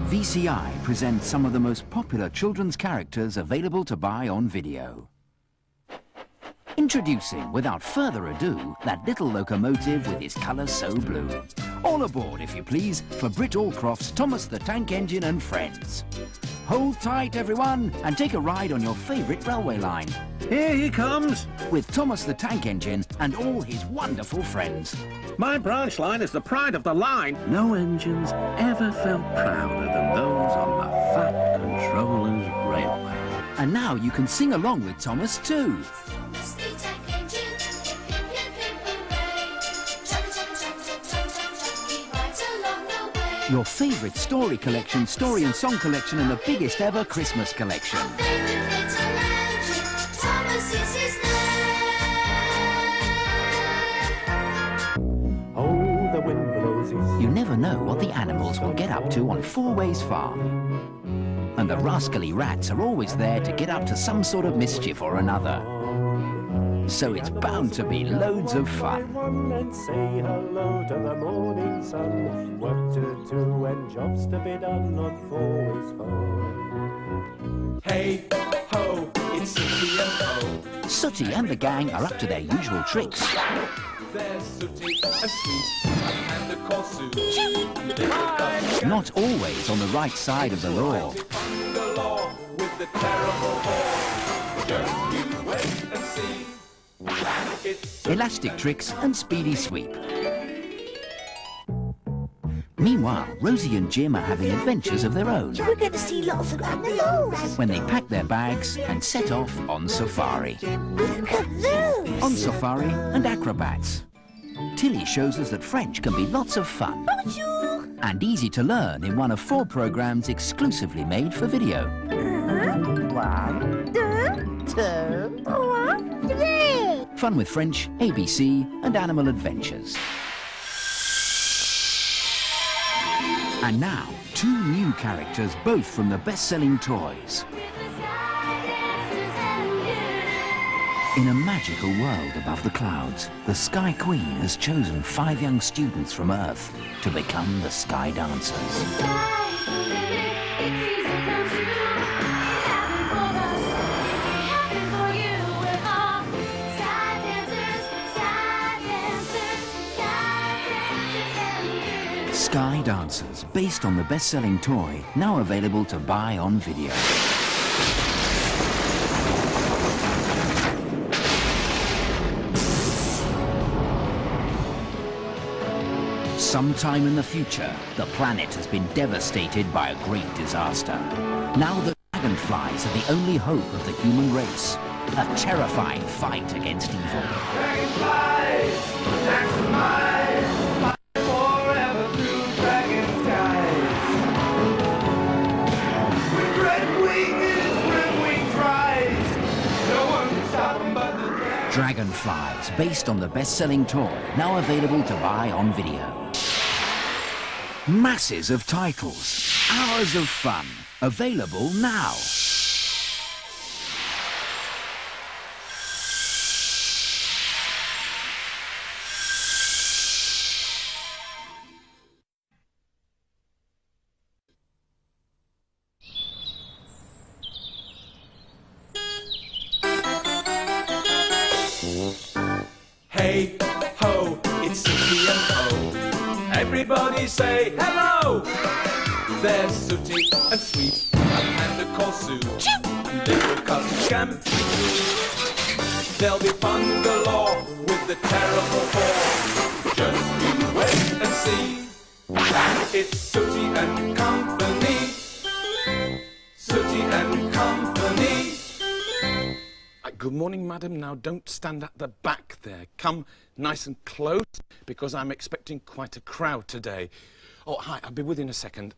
VCI presents some of the most popular children's characters available to buy on video. Introducing, without further ado, that little locomotive with his colours so blue. All aboard, if you please, for Britt Allcroft's Thomas the Tank Engine and Friends. Hold tight, everyone, and take a ride on your favourite railway line. Here he comes! With Thomas the Tank Engine and all his wonderful friends. My branch line is the pride of the line. No engines ever felt prouder than those on the Fat Controllers Railway. And now you can sing along with Thomas too. Your favourite story collection, story and song collection, and the biggest ever Christmas collection. Oh, the wind blows east. You never know what the animals will get up to on Four Ways Farm. And the rascally rats are always there to get up to some sort of mischief or another. So it's bound to be loads of fun. And say hello to the morning sun. Work to do and jobs to be done on Four Ways Farm. Hey ho, it's Sooty and Ho. Sooty and the gang are up to their usual tricks. There's Sooty and Sweet and the call Sue. Not always on the right side of the law. The law with the terrible ball. Just you wait and see. Elastic tricks and speedy sweep. Meanwhile, Rosie and Jim are having adventures of their own. We're going to see lots of animals. When they pack their bags and set off on safari. Look at those. On safari and acrobats. Tilly shows us that French can be lots of fun. Bonjour. And easy to learn in one of 4 programs exclusively made for video. 1, 2, 3. Fun with French, ABC, and animal adventures. And now, 2 new characters, both from the best-selling toys. In a magical world above the clouds, the Sky Queen has chosen 5 young students from Earth to become the Sky Dancers. Sky Dancers, based on the best-selling toy, now available to buy on video. Sometime in the future, the planet has been devastated by a great disaster. Now the dragonflies are the only hope of the human race. A terrifying fight against evil. Dragonflies! Dragonflies! Forever through dragon skies. With red wings rise. No one can stop them but the Dragonflies, based on the best-selling toy, now available to buy on video. Masses of titles, hours of fun, available now. Hey ho, it's Sooty and Ho. Everybody say hello. There's Sooty and Sweet and a call Sue. And little cousin Scamp. There'll be fun galore with the terrible ball. Just you wait and see. It's Sooty and Company. Sooty and Company. Good morning, madam. Now, don't stand at the back there. Come nice and close, because I'm expecting quite a crowd today. Oh, hi, I'll be with you in a second.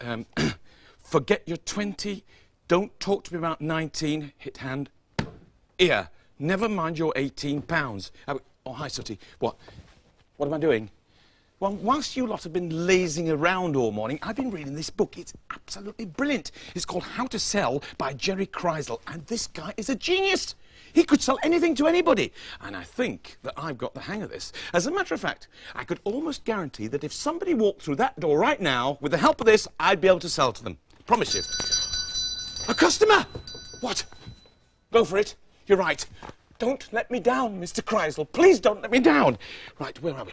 Forget your 20. Don't talk to me about 19. Hit hand. Ear. Never mind your £18. Oh, hi, Sooty. What am I doing? Well, whilst you lot have been lazing around all morning, I've been reading this book. It's absolutely brilliant. It's called How to Sell by Jerry Kreisel, and this guy is a genius. He could sell anything to anybody. And I think that I've got the hang of this. As a matter of fact, I could almost guarantee that if somebody walked through that door right now, with the help of this, I'd be able to sell to them. promise you. A customer! What? Go for it. You're right. Don't let me down, Mr. Kreisel. Please don't let me down. Right, where are we?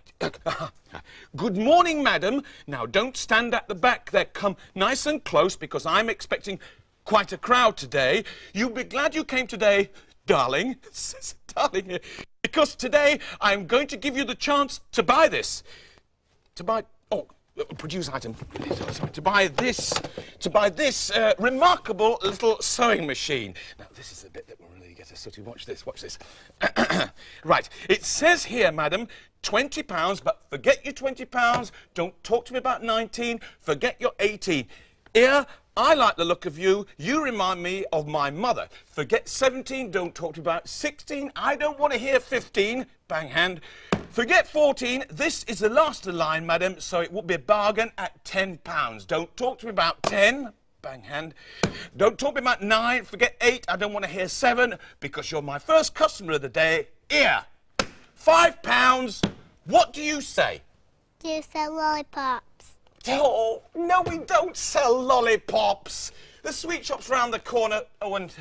Good morning, madam. Now, don't stand at the back there. Come nice and close, because I'm expecting quite a crowd today. You'll be glad you came today, darling. Darling, because today I'm going to give you the chance to buy this. To buy... Oh, produce item. To buy this remarkable little sewing machine. Now, this is the bit that will really get us Sooty. Watch this, watch this. Right, it says here, madam, £20, but forget your £20. Don't talk to me about 19. Forget your 18. Here, I like the look of you. You remind me of my mother. Forget 17. Don't talk to me about 16. I don't want to hear 15. Bang hand. Forget 14. This is the last of the line, madam, so it will be a bargain at £10. Don't talk to me about 10. Bang hand. Don't talk to me about 9. Forget 8. I don't want to hear 7, because you're my first customer of the day. Here. £5. What do you say? Do you sell lollipops? Oh, no, we don't sell lollipops. The sweet shop's round the corner. Oh, and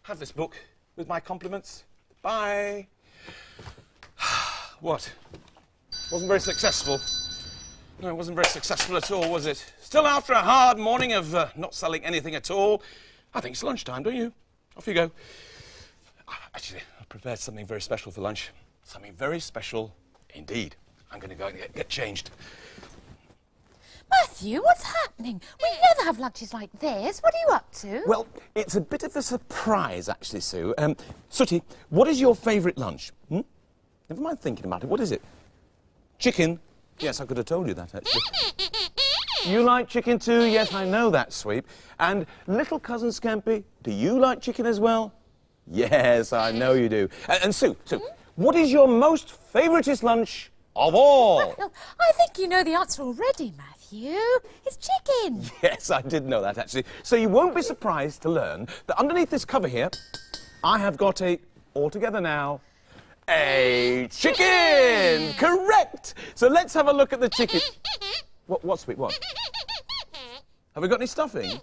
have this book with my compliments. Bye. What? Wasn't very successful. No, it wasn't very successful at all, was it? Still after a hard morning of not selling anything at all. I think it's lunchtime, don't you? Off you go. Actually, I prepared something very special for lunch. Something very special indeed. I'm going to go and get changed. Matthew, what's happening? We never have lunches like this. What are you up to? Well, it's a bit of a surprise, actually, Sue. Sooty, what is your favourite lunch? Never mind thinking about it. What is it? Chicken? Yes, I could have told you that, actually. You like chicken too? Yes, I know that, Sweep. And little cousin Scampy, do you like chicken as well? Yes, I know you do. And Sue, what is your most favouriteest lunch of all? Well, I think you know the answer already, Matthew. It's chicken. Yes, I did know that, actually. So you won't be surprised to learn that underneath this cover here, I have got all together now, a chicken! Correct! So let's have a look at the chicken. What, Sweet, what? Have we got any stuffing?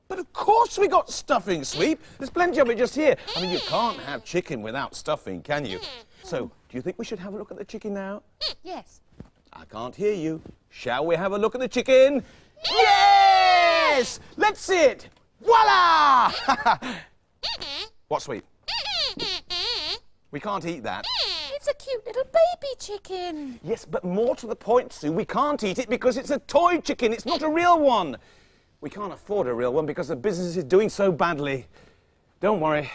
But of course we got stuffing, Sweep. There's plenty of it just here. I mean, you can't have chicken without stuffing, can you? So, do you think we should have a look at the chicken now? Yes. I can't hear you. Shall we have a look at the chicken? Yes! Let's see it. Voila! What, Sweet? We can't eat that. It's a cute little baby chicken. Yes, but more to the point, Sue, we can't eat it because it's a toy chicken. It's not a real one. We can't afford a real one because the business is doing so badly. Don't worry.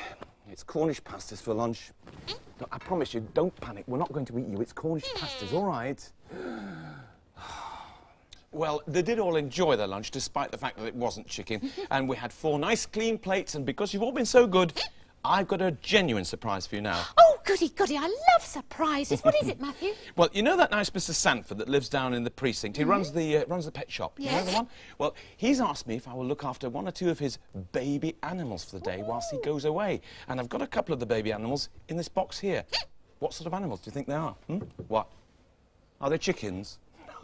It's Cornish pasties for lunch. No, I promise you, don't panic. We're not going to eat you. It's Cornish pasties, all right? Well, they did all enjoy their lunch, despite the fact that it wasn't chicken. And we had 4 nice, clean plates. And because you've all been so good, I've got a genuine surprise for you now. Oh, goody, goody. I love surprises. What is it, Matthew? Well, you know that nice Mr. Sanford that lives down in the precinct? He runs the pet shop. Yes. You know the one? Well, he's asked me if I will look after 1 or 2 of his baby animals for the day whilst he goes away. And I've got a couple of the baby animals in this box here. What sort of animals do you think they are? What? Are they chickens?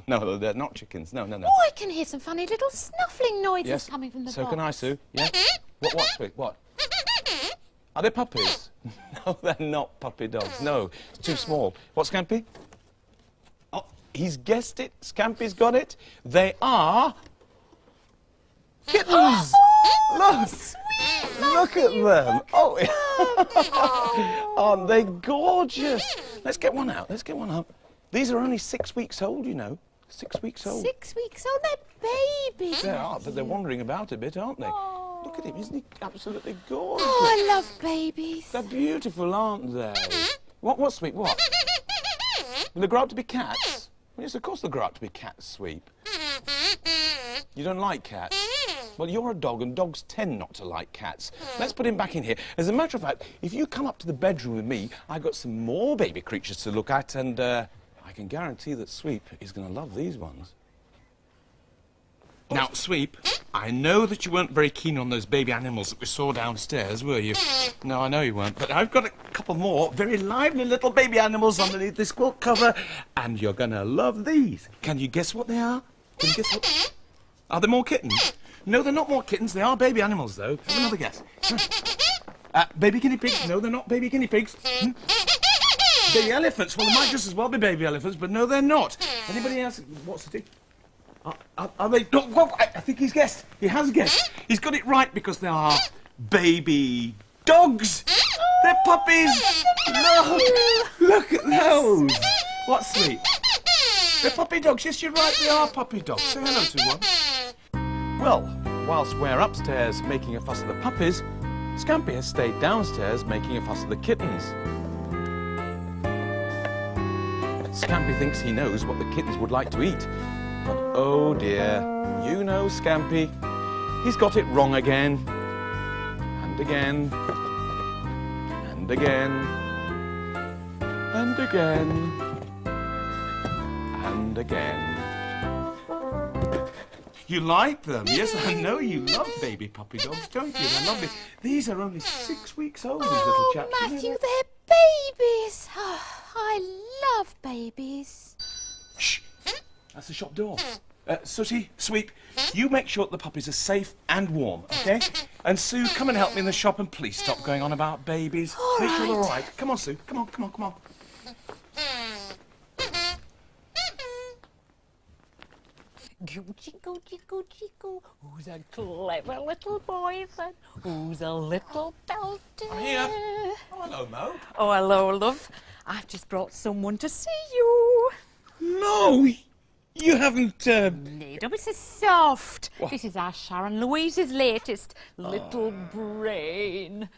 No, they're not chickens. No. Oh, I can hear some funny little snuffling noises coming from the box. So can I, Sue? Yeah? What, Sweet? What? Are they puppies? No, they're not puppy dogs. No, it's too small. What, Scampy? Oh, he's guessed it. Scampy's got it. They are kittens. Look. Sweet, Look at them. Oh, aren't they gorgeous? Let's get one out. Let's get one up. These are only 6 weeks old, you know. 6 weeks old. 6 weeks old? They're babies. They are, but they're wandering about a bit, aren't they? Look at him, isn't he absolutely gorgeous? Oh, I love babies. They're beautiful, aren't they? What, Sweep, what? Will they grow up to be cats? Well, yes, of course they'll grow up to be cats, Sweep. You don't like cats? Well, you're a dog, and dogs tend not to like cats. Let's put him back in here. As a matter of fact, if you come up to the bedroom with me, I've got some more baby creatures to look at, and I can guarantee that Sweep is going to love these ones. Now, Sweep, I know that you weren't very keen on those baby animals that we saw downstairs, were you? No, I know you weren't. But I've got a couple more very lively little baby animals underneath this quilt cover, and you're going to love these. Can you guess what they are? Can you guess what? Are they more kittens? No, they're not more kittens. They are baby animals, though. Have another guess. Baby guinea pigs. No, they're not baby guinea pigs. Baby elephants. Well, they might just as well be baby elephants, but no, they're not. Anybody else? What's it? Are they? No, I think he's guessed. He has guessed. He's got it right because they are baby dogs. They're puppies. No, look at those. What's sweet? They're puppy dogs. Yes, you're right. They are puppy dogs. Say hello to one. Well, whilst we're upstairs making a fuss of the puppies, Scampy has stayed downstairs making a fuss of the kittens. Scampy thinks he knows what the kittens would like to eat. But oh dear, you know Scampy. He's got it wrong again. And again. And again. And again. And again. You like them? Yes, I know you love baby puppy dogs, don't you? They're lovely. These are only 6 weeks old, these little chaps. Oh, Matthew, they're babies. Oh, I love babies. Shh! That's the shop door. Sooty, Sweep, you make sure that the puppies are safe and warm, OK? And Sue, come and help me in the shop and please stop going on about babies. All make sure they're right. all right. Come on, Sue. Come on, come on, come on. Goochie, goochie, goochie, goo. Who's a clever little boy then? Who's a little belter? I'm here. Oh, hello, Mo. Oh, hello, love. I've just brought someone to see you. Mo, you haven't, No, don't be so soft. What? This is our Sharon Louise's latest little brain.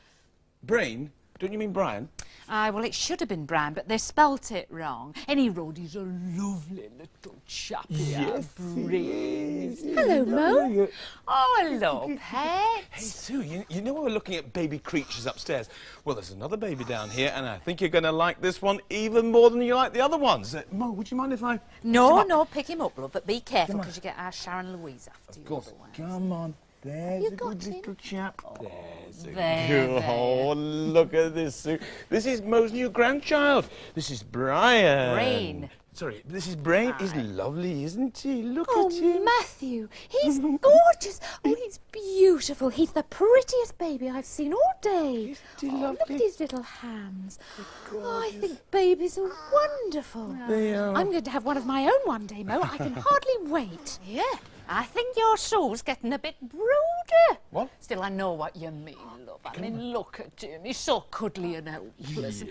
Brain? Don't you mean Brian? Well, it should have been Brian, but they spelt it wrong. Any road, he's a lovely little chap. Yes, Brains. Hello, Mo. Oh, hello, pet. Hey, Sue, you know we were looking at baby creatures upstairs. Well, there's another baby down here, and I think you're going to like this one even more than you like the other ones. Mo, would you mind if I... No, pick him up, love, but be careful because you get our Sharon Louise after you. Of course. Otherwise. Come on. There's You a got good him? little chap. There's a There, good... there. Oh, look at this, Sue. This is Mo's new grandchild. This is Brian. Brain. Sorry, this is Brain. He's lovely, isn't he? Look Oh, at him. Matthew, he's gorgeous. Oh, he's beautiful. He's the prettiest baby I've seen all day. Isn't he Look lovely? at his little hands. Oh, I think babies are wonderful. They are. I'm going to have one of my own one day, Mo. I can hardly wait. Yeah, I think your soul's getting a bit brooder. What? Still, I know what you mean, love. I mean, look at him. He's so cuddly and helpless.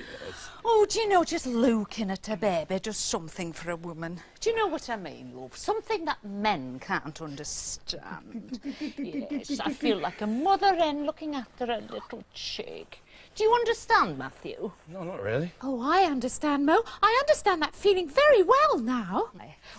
Oh, do you know, just looking at a baby does something for a woman. Do you know what I mean, love? Something that men can't understand. Yes, I feel like a mother hen looking after a little chick. Do you understand, Matthew? No, not really. Oh, I understand, Mo. I understand that feeling very well now.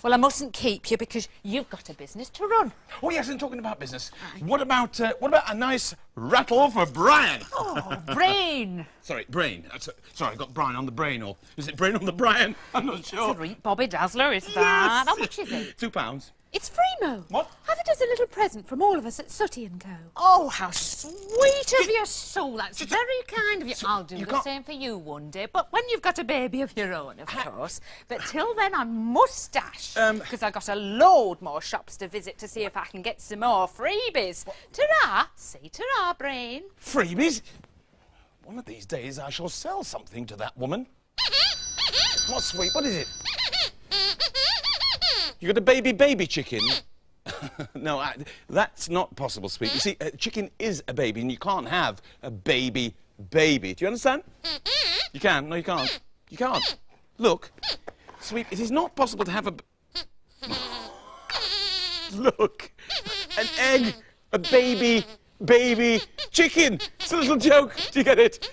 Well, I mustn't keep you because you've got a business to run. Oh, yes, and talking about business, what about a nice rattle for Brian? Oh, Brain. Sorry, Brain. Sorry, I got Brian on the brain, or is it Brain on the Brian? I'm not sure. Sweet Bobby Dazzler, is that? How much is it? £2. It's free, Mo. What? Have it as a little present from all of us at Sooty & Co. Oh, how sweet of your soul. That's very kind of you. I'll do you the can't- same for you one day, but when you've got a baby of your own, of course. But till then, I must dash, because I've got a load more shops to visit to see if I can get some more freebies. Ta-ra! Say ta-ra, Brain. Freebies? One of these days I shall sell something to that woman. What, Sweet? What is it? You got a baby chicken? No, that's not possible, Sweet. You see, a chicken is a baby, and you can't have a baby. Do you understand? You can. No, you can't. You can't. Look, Sweet, it is not possible to have a... Look, an egg, a baby chicken. It's a little joke. Do you get it?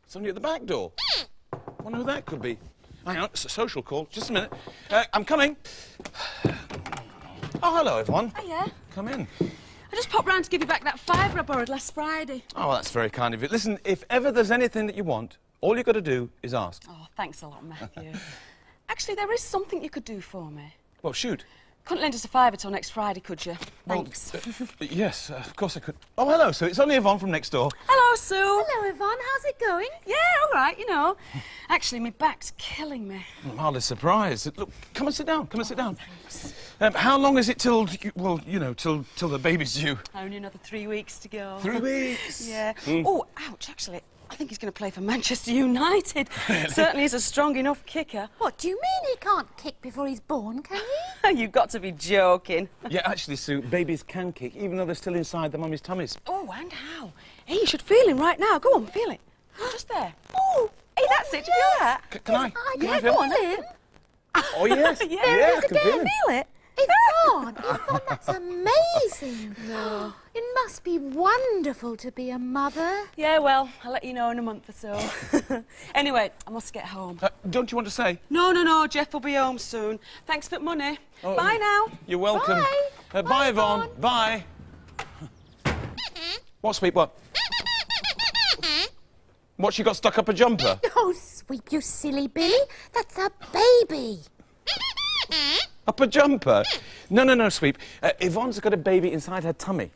Somebody at the back door. I wonder who that could be. Hang on, it's a social call. Just a minute. I'm coming. Oh, hello, everyone. Hiya. Come in. I just popped round to give you back that £5 I borrowed last Friday. Oh, well, that's very kind of you. Listen, if ever there's anything that you want, all you've got to do is ask. Oh, thanks a lot, Matthew. Actually, there is something you could do for me. Well, shoot. Couldn't lend us a £5 till next Friday, could you? Thanks. Yes, of course I could. Oh, hello, Sue. It's only Yvonne from next door. Hello, Sue. Hello, Yvonne. How's it going? Yeah, all right, you know. Actually, my back's killing me. I'm hardly surprised. Look, come and sit down. Come and sit down. How long is it till, well, you know, till the baby's due? Only another 3 weeks to go. 3 weeks? Yeah. Oh, ouch, actually. I think he's going to play for Manchester United. Certainly is a strong enough kicker. What, do you mean he can't kick before he's born, can he? You've got to be joking. Yeah, actually, Sue, babies can kick, even though they're still inside their mummy's tummies. Oh, and how? Hey, you should feel him right now. Go on, feel it. Just there. Oh, hey, that's it. Do you feel that? Can I? Can I feel Go on, Lynn. Oh, yes. Yeah, I can feel him. feel it. Yvonne, that's amazing. No. It must be wonderful to be a mother. Yeah, well, I'll let you know in a month or so. Anyway, I must get home. Don't you want to say? No, Jeff will be home soon. Thanks for the money. Oh, Bye now. You're welcome. Bye. Bye, Yvonne. Bye. What, Sweep, what? What, she got stuck up a jumper? Oh, Sweep, you silly Billy. That's a baby. Up a jumper? No, Sweep. Yvonne's got a baby inside her tummy.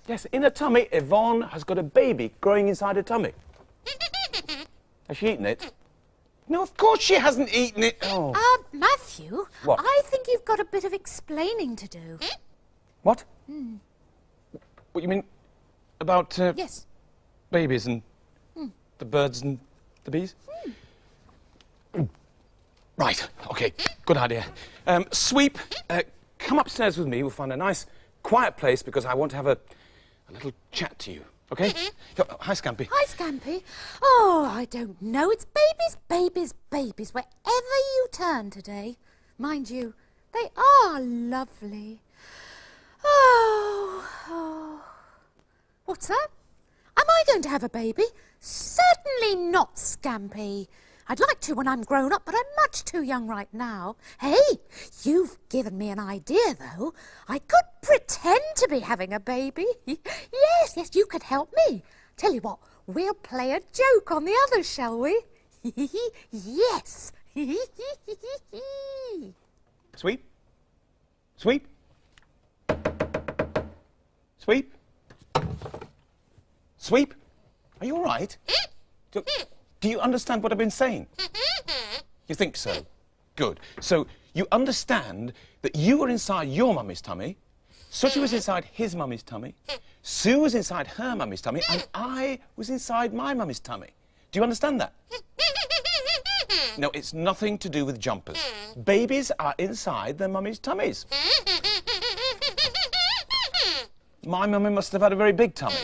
Yes, in her tummy, Yvonne has got a baby growing inside her tummy. Has she eaten it? No, of course she hasn't eaten it. Oh. Matthew, What? I think you've got a bit of explaining to do. What? What you mean about Yes. babies and the birds and the bees? Right, OK, good idea. Sweep, come upstairs with me. We'll find a nice, quiet place because I want to have a little chat to you, OK? Hi, Scampy. Hi, Scampy. Oh, I don't know. It's babies, wherever you turn today. Mind you, they are lovely. Oh. What's that? Am I going to have a baby? Certainly not, Scampy. I'd like to when I'm grown up, but I'm much too young right now. Hey, you've given me an idea, though. I could pretend to be having a baby. Yes, you could help me. Tell you what, we'll play a joke on the others, shall we? Yes. Sweep? Sweep? Sweep? Sweep? Are you all right? Do you understand what I've been saying? You think so? Good. So you understand that you were inside your mummy's tummy, Sooty was inside his mummy's tummy, Sue was inside her mummy's tummy, and I was inside my mummy's tummy. Do you understand that? No, it's nothing to do with jumpers. Babies are inside their mummy's tummies. My mummy must have had a very big tummy.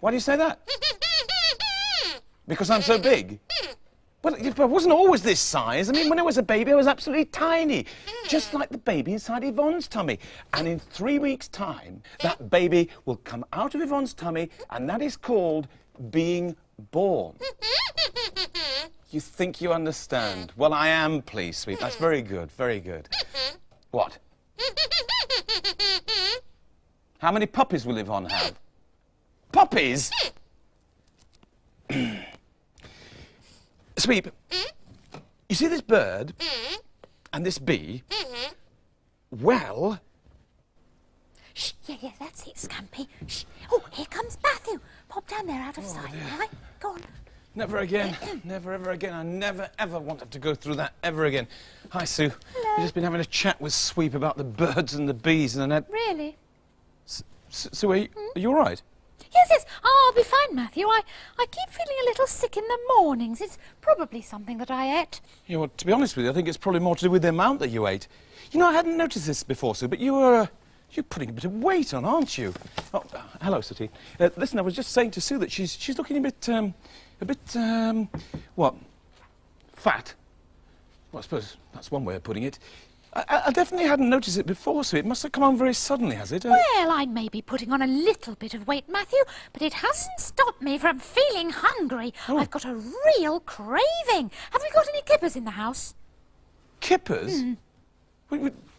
Why do you say that? Because I'm so big? Well, I wasn't always this size. I mean, when I was a baby, I was absolutely tiny. Just like the baby inside Yvonne's tummy. And in 3 weeks' time, that baby will come out of Yvonne's tummy, and that is called being born. You think you understand? Well, I am pleased, Sweet. That's very good, very good. What? How many puppies will Yvonne have? Puppies? Sweep, you see this bird and this bee? Well... Shh, yeah, that's it, Scampy. Shh. Oh, here comes Matthew. Pop down there out of sight, all right? Go on. Never again. Never, ever again. I never, ever wanted to go through that ever again. Hi, Sue. Hello. I've just been having a chat with Sweep about the birds and the bees and then... Really? Sue, are you all right? Yes. Oh, I'll be fine, Matthew. I keep feeling a little sick in the mornings. It's probably something that I ate. Yeah, well, to be honest with you, I think it's probably more to do with the amount that you ate. You know, I hadn't noticed this before, Sue, but you're putting a bit of weight on, aren't you? Oh, hello, Sooty. Listen, I was just saying to Sue that she's looking a bit, what? Fat. Well, I suppose that's one way of putting it. I definitely hadn't noticed it before, Sue. It must have come on very suddenly, has it? Well, I may be putting on a little bit of weight, Matthew, but it hasn't stopped me from feeling hungry. Oh. I've got a real craving. Have we got any kippers in the house? Kippers?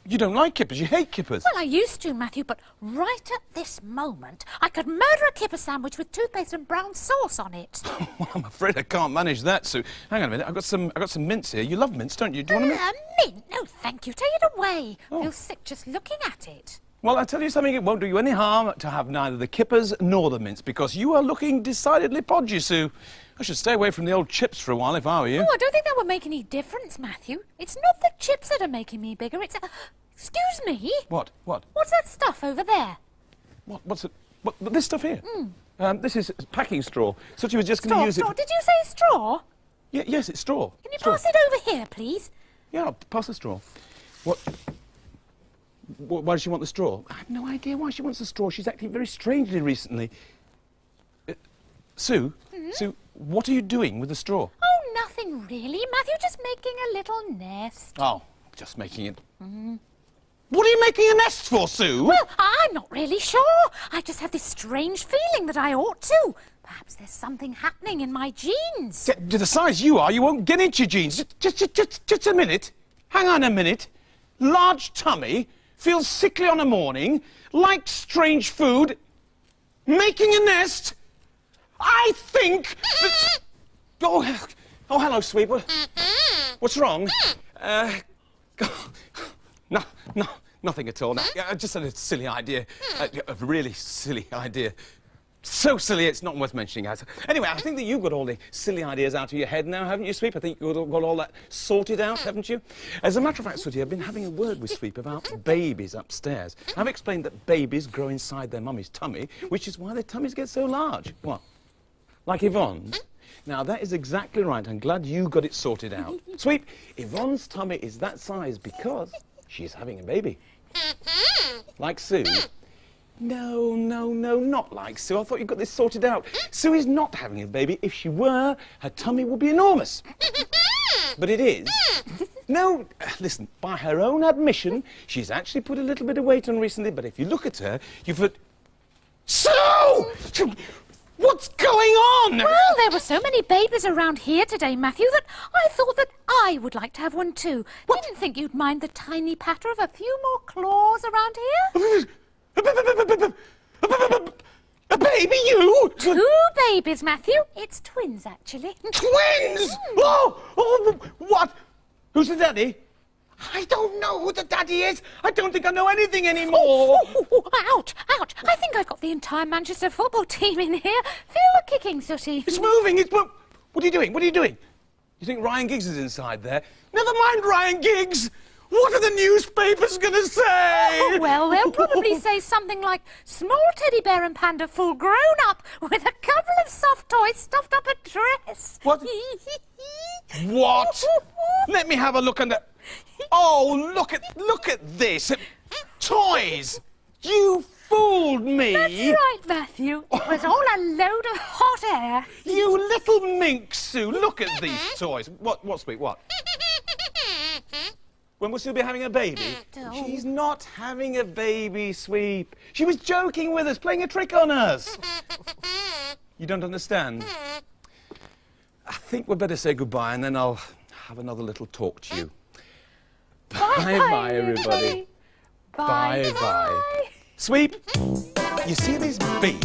You don't like kippers, you hate kippers. Well, I used to, Matthew, but right at this moment, I could murder a kipper sandwich with toothpaste and brown sauce on it. Well, I'm afraid I can't manage that, Sue. Hang on a minute, I've got some mince here. You love mince, don't you? Do you want a mince? Mint? No, thank you. Take it away. I feel sick just looking at it. Well, I tell you something, it won't do you any harm to have neither the kippers nor the mince, because you are looking decidedly podgy, Sue. I should stay away from the old chips for a while if I were you. Oh, I don't think that would make any difference, Matthew. It's not the chips that are making me bigger, it's... Excuse me? What? What? What's that stuff over there? What's it? What, this stuff here? This is packing straw. Sooty was just going to use straw. it... Did you say straw? Yes, it's straw. Can you straw. pass it over here, please? Yeah, I'll pass the straw. What? Why does she want the straw? I have no idea why she wants the straw. She's acting very strangely recently. Sue? Sue, what are you doing with the straw? Oh, nothing really. Matthew, just making a little nest. Oh, just making it... What are you making a nest for, Sue? Well, I'm not really sure. I just have this strange feeling that I ought to. Perhaps there's something happening in my genes. To the size you are, you won't get into your jeans. Just a minute. Hang on a minute. Large tummy, feels sickly on a morning, likes strange food, making a nest. I think that... Oh, hello, sweet. What's wrong? No, nothing at all. No, just a silly idea. A really silly idea. So silly, it's not worth mentioning. Anyway, I think that you've got all the silly ideas out of your head now, haven't you, Sweep? I think you've got all that sorted out, haven't you? As a matter of fact, Sooty, I've been having a word with Sweep about babies upstairs. I've explained that babies grow inside their mummy's tummy, which is why their tummies get so large. What? Like Yvonne's? Now, that is exactly right. I'm glad you got it sorted out. Sweep, Yvonne's tummy is that size because she's having a baby. Like Sue. No, not like Sue. I thought you got this sorted out. Sue is not having a baby. If she were, her tummy would be enormous. But it is. No, listen, by her own admission, she's actually put a little bit of weight on recently, but if you look at her, you've... Sue! What's going on? Well, there were so many babies around here today, Matthew, that I thought that I would like to have one too. What? Didn't think you'd mind the tiny patter of a few more claws around here. A baby, you? 2 babies, Matthew. It's twins, actually. Twins? Oh, what? Who's the daddy? I don't know who the daddy is. I don't think I know anything anymore. Ouch. I think I've got the entire Manchester football team in here. Feel the kicking, Sooty. It's moving. What are you doing? You think Ryan Giggs is inside there? Never mind Ryan Giggs. What are the newspapers going to say? Oh, well, they'll probably say something like, small teddy bear and panda full grown up with a couple of soft toys stuffed up a dress. What? What? Let me have a look under... Oh, look at this. Toys. You fooled me. That's right, Matthew. It was all a load of hot air. You little minx, Sue. Look at these toys. What, Sweet, what? When will Sue be having a baby? She's not having a baby, Sweep. She was joking with us, playing a trick on us. You don't understand? I think we'd better say goodbye and then I'll have another little talk to you. Bye, everybody. Bye. Sweep, you see this bee?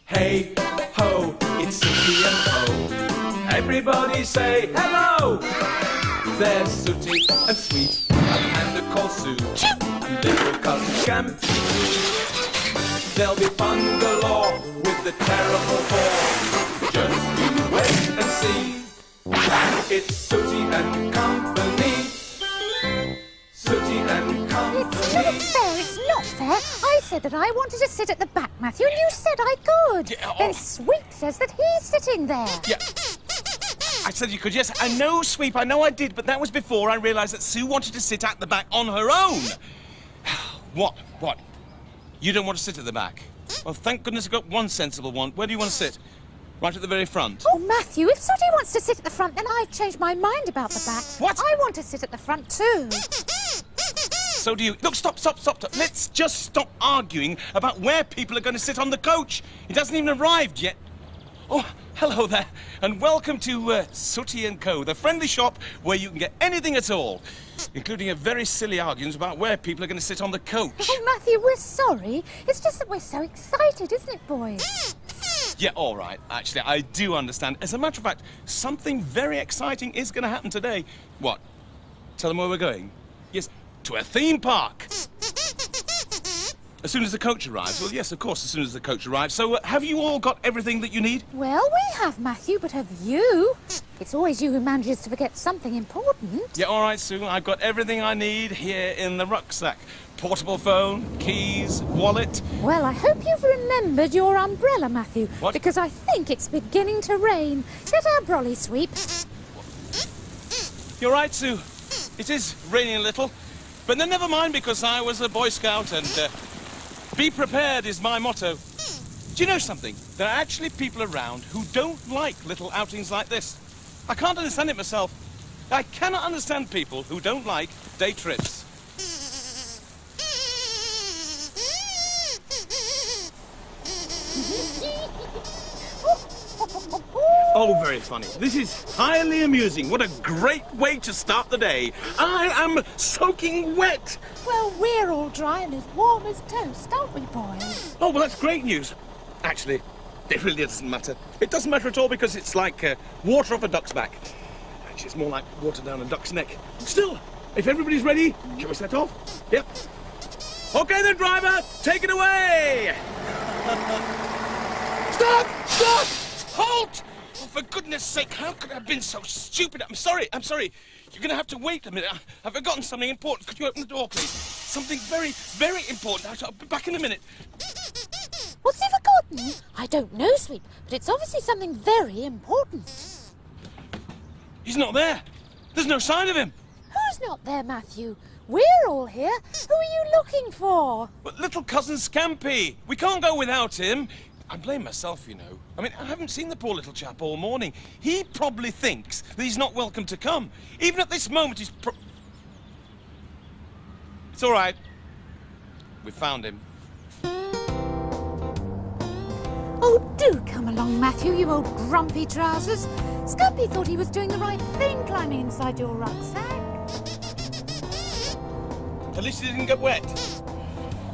Hey ho, it's Sooty and Ho. Everybody say hello. There's Sooty and Sweet, a panda called Sue, and little cousin Scampy. There'll be fun galore with the terrible four. Just you wait and see. It's Sooty and Company. Sooty and Company. It's not fair. I said that I wanted to sit at the back, Matthew, and you said I could. Yeah, Then Sweep says that he's sitting there. Yeah. I said you could, yes. I know, Sweep, I know I did, but that was before I realised that Sue wanted to sit at the back on her own. What? You don't want to sit at the back? Well, thank goodness I've got one sensible one. Where do you want to sit? Right at the very front. Oh, Matthew, if Sooty wants to sit at the front, then I've changed my mind about the back. What? I want to sit at the front too. So do you. Look, stop. Let's just stop arguing about where people are going to sit on the coach. It hasn't even arrived yet. Oh, hello there, and welcome to Sooty & Co., the friendly shop where you can get anything at all, including a very silly arguments about where people are going to sit on the coach. Oh, Matthew, we're sorry. It's just that we're so excited, isn't it, boys? Yeah, all right. Actually, I do understand. As a matter of fact, something very exciting is going to happen today. What? Tell them where we're going? Yes, to a theme park. As soon as the coach arrives? Well, yes, of course, as soon as the coach arrives. So, have you all got everything that you need? Well, we have, Matthew, but have you? It's always you who manages to forget something important. Yeah, all right, Sue. I've got everything I need here in the rucksack. Portable phone, keys, wallet. Well, I hope you've remembered your umbrella, Matthew. What? Because I think it's beginning to rain. Get our brolly sweep. You're right, Sue. It is raining a little. But then never mind, because I was a Boy Scout and be prepared is my motto. Do you know something? There are actually people around who don't like little outings like this. I can't understand it myself. I cannot understand people who don't like day trips. Oh, very funny. This is highly amusing. What a great way to start the day. I am soaking wet. Well, we're all dry and as warm as toast, aren't we, boys? Oh, well, that's great news. Actually, it really doesn't matter. It doesn't matter at all because it's like water off a duck's back. Actually, it's more like water down a duck's neck. Still, if everybody's ready, shall we set off? Yep. Okay then, driver, take it away! Stop! Stop! Halt! Oh, for goodness sake, how could I have been so stupid? I'm sorry. You're going to have to wait a minute. I've forgotten something important. Could you open the door, please? Something very, very important. I'll be back in a minute. What's he forgotten? I don't know, Sweep, but it's obviously something very important. He's not there. There's no sign of him. Who's not there, Matthew? We're all here. Who are you looking for? But little cousin Scampy. We can't go without him. I blame myself, you know. I mean, I haven't seen the poor little chap all morning. He probably thinks that he's not welcome to come. Even at this moment, It's all right. We found him. Oh, do come along, Matthew, you old grumpy trousers. Scampy thought he was doing the right thing climbing inside your rucksack. At least he didn't get wet.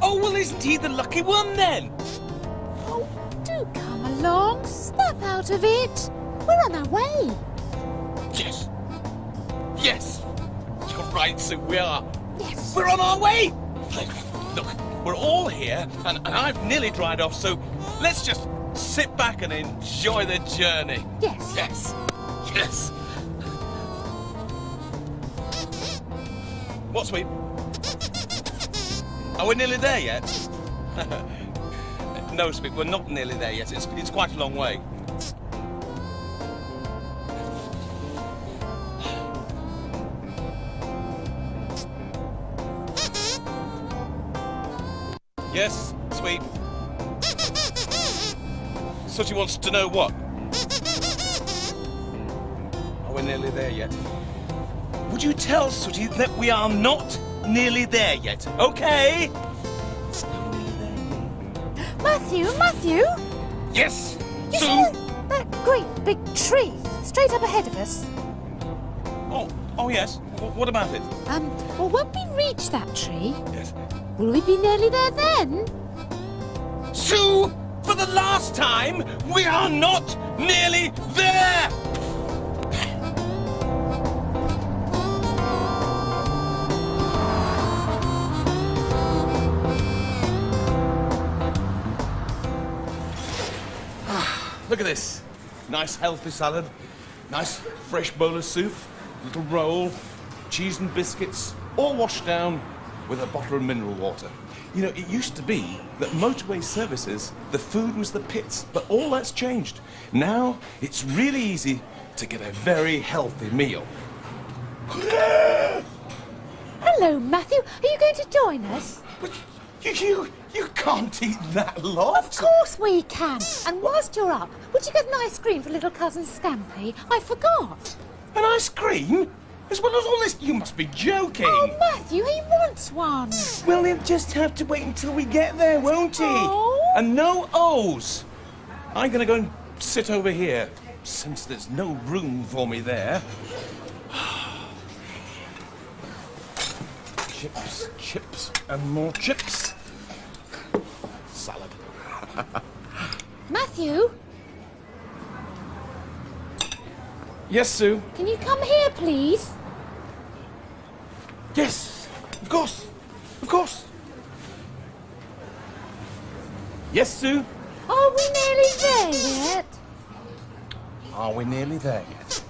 Oh, well, isn't he the lucky one, then? Oh, do come along. Snap out of it. We're on our way. Yes. Yes. You're right, Sue, we are. Yes. We're on our way. Look, we're all here, and I've nearly dried off, so let's just sit back and enjoy the journey. Yes. Yes. Yes. What, Sweep? Are we nearly there yet? No, Sweep, we're not nearly there yet. It's quite a long way. Yes, Sweep. Sooty wants to know what? Are we nearly there yet? Would you tell Sooty that we are not nearly there yet, okay? Matthew? Yes, You Sue? see that great big tree straight up ahead of us? Oh yes. What about it? Well, when we reach that tree, Yes. will we be nearly there then? Sue, for the last time, we are not nearly there! Look at this. Nice healthy salad, nice fresh bowl of soup, little roll, cheese and biscuits, all washed down with a bottle of mineral water. You know, it used to be that motorway services, the food was the pits, but all that's changed. Now, it's really easy to get a very healthy meal. Hello, Matthew. Are you going to join us? But you You can't eat that lot. Of course we can. And whilst you're up, would you get an ice cream for little cousin Stampy? I forgot. An ice cream? As well as all this? You must be joking. Oh, Matthew, he wants one. Well, he'll just have to wait until we get there, won't he? Oh. And no O's. I'm going to go and sit over here, since there's no room for me there. Chips, chips, and more chips. Salad. Matthew, Yes, Sue? can you come here, please? Yes, of course. Of course. Yes, Sue? Are we nearly there yet? Are we nearly there yet?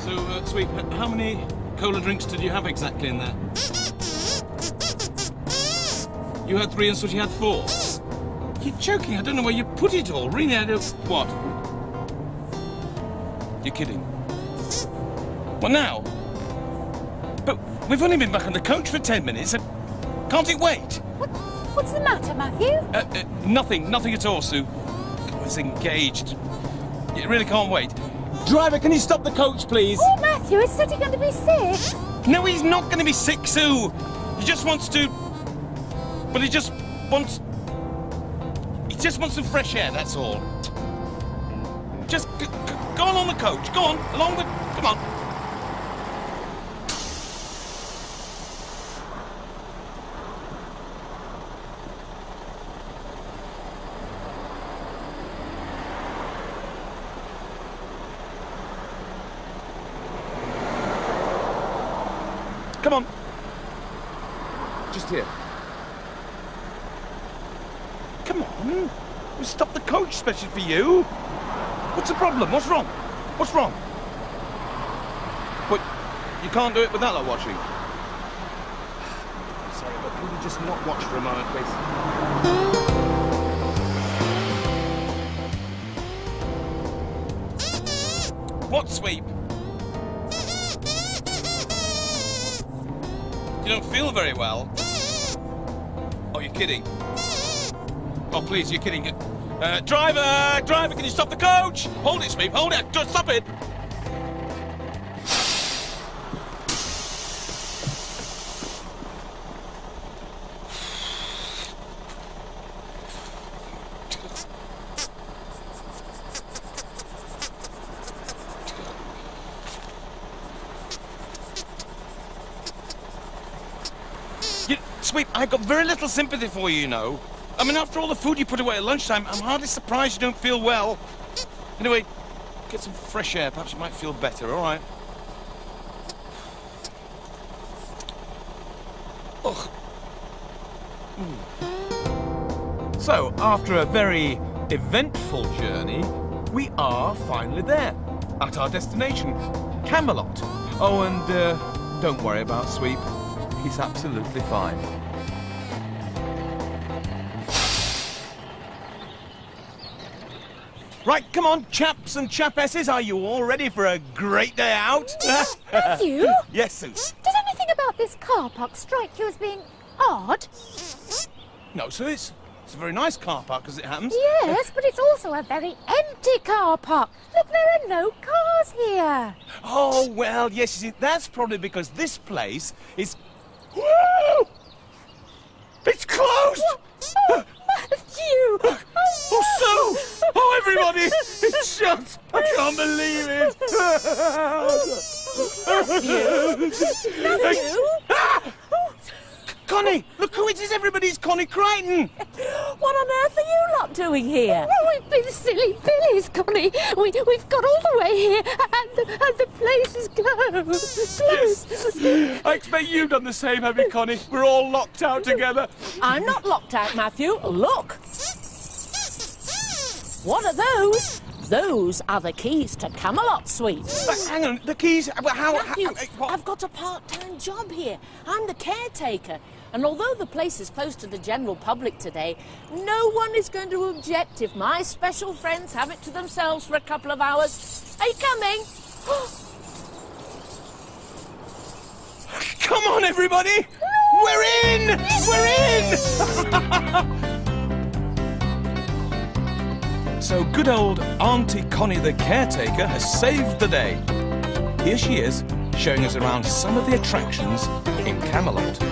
So, Sweet, how many cola drinks did you have exactly in there? You had 3 and Sooty had 4. You're joking. I don't know where you put it all. Really, I don't... What? You're kidding. What now? But we've only been back on the coach for 10 minutes. Can't it wait? What's the matter, Matthew? Nothing at all, Sue. I was engaged. It really can't wait. Driver, can you stop the coach, please? Oh, Matthew, is Sooty going to be sick? No, he's not going to be sick, Sue. He just wants to... Well, he just wants some fresh air, that's all. Just go on the coach. Go on, along with... Come on. Come on. Just here. Come on. We'll stop the coach, especially for you. What's the problem? What's wrong? What's wrong? What? You can't do it without that watching? Sorry, but could you just not watch for a moment, please? What, Sweep? You don't feel very well. Oh, you're kidding. Oh, please, you're kidding. Driver, can you stop the coach? Hold it, Sweep, hold it. Just stop it. Sweep, I've got very little sympathy for you, you know. I mean, after all the food you put away at lunchtime, I'm hardly surprised you don't feel well. Anyway, get some fresh air. Perhaps you might feel better, all right? Ugh. So, after a very eventful journey, we are finally there, at our destination, Camelot. Oh, and don't worry about Sweep. He's absolutely fine. Right, come on, chaps and chapesses, are you all ready for a great day out? Matthew? Yes, Sue. Does anything about this car park strike you as being odd? No, Sue, it's a very nice car park, as it happens. Yes, but it's also a very empty car park. Look, there are no cars here. Oh, well, yes, you see, that's probably because this place is... Whoa! It's closed! Oh, Matthew! Oh, Sue! Oh, everybody! It's shut! I can't believe it! Matthew? Ah! Connie! Look who it is, everybody! It's Connie Crichton! What on earth are you lot doing here? Oh, we've been silly billies, Connie. We've got all the way here, and the place is closed. Yes. I expect you've done the same, have you, Connie? We're all locked out together. I'm not locked out, Matthew. Look. What are those? Those are the keys to Camelot, Sweet. Hang on, the keys... Matthew, what? I've got a part-time job here. I'm the caretaker. And although the place is closed to the general public today, no one is going to object if my special friends have it to themselves for a couple of hours. Are you coming? Come on, everybody! We're in! We're in! So good old Auntie Connie the caretaker has saved the day. Here she is, showing us around some of the attractions in Camelot.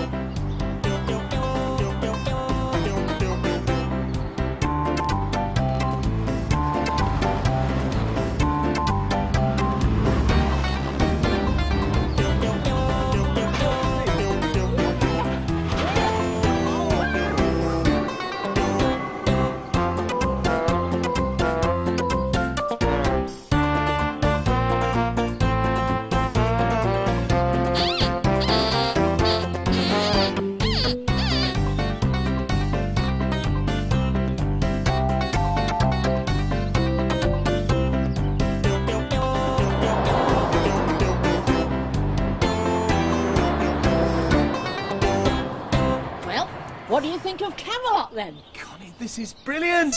What do you think of Camelot, then? Connie, this is brilliant!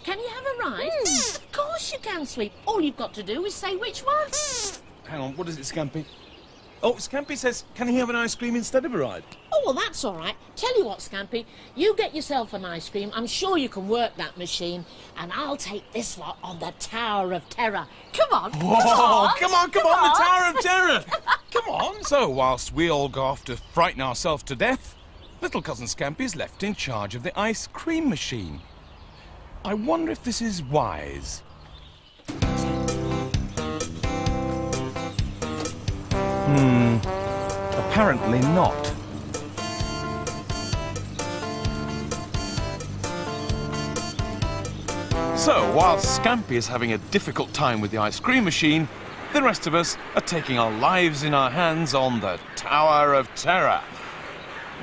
Can you have a ride? Of course you can, Sweet. All you've got to do is say which one. Hang on, what is it, Scampy? Oh, Scampy says, can he have an ice cream instead of a ride? Oh, well, that's all right. Tell you what, Scampy, you get yourself an ice cream. I'm sure you can work that machine. And I'll take this lot on the Tower of Terror. Come on, Come on, the Tower of Terror! Come on! So, whilst we all go off to frighten ourselves to death, little cousin Scampy is left in charge of the ice cream machine. I wonder if this is wise. Apparently not. So, while Scampy is having a difficult time with the ice cream machine, the rest of us are taking our lives in our hands on the Tower of Terror.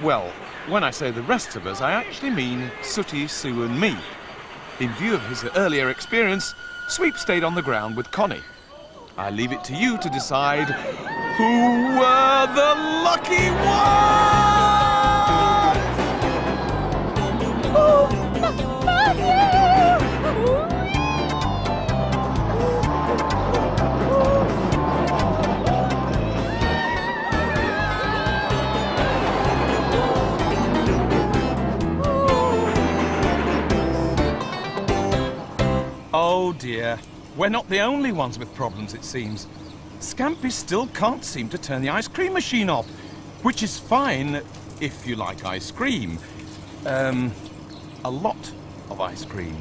Well, when I say the rest of us, I actually mean Sooty, Sue and me. In view of his earlier experience, Sweep stayed on the ground with Connie. I leave it to you to decide who were the lucky Oh dear, we're not the only ones with problems, it seems. Scampy still can't seem to turn the ice cream machine off, which is fine if you like ice cream. A lot of ice cream.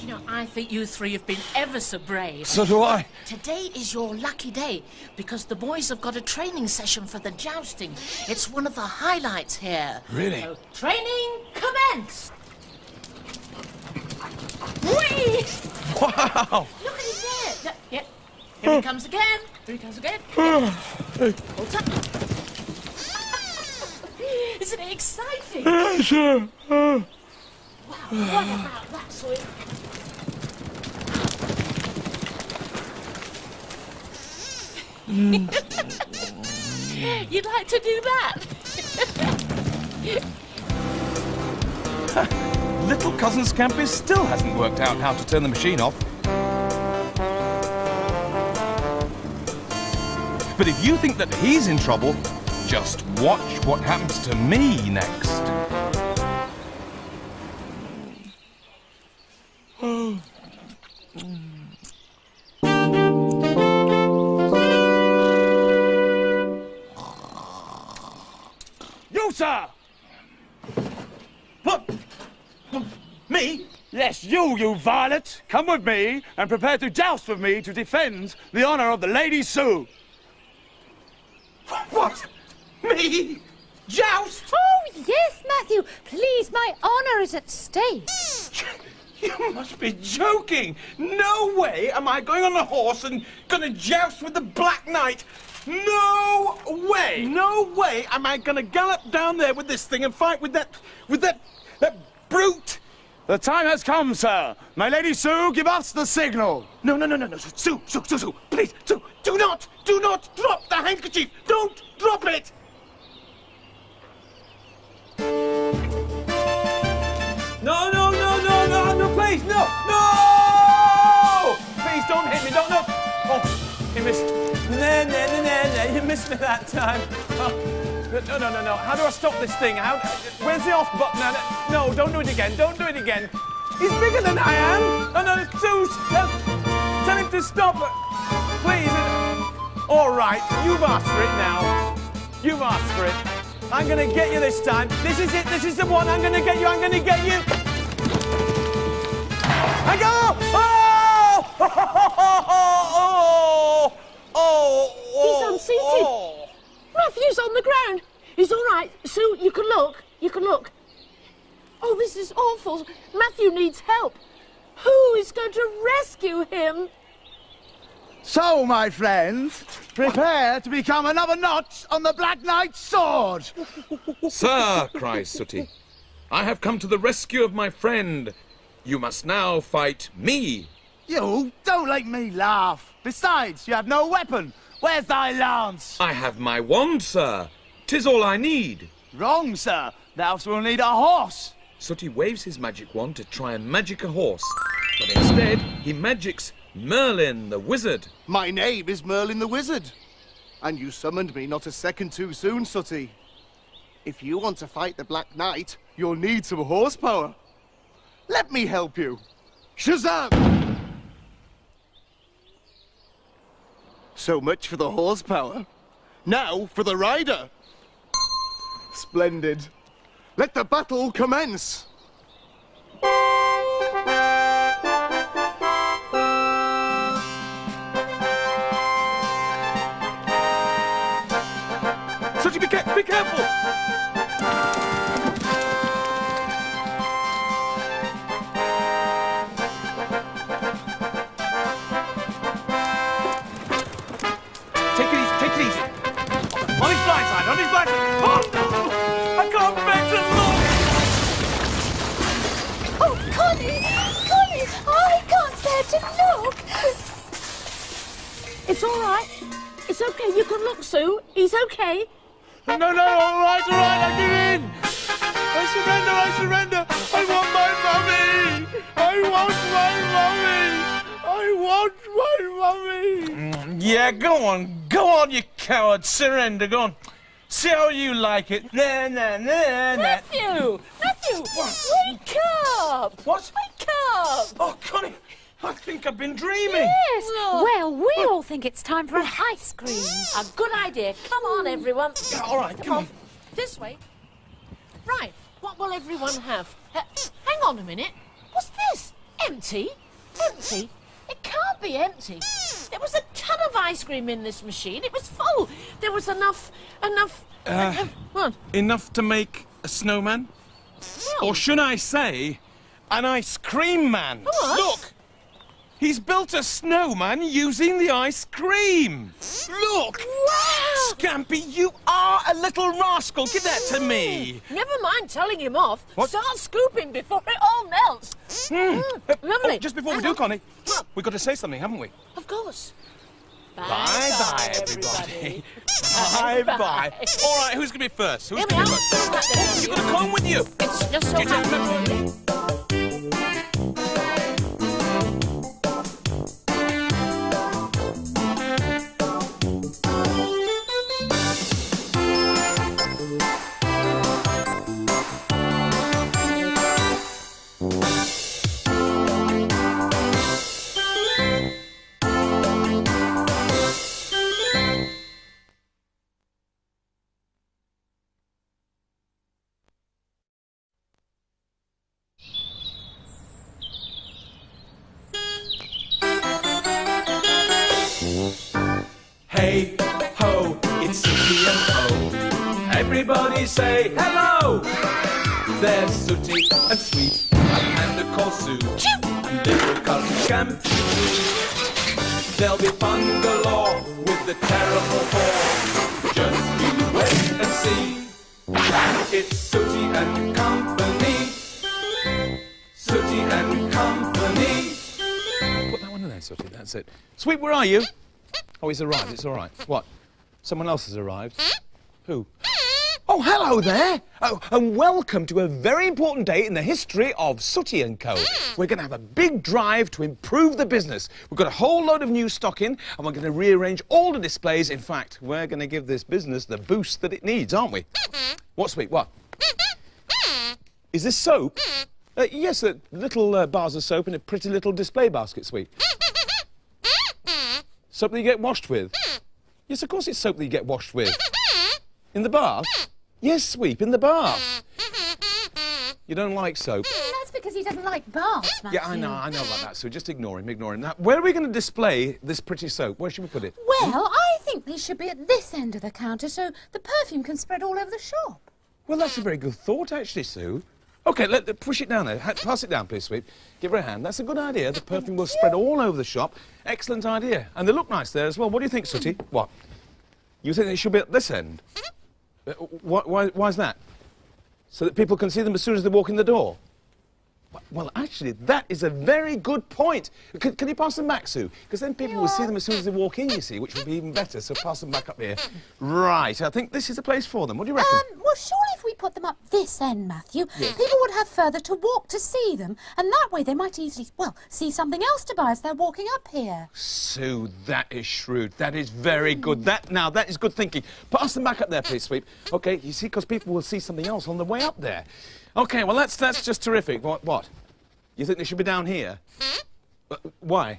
You know, I think you three have been ever so brave. So do I. Today is your lucky day because the boys have got a training session for the jousting. It's one of the highlights here. Really? So, training commence! Whee! Wow! Look at him there. Yep. Here he comes again. Here he comes again. Hold tight. Isn't it exciting? Sure. Wow, what about that, Sawyer? You'd like to do that? Little cousin Scampy still hasn't worked out how to turn the machine off. But if you think that he's in trouble, just watch what happens to me next. You, sir! What? Me? Yes, you varlet. Come with me and prepare to joust with me to defend the honour of the Lady Sue. What? Me? Joust? Oh, yes, Matthew. Please, my honour is at stake. You must be joking! No way am I going on a horse and gonna joust with the Black Knight! No way! No way am I gonna gallop down there with this thing and fight with that brute! The time has come, sir. My Lady Sue, give us the signal. No. Sue, please, Sue, do not drop the handkerchief! Don't drop it! No, please, no! Please don't hit me, don't, no! Oh, he missed. there, you missed me that time. Oh, no. How do I stop this thing? Where's the off button? No, don't do it again. Don't do it again. He's bigger than I am. Oh, no, it's too... tell him to stop. Please. All right, you've asked for it now. You've asked for it. I'm going to get you this time. This is it. This is the one. I'm going to get you. I'm going to get you. I go! He's unseated. Matthew's on the ground. He's all right. Sue, you can look. You can look. Oh, this is awful. Matthew needs help. Who is going to rescue him? So, my friends, prepare to become another notch on the Black Knight's sword. Sir, cries Sooty, I have come to the rescue of my friend. You must now fight me. You don't make me laugh. Besides, you have no weapon. Where's thy lance? I have my wand, sir. 'Tis all I need. Wrong, sir. Thou will need a horse. Sooty waves his magic wand to try and magic a horse, but instead he magics Merlin the wizard. My name is Merlin the wizard, and you summoned me not a second too soon, Sooty. If you want to fight the Black Knight, you'll need some horsepower. Let me help you. Shazam! So much for the horsepower. Now for the rider. Splendid. Let the battle commence. Sooty, be careful! Take it easy. On his blind side, on his blind side. Oh, no! I can't bear to look! Oh, Connie! I can't bear to look! It's all right. It's okay. You can look, Sue. He's okay. No, all right, I give in. I surrender. I want my mummy. I want my mummy. Yeah, go on, you coward. Surrender, go on. See how you like it. Matthew! Wake up! What? Wake up! Oh, Connie, I think I've been dreaming. Yes. Well, we all think it's time for an ice cream. A good idea. Come on, everyone. Yeah, all right, come on. This way. Right. What will everyone have? Hang on a minute. What's this? Empty? Empty? It can't be empty. There was a ton of ice cream in this machine. It was full. There was enough. What? Enough to make a snowman? Well, Or should I say, an ice cream man? What? Look! He's built a snowman using the ice cream. Look! wow! Scampy, you are a little rascal. Give that to me. Never mind telling him off. What? Start scooping before it all melts. Lovely. Oh, just before we do, Connie, we've got to say something, haven't we? Of course. Bye-bye, everybody. Bye-bye. All right, who's going to be first? Who's Here going we to are. be first? Oh, you've got a comb with you. It's just so Get out of happens. Hey ho, it's Sooty and Ho. Everybody say hello. There's Sooty and Sweet, a panda called Sue, and little cousin Scampy. There'll be fun galore with the terrible four. Just you wait and see. It's Sooty and Company. Sooty and Company. Put that one in there, Sooty. That's it. Sweet, where are you? Oh, he's arrived. It's all right. What? Someone else has arrived. Who? Oh, hello there. Oh, and welcome to a very important day in the history of Sooty & Co. We're going to have a big drive to improve the business. We've got a whole load of new stock in, and we're going to rearrange all the displays. In fact, we're going to give this business the boost that it needs, aren't we? What, sweet? What? Is this soap? Yes, little bars of soap in a pretty little display basket, sweet. Soap that you get washed with? Yes, of course it's soap that you get washed with. In the bath? Yes, Sweep, in the bath. You don't like soap? That's because he doesn't like baths, Matthew. Yeah, I know about that, so just ignore him. Now, where are we going to display this pretty soap? Where should we put it? Well, I think they should be at this end of the counter so the perfume can spread all over the shop. Well, that's a very good thought, actually, Sue. OK, push it down there. Pass it down, please, Sweep. Give her a hand. That's a good idea. The perfume will spread all over the shop. Excellent idea. And they look nice there as well. What do you think, Sooty? What? You think they should be at this end? Why's that? So that people can see them as soon as they walk in the door? Well, actually, that is a very good point. Can you pass them back, Sue? Because then people will see them as soon as they walk in, you see, which would be even better. So pass them back up here. Right, I think this is the place for them. What do you reckon? Well, surely if we put them up this end, Matthew, people would have further to walk to see them, and that way they might easily, well, see something else to buy as they're walking up here. Sue, that is shrewd. That is very good. That is good thinking. Pass them back up there, please, Sweep. OK, you see, because people will see something else on the way up there. OK, well, that's just terrific. What? You think they should be down here? Why?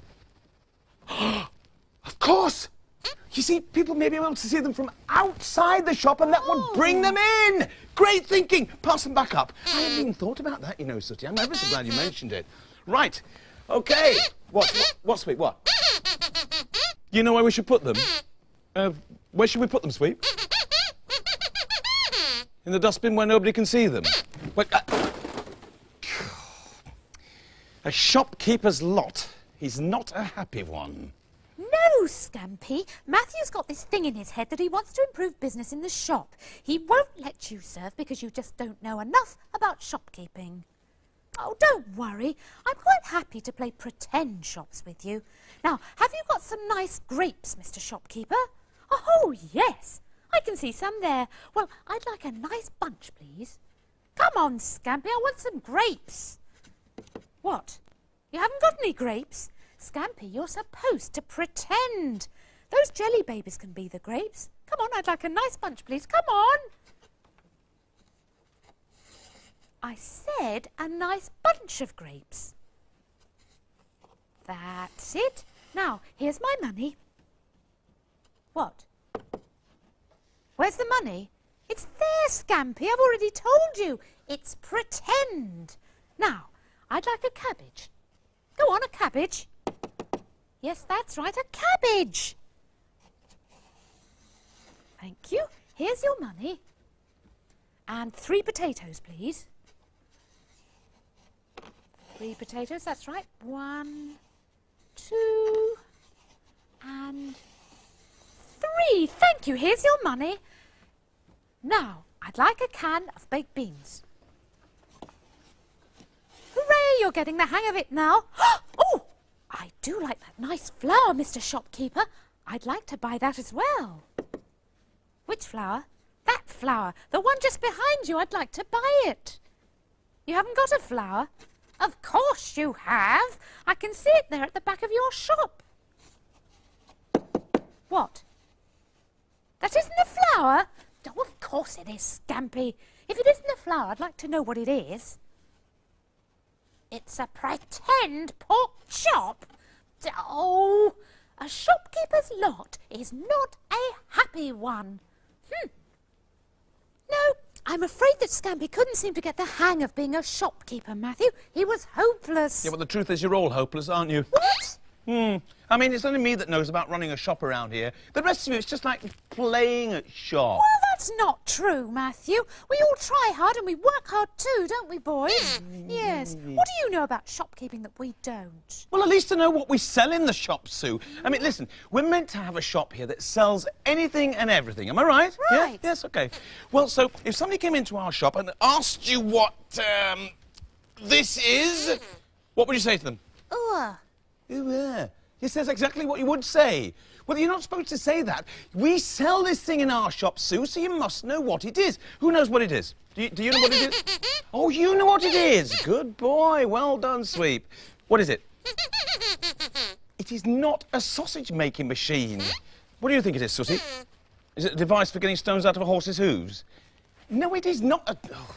Of course! You see, people may be able to see them from outside the shop and that would bring them in! Great thinking! Pass them back up. I hadn't even thought about that, you know, Sooty. I'm ever so glad you mentioned it. Right. OK. What, Sweep? What? You know where we should put them? Where should we put them, Sweep? In the dustbin where nobody can see them? Wait, a shopkeeper's lot. He's not a happy one. No, Scampy. Matthew's got this thing in his head that he wants to improve business in the shop. He won't let you serve because you just don't know enough about shopkeeping. Oh, don't worry. I'm quite happy to play pretend shops with you. Now, have you got some nice grapes, Mr. Shopkeeper? Oh, yes. I can see some there. Well, I'd like a nice bunch, please. Come on, Scampy, I want some grapes. What? You haven't got any grapes? Scampy, you're supposed to pretend. Those jelly babies can be the grapes. Come on, I'd like a nice bunch, please. Come on. I said a nice bunch of grapes. That's it. Now, here's my money. What? Where's the money? It's there, Scampy. I've already told you. It's pretend. Now, I'd like a cabbage. Go on, a cabbage. Yes, that's right, a cabbage. Thank you. Here's your money. And 3 potatoes, please. 3 potatoes, that's right. 1, 2, and 3. Thank you. Here's your money. Now, I'd like a can of baked beans. Hooray, you're getting the hang of it now. Oh, I do like that nice flour, Mr. Shopkeeper. I'd like to buy that as well. Which flour? That flour. The one just behind you. I'd like to buy it. You haven't got a flour? Of course you have. I can see it there at the back of your shop. What? That isn't a flour? Oh, of course it is, Scampy. If it isn't a flour, I'd like to know what it is. It's a pretend pork chop. Oh, a shopkeeper's lot is not a happy one. No, I'm afraid that Scampy couldn't seem to get the hang of being a shopkeeper, Matthew. He was hopeless. Yeah, well, the truth is you're all hopeless, aren't you? What? I mean, it's only me that knows about running a shop around here. The rest of you, it's just like playing at shop. Well, that's not true, Matthew. We all try hard and we work hard too, don't we, boys? Yes. What do you know about shopkeeping that we don't? Well, at least to know what we sell in the shop, Sue. I mean, listen, we're meant to have a shop here that sells anything and everything. Am I right? Right. Yeah? Yes, OK. Well, so if somebody came into our shop and asked you what this is, what would you say to them? Ooh. Yes, that's exactly what you would say. Well, you're not supposed to say that. We sell this thing in our shop, Sue, so you must know what it is. Who knows what it is? Do you know what it is? Oh, you know what it is. Good boy. Well done, Sweep. What is it? It is not a sausage-making machine. What do you think it is, Sooty? Is it a device for getting stones out of a horse's hooves? No, it is not a... Oh.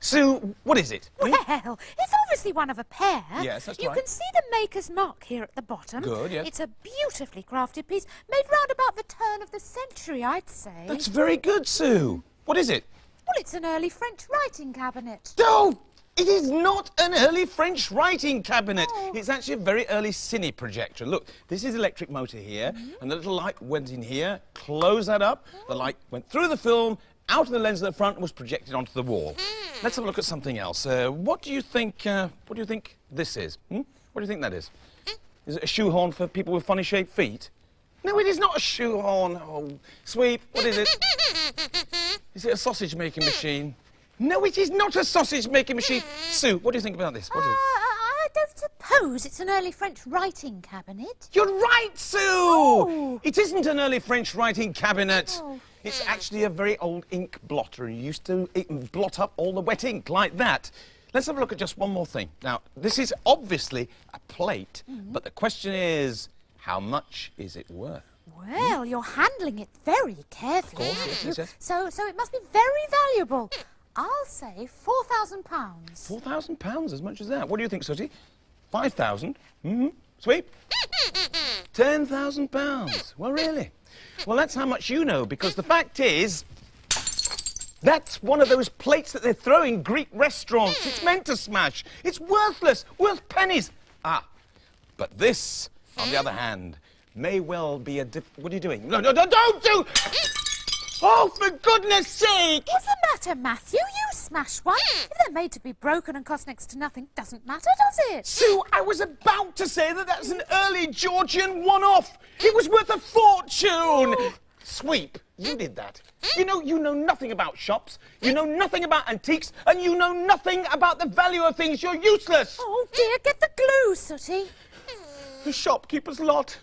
Sue, what is it? Well, it's obviously one of a pair. Yes, that's you right. You can see the maker's mark here at the bottom. Good, yes. It's a beautifully crafted piece, made round about the turn of the century, I'd say. That's very good, Sue. What is it? Well, it's an early French writing cabinet. No! It is not an early French writing cabinet. Oh. It's actually a very early cine projector. Look, this is electric motor here, and the little light went in here, close that up, the light went through the film, out of the lens at the front and was projected onto the wall. Let's have a look at something else. What do you think this is? What do you think that is? Is it a shoehorn for people with funny shaped feet? No, it is not a shoehorn. Oh, Sweep, what is it? Is it a sausage making machine? No, it is not a sausage making machine. Sue, what do you think about this? What is it? I don't suppose it's an early French writing cabinet. You're right, Sue! Oh. It isn't an early French writing cabinet. Oh. It's actually a very old ink blotter, and you used to blot up all the wet ink like that. Let's have a look at just one more thing. Now, this is obviously a plate, but the question is, how much is it worth? Well, you're handling it very carefully. Of course, yes. So it must be very valuable. I'll say £4,000. £4,000, as much as that. What do you think, Sooty? 5,000? Sweep? £10,000. Well, really? Well, that's how much you know, because the fact is, that's one of those plates that they throw in Greek restaurants. It's meant to smash. It's worthless, worth pennies. Ah, but this, on the other hand, may well be a What are you doing? No, don't do... Oh, for goodness sake! What's the matter, Matthew? You smash one. If they're made to be broken and cost next to nothing, doesn't matter, does it? Sue, I was about to say that that's an early Georgian one-off. It was worth a fortune. Sweep, you did that. You know nothing about shops, you know nothing about antiques, and you know nothing about the value of things. You're useless. Oh, dear, get the glue, Sooty. The shopkeeper's lot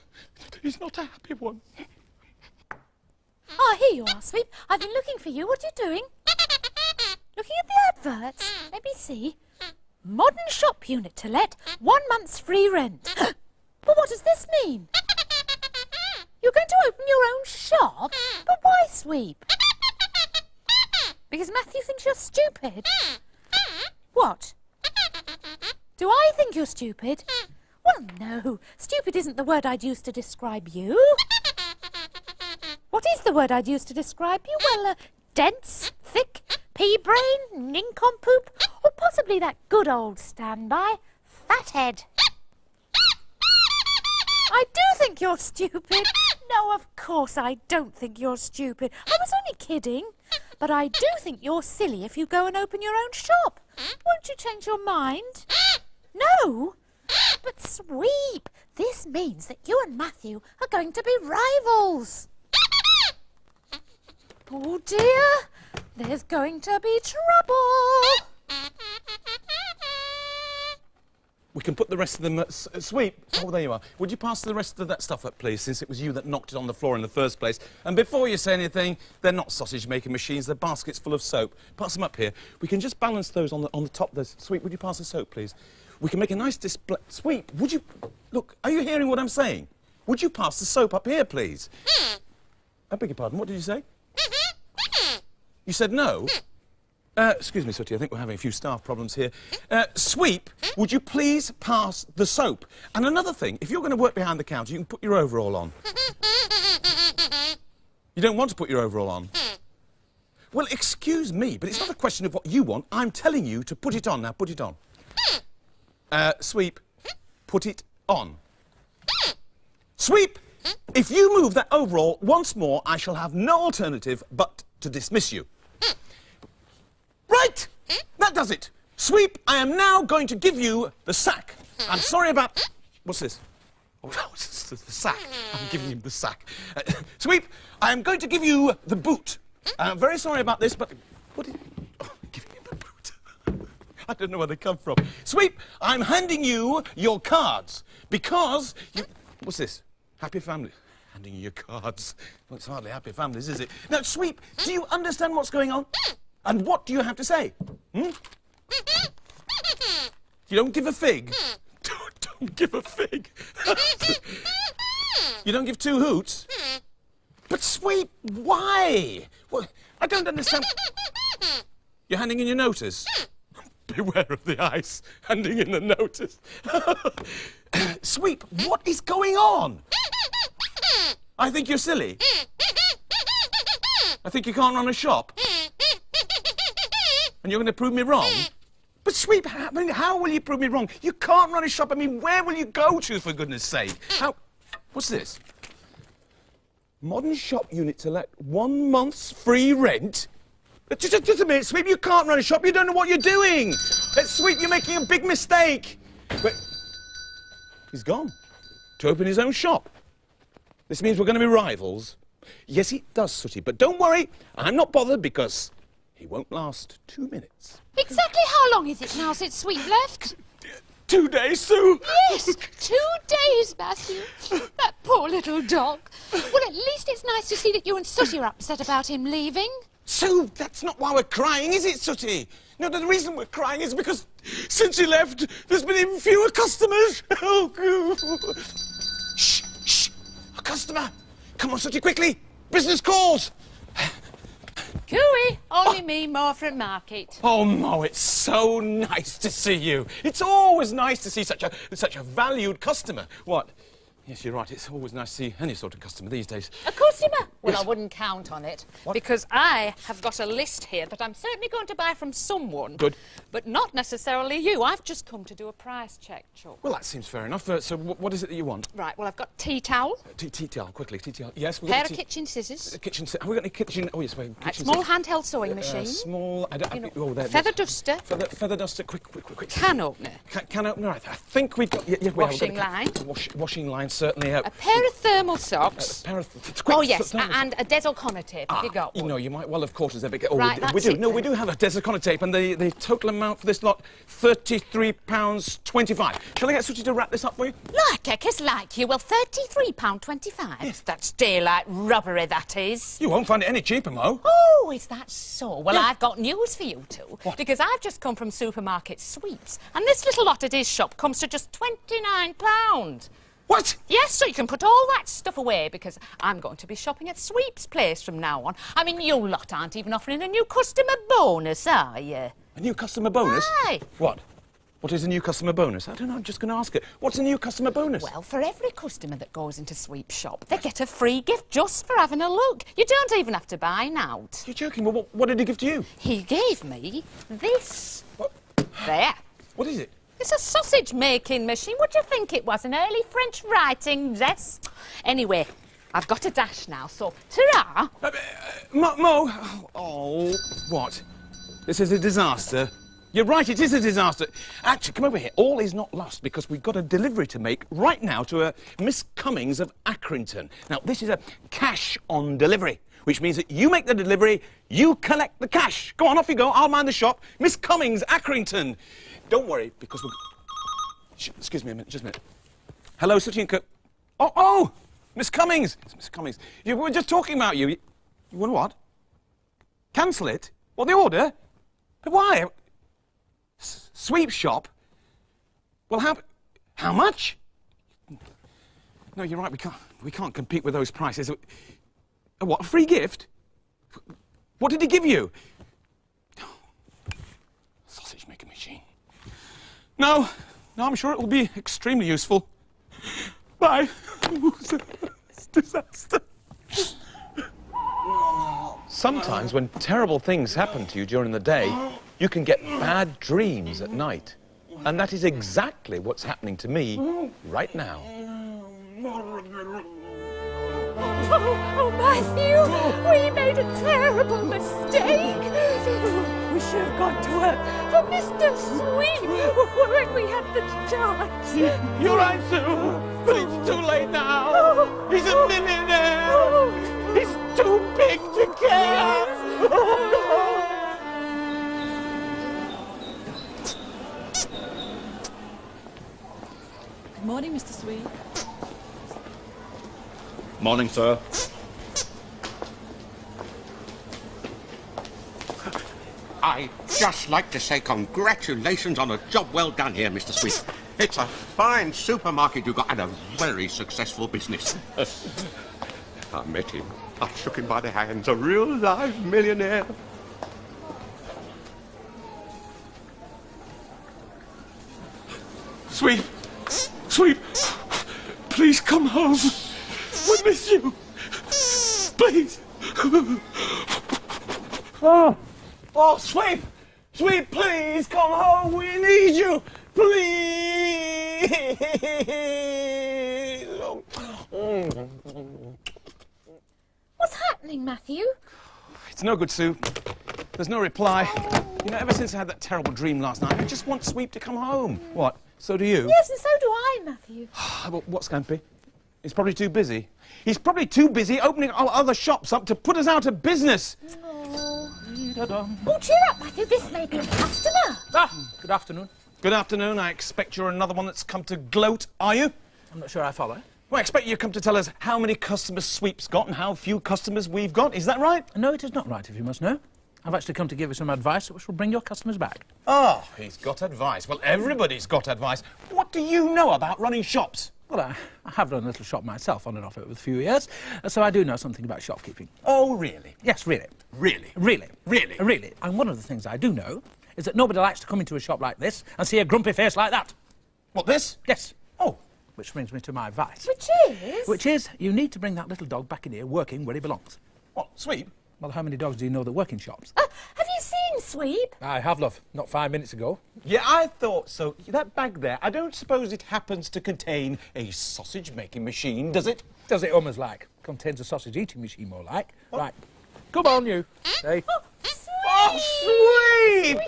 is not a happy one. Ah, here you are, Sweep. I've been looking for you. What are you doing? Looking at the adverts. Let me see. Modern shop unit to let, 1 month's free rent. But what does this mean? You're going to open your own shop? But why, Sweep? Because Matthew thinks you're stupid. What? Do I think you're stupid? Well, no. Stupid isn't the word I'd use to describe you. What is the word I'd use to describe you? Well, dense, thick, pea-brain, nincompoop, or possibly that good old standby, fathead. I do think you're stupid. No, of course I don't think you're stupid. I was only kidding. But I do think you're silly if you go and open your own shop. Won't you change your mind? No? But Sweep, this means that you and Matthew are going to be rivals. Oh dear, there's going to be trouble. We can put the rest of them... Sweep, oh, there you are. Would you pass the rest of that stuff up, please, since it was you that knocked it on the floor in the first place? And before you say anything, they're not sausage-making machines, they're baskets full of soap. Pass them up here. We can just balance those on the top. There's... Sweep, would you pass the soap, please? We can make a nice display... Sweep, would you... Look, are you hearing what I'm saying? Would you pass the soap up here, please? I beg your pardon, what did you say? You said no? Excuse me, Sooty, I think we're having a few staff problems here. Sweep, would you please pass the soap? And another thing, if you're going to work behind the counter, you can put your overall on. You don't want to put your overall on? Well, excuse me, but it's not a question of what you want. I'm telling you to put it on. Now, put it on. Sweep, put it on. Sweep, if you move that overall once more, I shall have no alternative but to dismiss you. Right! That does it. Sweep, I am now going to give you the sack. I'm sorry about... What's this? Oh, it's the sack. I'm giving him the sack. Sweep, I am going to give you the boot. I'm very sorry about this, but... What did... Oh, I'm giving him the boot. I don't know where they come from. Sweep, I'm handing you your cards because you... What's this? Happy family. handing you your cards. Well, it's hardly happy families, is it? Now, Sweep, do you understand what's going on? And what do you have to say? Hmm? You don't give a fig? Don't give a fig. You don't give 2 hoots? But Sweep, why? Well, I don't understand. You're handing in your notice? Beware of the ice, handing in the notice. Sweep, what is going on? I think you're silly. I think you can't run a shop. And you're going to prove me wrong? But Sweep, how will you prove me wrong? You can't run a shop. I mean, where will you go to, for goodness sake? How? What's this? Modern shop unit select 1 month's free rent? Just a minute, Sweep, you can't run a shop. You don't know what you're doing. Sweep, you're making a big mistake. But he's gone to open his own shop. This means we're going to be rivals. Yes, it does, Sooty, but don't worry. I'm not bothered because he won't last 2 minutes. Exactly how long is it now since Sweep left? 2 days, Sue. Yes, 2 days, Matthew. That poor little dog. Well, at least it's nice to see that you and Sooty are upset about him leaving. Sue, that's not why we're crying, is it, Sooty? No, the reason we're crying is because since he left, there's been even fewer customers. Oh, shh, shh. A customer. Come on, Sooty, quickly. Business calls. Cooey, only me, more from market. Oh, Mo, it's so nice to see you. It's always nice to see such a valued customer. What? Yes, you're right. It's always nice to see any sort of customer these days. A customer? Well, Yes. I wouldn't count on it. What? Because I have got a list here that I'm certainly going to buy from someone. Good. But not necessarily you. I've just come to do a price check, Chuck. Well, that seems fair enough. So what is it that you want? Right, well, I've got tea towel, Tea towel, quickly. Tea towel. Yes, we've pair got of kitchen scissors, kitchen. Have we got any kitchen? Oh, yes, we have right, kitchen. small handheld sewing machine, Small. feather duster, Feather duster. Quick. can opener, Can opener. I think we've got. Yeah, we washing have line, washing line, certainly. a pair of thermal socks. Oh, yes, and a Des O'Connor tape. Have you got one? You know, you might well, of course, as ever. Right, we that's do. it No, then. we do have a Des O'Connor tape, and the total amount for this lot, £33.25. Shall I get Sooty to wrap this up for you? Like Eckers, like you. Well, £33.25. Yes. That's daylight robbery, that is. You won't find it any cheaper, Mo. Oh, is that so? Well, Yeah. I've got news for you two. What? Because I've just come from Supermarket Sweeps, and this little lot at his shop comes to just £29. What? Yes, so you can put all that stuff away because I'm going to be shopping at Sweep's place from now on. I mean, you lot aren't even offering a new customer bonus, are you? A new customer bonus? Aye. What? What is a new customer bonus? I don't know, I'm just going to ask it. What's a new customer bonus? Well, for every customer that goes into Sweep's shop, they get a free gift just for having a look. You don't even have to buy an out. You're joking. Well, what did he give to you? He gave me this. What? There. What is it? It's a sausage-making machine. What do you think it was? An early French writing desk? Anyway, I've got a dash now, so ta-ra! Mo! Oh, what? This is a disaster. You're right, it is a disaster. Actually, come over here. All is not lost because we've got a delivery to make right now to Miss Cummings of Accrington. Now, this is a cash-on-delivery, which means that you make the delivery, you collect the cash. Go on, off you go. I'll mind the shop. Miss Cummings, Accrington. Don't worry, because we're... Excuse me a minute, just a minute. Hello, Sooty and Co. Oh! Miss Cummings! It's Miss Cummings. We were just talking about you. You want what? Cancel it? What, the order? But why? Sweep shop? Well, how much? No, you're right, we can't compete with those prices. A what, a free gift? What did he give you? Sausage making machine. No, I'm sure it will be extremely useful. Bye. It's a disaster. Sometimes when terrible things happen to you during the day, you can get bad dreams at night. And that is exactly what's happening to me right now. Oh, Matthew, we made a terrible mistake. We should have gone to work for Mr. Sweet when we had the chance. You're right, Sue, but it's too late now. He's a millionaire. He's too big to care. Good morning, Mr. Sweet. Morning, sir. I'd just like to say congratulations on a job well done here, Mr. Sweet. It's a fine supermarket you've got and a very successful business. I met him. I shook him by the hands. A real live millionaire. Sweet, Sweet, please come home. We miss you. Please. Oh, Sweep! Sweep, please come home. We need you. Please. What's happening, Matthew? It's no good, Sue. There's no reply. You know, ever since I had that terrible dream last night, I just want Sweep to come home. What? So do you? Yes, and so do I, Matthew. But what, Scampy? He's probably too busy. He's probably too busy opening our other shops up to put us out of business. Oh, cheer up, Matthew. This may be a customer. Good afternoon. Good afternoon. I expect you're another one that's come to gloat, are you? I'm not sure I follow. Well, I expect you come to tell us how many customers Sweep's got and how few customers we've got. Is that right? No, it is not right, if you must know. I've actually come to give you some advice which will bring your customers back. Oh, he's got advice. Well, everybody's got advice. What do you know about running shops? Well, I have run a little shop myself, on and off over a few years, so I do know something about shopkeeping. Oh, really? Yes, really. Really? Really. Really? Really. And one of the things I do know is that nobody likes to come into a shop like this and see a grumpy face like that. What, this? Yes. Oh. Which brings me to my advice. Which is? You need to bring that little dog back in here working where he belongs. What, Sweep? Well, how many dogs do you know that work in shops? Have you seen Sweep? I have, love. Not 5 minutes ago. Yeah, I thought so. That bag there, I don't suppose it happens to contain a sausage-making machine, does it? Does it almost like? Contains a sausage-eating machine, more like. What? Right. Come on, you. Hey. Oh, Sweep!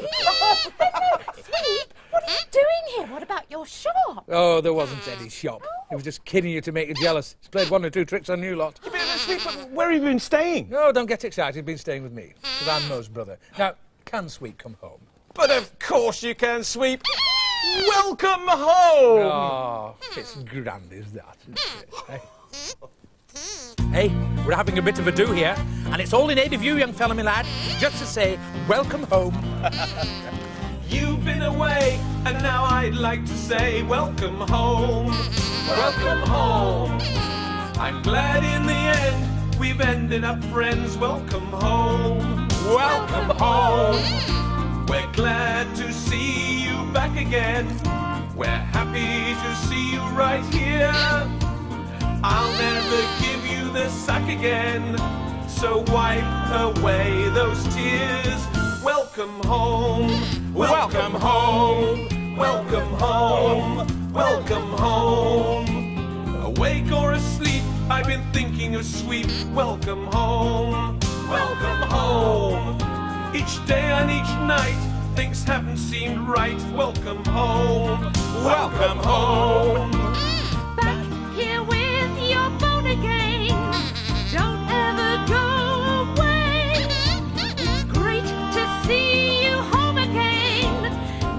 Sweep, what are you doing here? What about your shop? Oh, there wasn't any shop. He was just kidding you to make you jealous. He's played 1 or 2 tricks on you lot. Sweep, where have you been staying? No, don't get excited. He's been staying with me, because I'm Mo's brother. Now, can Sweep come home? But of course you can, Sweep. Welcome home! Oh, it's grand, is that? Hey, we're having a bit of a do here, and it's all in aid of you, young fella, my lad, just to say, welcome home. You've been away, and now I'd like to say, welcome home. Welcome home. I'm glad in the end we've ended up friends. Welcome home. Welcome home. We're glad to see you back again. We're happy to see you right here. I'll never give you the sack again, so wipe away those tears. Welcome home. Welcome home. Welcome home. Welcome home. Awake or asleep, I've been thinking of Sweep. Welcome home. Welcome home. Each day and each night, things haven't seemed right. Welcome home. Welcome home. Back here with your phone again. Don't ever go away. It's great to see you home again.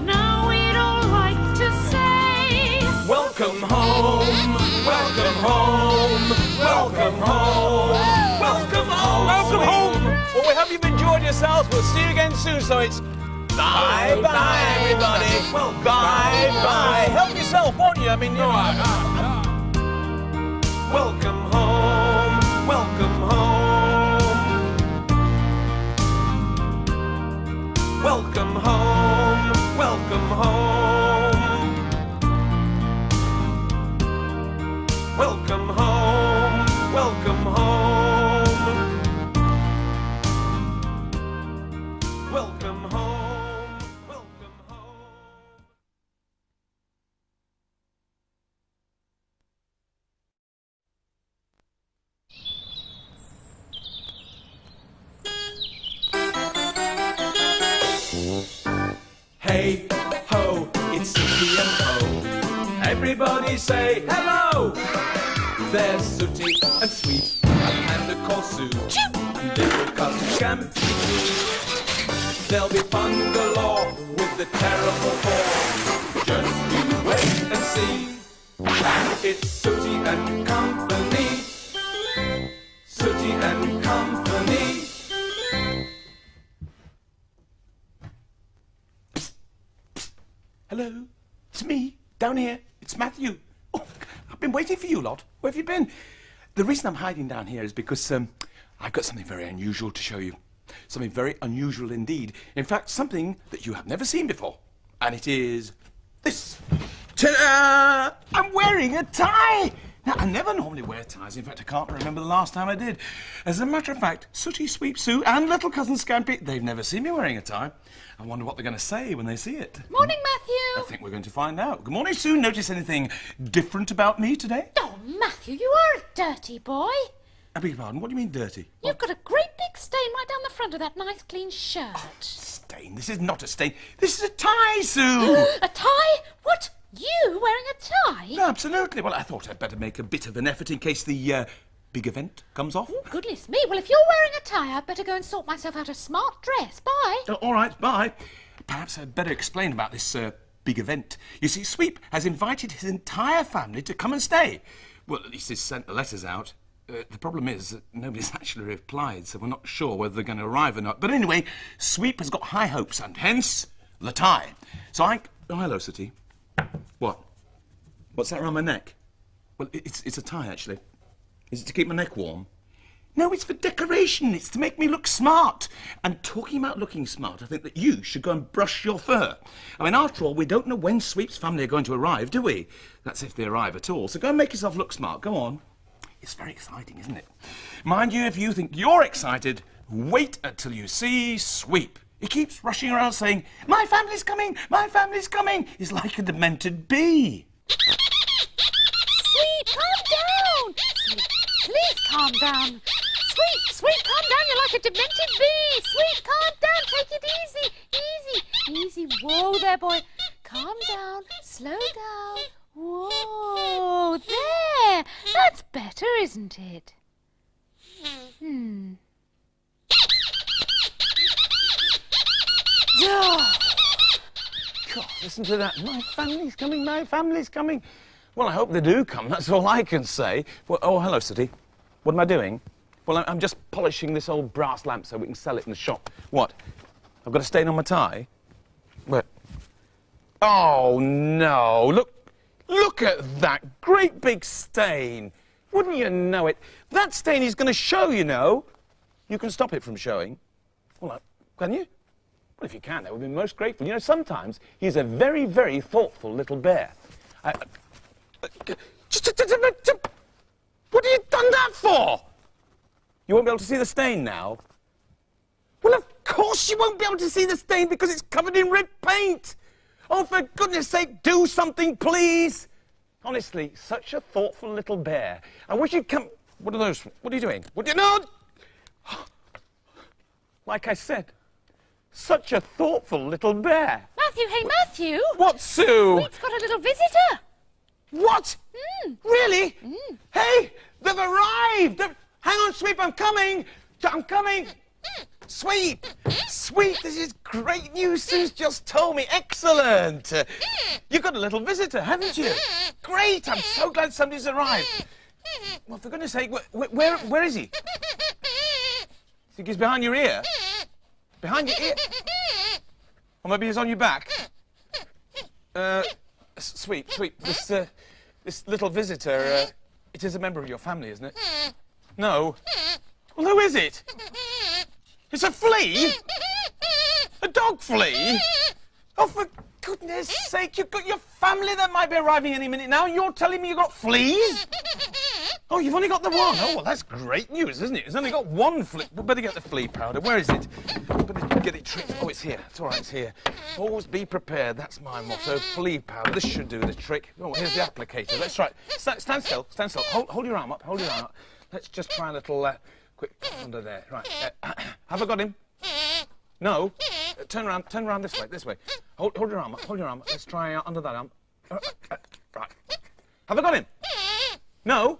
Now we'd all like to say, welcome home. Welcome home. Welcome home. Welcome home. Welcome home. Well, we hope you've enjoyed yourselves. We'll see you again soon, so it's bye-bye, everybody. Well, bye-bye. Help yourself, won't you? I mean, you know. Welcome home. Welcome home. Welcome home. Welcome home. Welcome home. Welcome home. Welcome home. Welcome home. Hey ho, it's Sooty and Ho. Everybody say hello. There's Sooty and Sweet, a panda called Sue, and little cousin Scampy. There'll be fun galore with the terrible four. Just you wait and see. It's Sooty and Company. Hello? It's me, down here. It's Matthew. Oh, I've been waiting for you lot. Where have you been? The reason I'm hiding down here is because I've got something very unusual to show you. Something very unusual indeed. In fact, something that you have never seen before. And it is this. Ta-da! I'm wearing a tie! Now, I never normally wear ties. In fact, I can't remember the last time I did. As a matter of fact, Sooty, Sweep, Sue and little cousin Scampy, they've never seen me wearing a tie. I wonder what they're going to say when they see it. Morning, Matthew. I think we're going to find out. Good morning, Sue. Notice anything different about me today? Oh, Matthew, you are a dirty boy. I beg your pardon, what do you mean dirty? You've got a great big stain right down the front of that nice clean shirt. Oh, stain? This is not a stain. This is a tie, Sue. A tie? What? You wearing a tie? No, absolutely. Well, I thought I'd better make a bit of an effort in case the big event comes off. Oh, goodness me. Well, if you're wearing a tie, I'd better go and sort myself out a smart dress. Bye. All right, bye. Perhaps I'd better explain about this big event. You see, Sweep has invited his entire family to come and stay. Well, at least he's sent the letters out. The problem is that nobody's actually replied, so we're not sure whether they're going to arrive or not. But anyway, Sweep has got high hopes, and hence the tie. So Oh, hello, Sooty. What? What's that around my neck? Well, it's a tie, actually. Is it to keep my neck warm? No, it's for decoration. It's to make me look smart. And talking about looking smart, I think that you should go and brush your fur. I mean, after all, we don't know when Sweep's family are going to arrive, do we? That's if they arrive at all. So go and make yourself look smart. Go on. It's very exciting, isn't it? Mind you, if you think you're excited, wait until you see Sweep. He keeps rushing around saying, "My family's coming! My family's coming!" He's like a demented bee. Sweep, calm down. Sweep, please calm down. Sweep, calm down. You're like a demented bee. Sweep, calm down. Take it easy. Whoa there, boy. Calm down. Slow down. Whoa, there. That's better, isn't it? God, listen to that. My family's coming, my family's coming. Well, I hope they do come. That's all I can say. Well, oh, hello, Sooty. What am I doing? Well, I'm just polishing this old brass lamp so we can sell it in the shop. What? I've got a stain on my tie? Where? Oh, no. Look at that great big stain. Wouldn't you know it? That stain is going to show, you know. You can stop it from showing. Well, can you? Well, if you can, that would be most grateful. You know, sometimes he's a very, very thoughtful little bear. What have you done that for? You won't be able to see the stain now? Well, of course you won't be able to see the stain because it's covered in red paint. Oh, for goodness sake, do something, please. Honestly, such a thoughtful little bear. I wish you'd come... What are those? What are you doing? What do you know? Like I said, such a thoughtful little bear. Matthew, hey, Matthew. What, Sue? Sweep's got a little visitor. What? Really? Hey, they've arrived. Hang on, Sweep, I'm coming. I'm coming. Sweep! Sweep, this is great news. Sue's just told me. Excellent. You've got a little visitor, haven't you? Great, I'm so glad somebody's arrived. Well, for goodness sake, where is he? Think he's behind your ear? Behind your ear? Or maybe he's on your back? Sweep, this little visitor, it is a member of your family, isn't it? No. Well, who is it? It's a flea? A dog flea? Oh, for goodness sake, you've got your family that might be arriving any minute now, and you're telling me you've got fleas? Oh, you've only got the one. Oh, well, that's great news, isn't it? It's only got one flea. We better get the flea powder. Where is it? Better get it tricked. Oh, it's here. It's all right, it's here. Always be prepared. That's my motto. Flea powder. This should do the trick. Oh, here's the applicator. Let's try it. Stand still. Stand still. Hold your arm up. Hold your arm up. Let's just try a little... quick, under there. Right. Have I got him? No. Turn around this way. Hold your arm up. Let's try under that arm. Right. Have I got him? No.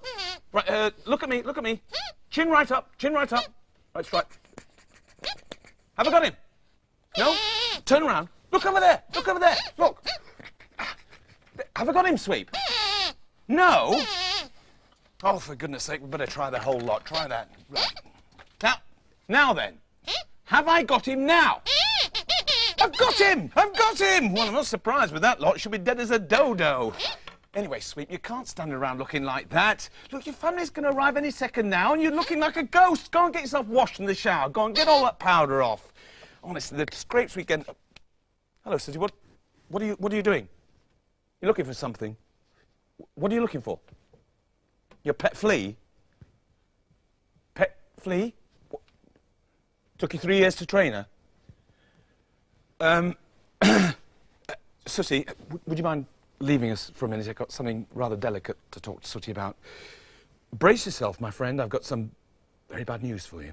Right, look at me. Chin right up. That's right. Have I got him? No? Turn around. Look over there. Look. Have I got him, Sweep? No. Oh, for goodness sake, we better try the whole lot. Try that. Right. Now then. Have I got him now? Of I've got him! I've got him! Well, I'm not surprised with that lot. She'll be dead as a dodo. Anyway, Sweep, you can't stand around looking like that. Look, your family's going to arrive any second now, and you're looking like a ghost. Go and get yourself washed in the shower. Go and get all that powder off. Honestly, the scrapes we get... Hello, Sooty. What are you doing? You're looking for something. What are you looking for? Your pet flea? Pet flea? What? Took you 3 years to train her? Sooty, would you mind leaving us for a minute? I've got something rather delicate to talk to Sooty about. Brace yourself, my friend. I've got some very bad news for you.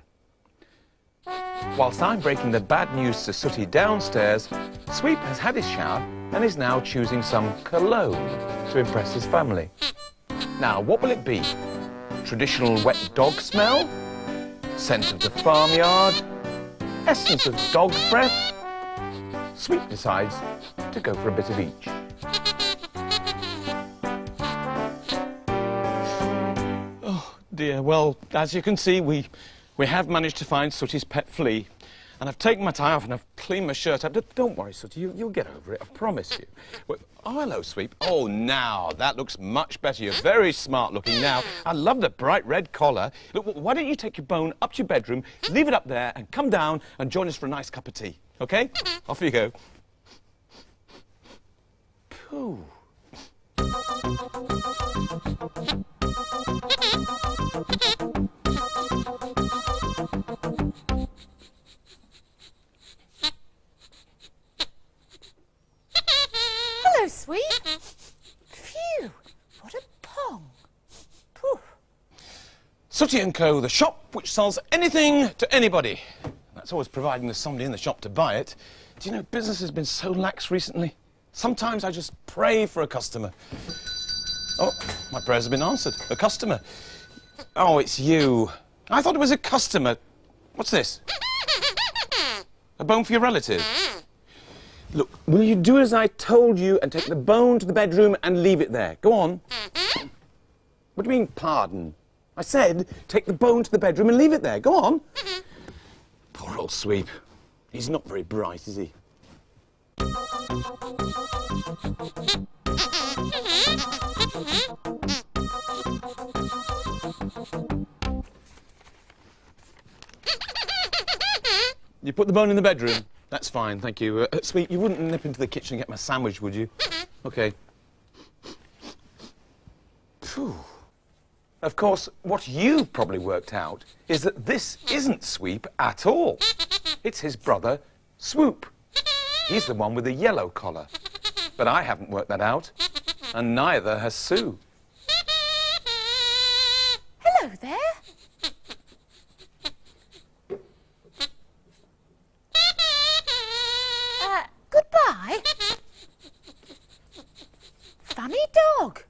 Whilst I'm breaking the bad news to Sooty downstairs, Sweep has had his shower and is now choosing some cologne to impress his family. Now, what will it be? Traditional wet dog smell? Scent of the farmyard? Essence of dog breath? Sweep decides to go for a bit of each. Oh, dear. Well, as you can see, we have managed to find Sooty's pet flea. And I've taken my tie off and I've cleaned my shirt up. Don't worry, Sooty, you'll get over it, I promise you. Well, oh, hello, Sweep. Oh, now, that looks much better. You're very smart looking now. I love the bright red collar. Look, why don't you take your bone up to your bedroom, leave it up there, and come down and join us for a nice cup of tea, OK? Off you go. Pooh. Hello, Sweet. Phew, what a pong. Pooh. Sooty & Co., the shop which sells anything to anybody. That's always providing there's somebody in the shop to buy it. Do you know, business has been so lax recently. Sometimes I just pray for a customer. Oh, my prayers have been answered. A customer. Oh, it's you. I thought it was a customer. What's this? A bone for your relative? Look, will you do as I told you and take the bone to the bedroom and leave it there? Go on. What do you mean, pardon? I said, take the bone to the bedroom and leave it there. Go on. Poor old Sweep. He's not very bright, is he? You put the bone in the bedroom? That's fine, thank you. Sweet, you wouldn't nip into the kitchen and get my sandwich, would you? OK. Phew. Of course, what you've probably worked out is that this isn't Sweep at all. It's his brother, Swoop. He's the one with the yellow collar. But I haven't worked that out, and neither has Sue. Hello there. Goodbye. Funny dog.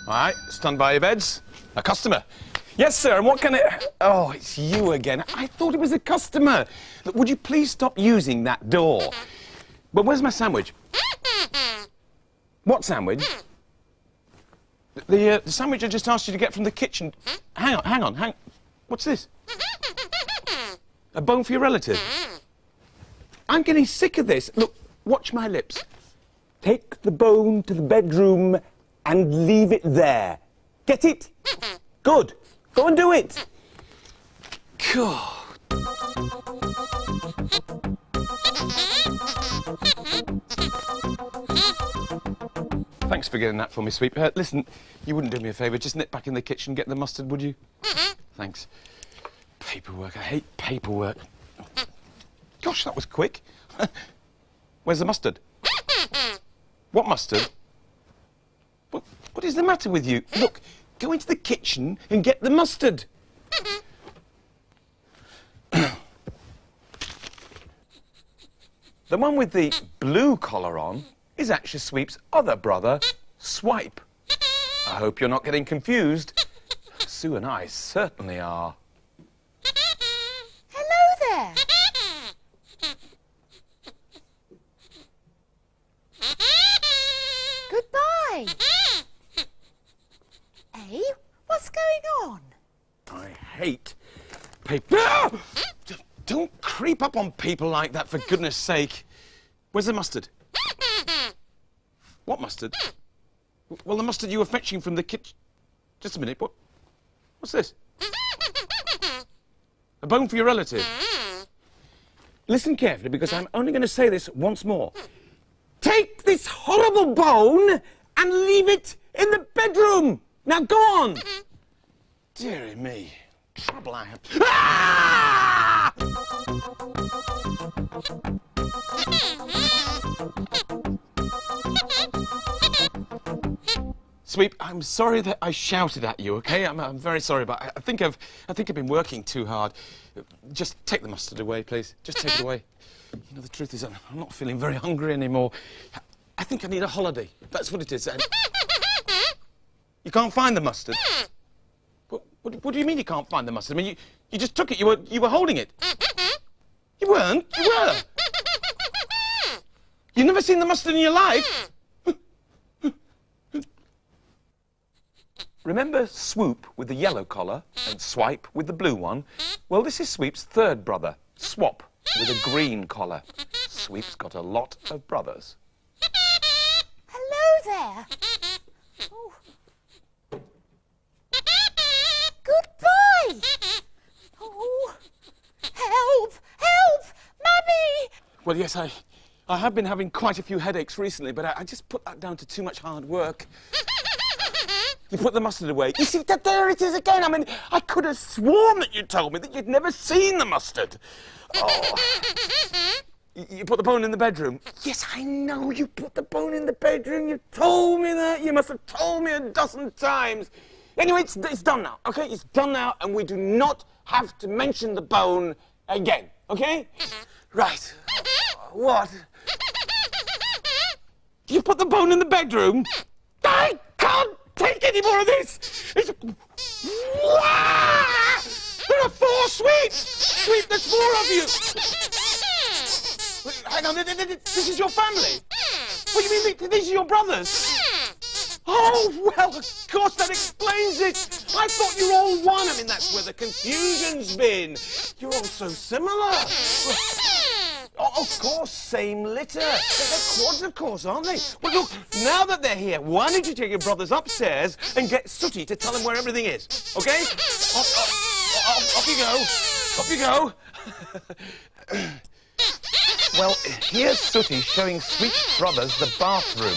All right, stand by your beds. A customer. Yes, sir, and what can it... Oh, it's you again. I thought it was a customer. Look, would you please stop using that door? But where's my sandwich? What sandwich? The sandwich I just asked you to get from the kitchen. Hang on. What's this? A bone for your relative? I'm getting sick of this. Look, watch my lips. Take the bone to the bedroom and leave it there. Get it? Good. Go and do it. God. Thanks for getting that for me, Sweep. Listen, you wouldn't do me a favour. Just nip back in the kitchen, get the mustard, would you? Thanks. Paperwork. I hate paperwork. Gosh, that was quick. Where's the mustard? What mustard? What is the matter with you? Look, go into the kitchen and get the mustard. The one with the blue collar on is actually Sweep's other brother, Swipe. I hope you're not getting confused. Sue and I certainly are. Hello there. Goodbye. Eh? What's going on? I hate paper. Ah! Don't creep up on people like that, for goodness sake. Where's the mustard? What mustard? Well, the mustard you were fetching from the kitchen. Just a minute, what's this? A bone for your relative. Listen carefully, because I'm only going to say this once more. Take this horrible bone and leave it in the bedroom. Now go on. Dearie me. Trouble I have. Ah! Sweep, I'm sorry that I shouted at you, okay? I'm very sorry, but I think I've been working too hard. Just take the mustard away, please. Just take it away. You know, the truth is, I'm not feeling very hungry anymore. I think I need a holiday. That's what it is. You can't find the mustard? What do you mean you can't find the mustard? I mean, you just took it. You were holding it. You weren't. You were. You've never seen the mustard in your life? Remember Swoop with the yellow collar and Swipe with the blue one? Well, this is Sweep's third brother, Swap, with a green collar. Sweep's got a lot of brothers. Hello there. Oh. Goodbye. Oh, help! Help! Mummy! Well, yes, I have been having quite a few headaches recently, but I just put that down to too much hard work. You put the mustard away. You see, there it is again. I mean, I could have sworn that you told me that you'd never seen the mustard. Oh. You put the bone in the bedroom? Yes, I know you put the bone in the bedroom. You told me that. You must have told me a dozen times. Anyway, it's done now, OK? It's done now, and we do not have to mention the bone again, OK? Right. What? You put the bone in the bedroom? I can't take any more of this! Wah! There are 4 Sweeps! Sweep, there's 4 of you! Wait, hang on, this is your family? What do you mean, these are your brothers? Oh, well, of course, that explains it! I thought you were all one. I mean, that's where the confusion's been. You're all so similar. Oh, of course, same litter. They're quads, of course, aren't they? Well, look, now that they're here, why don't you take your brothers upstairs and get Sooty to tell them where everything is, OK? Off you go. Off you go. Well, here's Sooty showing Sweet's brothers the bathroom.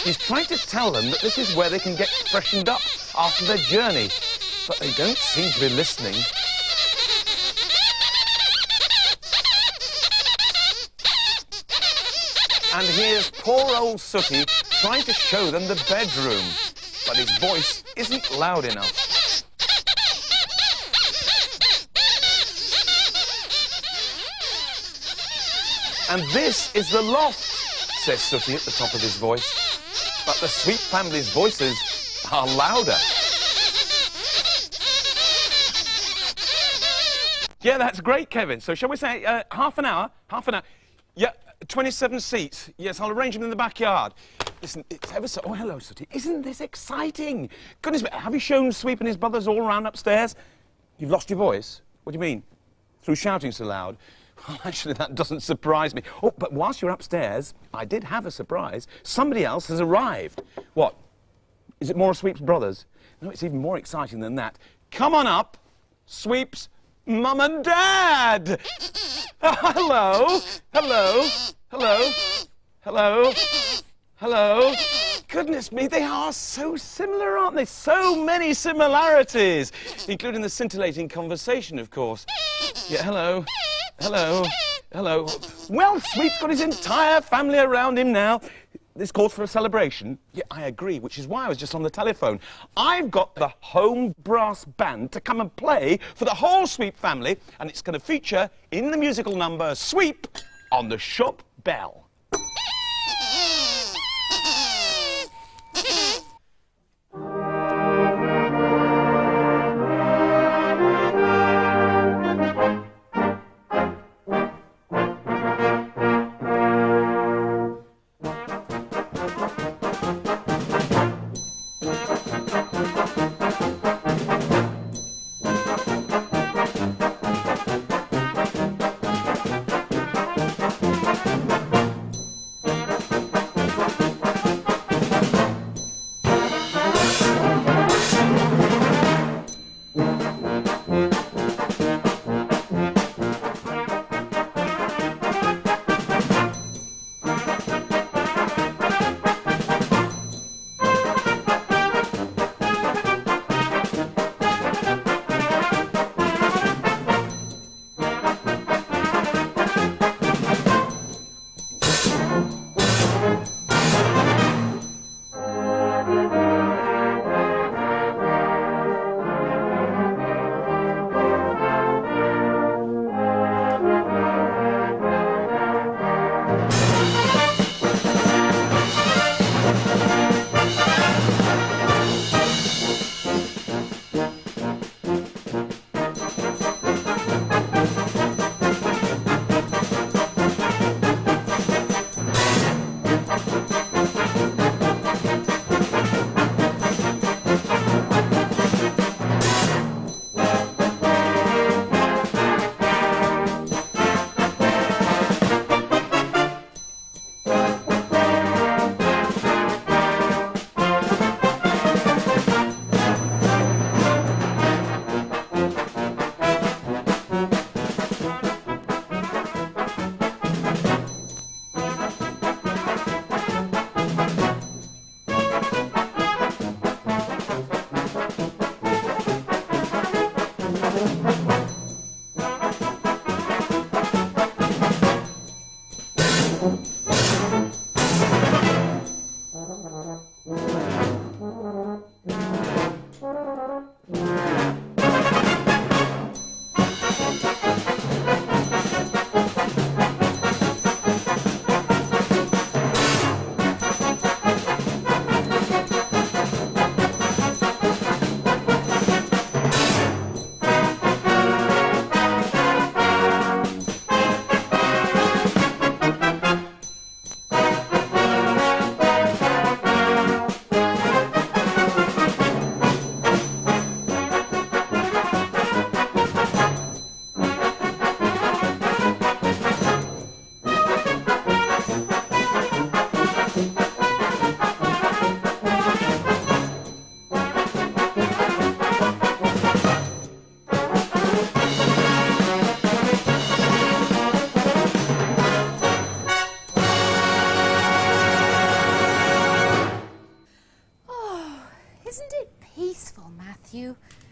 He's trying to tell them that this is where they can get freshened up after their journey. But they don't seem to be listening. And here's poor old Sooty trying to show them the bedroom. But his voice isn't loud enough. And this is the loft, says Sooty at the top of his voice. But the Sweep family's voices are louder. Yeah, that's great, Kevin. So shall we say half an hour? Half an hour. Yeah, 27 seats. Yes, I'll arrange them in the backyard. Listen, it's ever so... Oh, hello, Sooty. Isn't this exciting? Goodness me, have you shown Sweep and his brothers all round upstairs? You've lost your voice? What do you mean? Through shouting so loud? Well, actually, that doesn't surprise me. Oh, but whilst you're upstairs, I did have a surprise. Somebody else has arrived. What? Is it more of Sweep's brothers? No, it's even more exciting than that. Come on up, Sweep's Mum and Dad! Hello! Hello! Hello! Hello! Hello! Goodness me, they are so similar, aren't they? So many similarities, including the scintillating conversation, of course. Yeah, hello. Hello. Hello. Well, Sweep's got his entire family around him now. This calls for a celebration. Yeah, I agree, which is why I was just on the telephone. I've got the home brass band to come and play for the whole Sweep family, and it's going to feature in the musical number Sweep on the Shop Bell.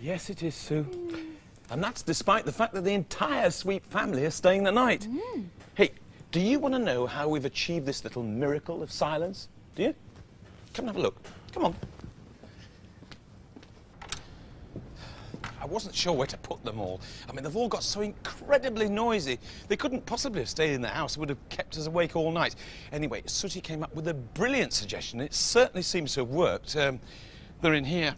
Yes, it is, Sue. And that's despite the fact that the entire Sweep family is staying the night. Hey, do you want to know how we've achieved this little miracle of silence? Do you? Come and have a look. Come on. I wasn't sure where to put them all. I mean, they've all got so incredibly noisy. They couldn't possibly have stayed in the house. It would have kept us awake all night. Anyway, Sooty came up with a brilliant suggestion. It certainly seems to have worked. They're in here.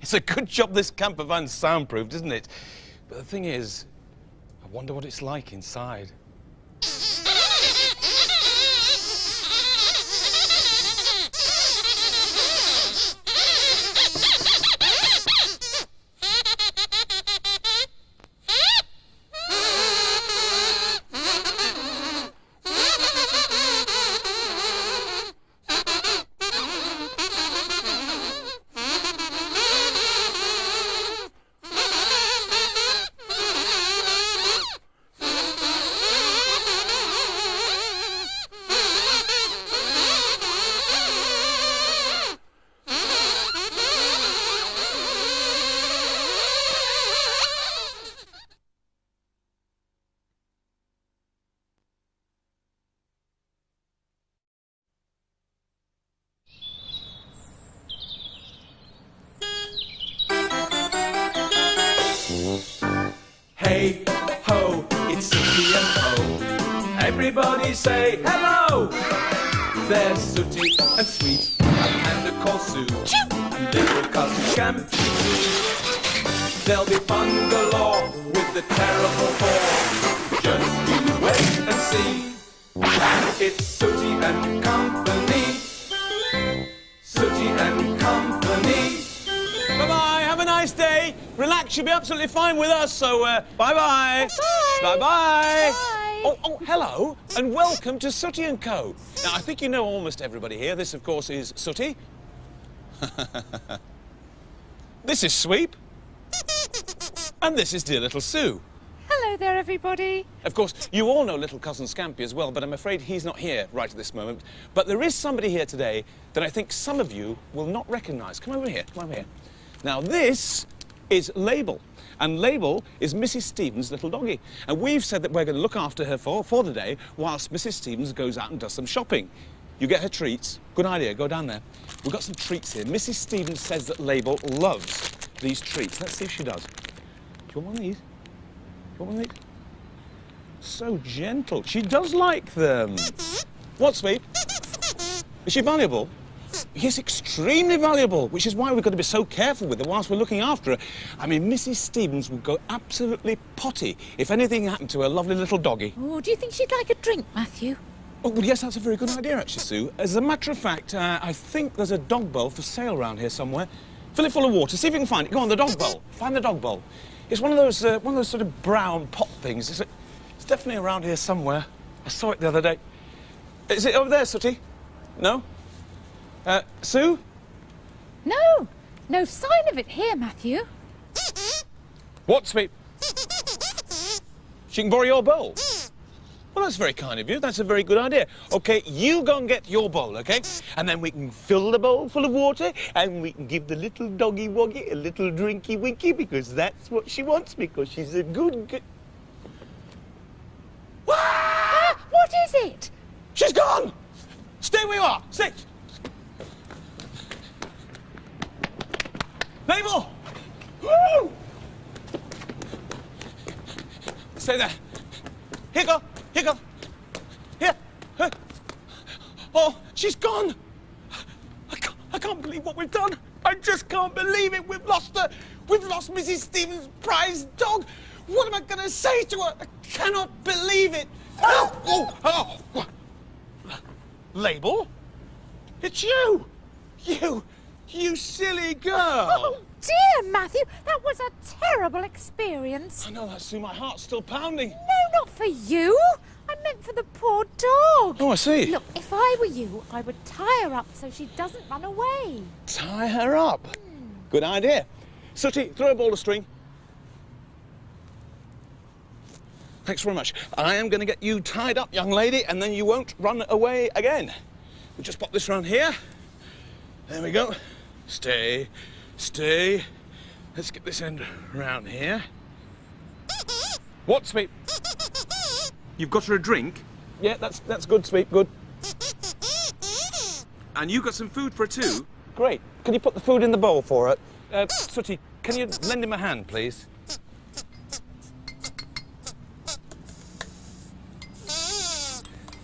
It's a good job this camper van's soundproofed, isn't it? But the thing is, I wonder what it's like inside. Hey ho, it's Sooty and Ho. Everybody say hello. There's Sooty and Sweet, and Panda called Sue, and little cousin Scampy. There'll be fun galore with the terrible four. Just you wait and see. It's Sooty and Company. Sooty and Company. Bye-bye, have a nice day. Relax, you'll be absolutely fine with us, so bye-bye. Bye-bye. Bye-bye. Oh, hello, and welcome to Sooty & Co. Now, I think you know almost everybody here. This, of course, is Sooty. This is Sweep. And this is dear little Sue. Hello there, everybody. Of course, you all know little cousin Scampy as well, but I'm afraid he's not here right at this moment. But there is somebody here today that I think some of you will not recognise. Come over here, come over here. Now, this is Label. And Label is Mrs. Stevens' little doggie. And we've said that we're going to look after her for the day whilst Mrs. Stevens goes out and does some shopping. You get her treats. Good idea, go down there. We've got some treats here. Mrs. Stevens says that Label loves these treats. Let's see if she does. Do you want one of these? Do you want one of these? So gentle. She does like them. What, Sweet? Is she valuable? Yes, extremely valuable, which is why we've got to be so careful with her whilst we're looking after her. I mean, Mrs. Stevens would go absolutely potty if anything happened to her lovely little doggie. Oh, do you think she'd like a drink, Matthew? Oh, well, yes, that's a very good idea, actually, Sue. As a matter of fact, I think there's a dog bowl for sale around here somewhere. Fill it full of water. See if you can find it. Go on, the dog bowl. Find the dog bowl. It's one of those sort of brown pot things. It's definitely around here somewhere. I saw it the other day. Is it over there, Sooty? No? Sue? No, no sign of it here, Matthew. What, Sweet? She can borrow your bowl? Well, that's very kind of you. That's a very good idea. OK, you go and get your bowl, OK? And then we can fill the bowl full of water and we can give the little doggy woggy a little drinky winky because that's what she wants because she's a good... Ah, what is it? She's gone! Stay where you are. Stay. Label! Woo! Stay there. Here you go. Here you go. Here. Oh, she's gone. I can't believe what we've done. I just can't believe it. We've lost her. We've lost Mrs. Stevens' prized dog. What am I going to say to her? I cannot believe it. Oh. Label? It's you. You silly girl. Oh, dear, Matthew, that was a terrible experience. I know that, Sue. My heart's still pounding. No, not for you. I meant for the poor dog. Oh, I see. Look, if I were you, I would tie her up so she doesn't run away. Tie her up? Good idea. Sooty, throw a ball of string. Thanks very much. I am going to get you tied up, young lady, and then you won't run away again. We'll just pop this round here. There we go. Stay, stay. Let's get this end round here. What, Sweep? You've got her a drink? Yeah, that's good, Sweep, good. And you got some food for her too? Great. Can you put the food in the bowl for her? Sooty, can you lend him a hand, please?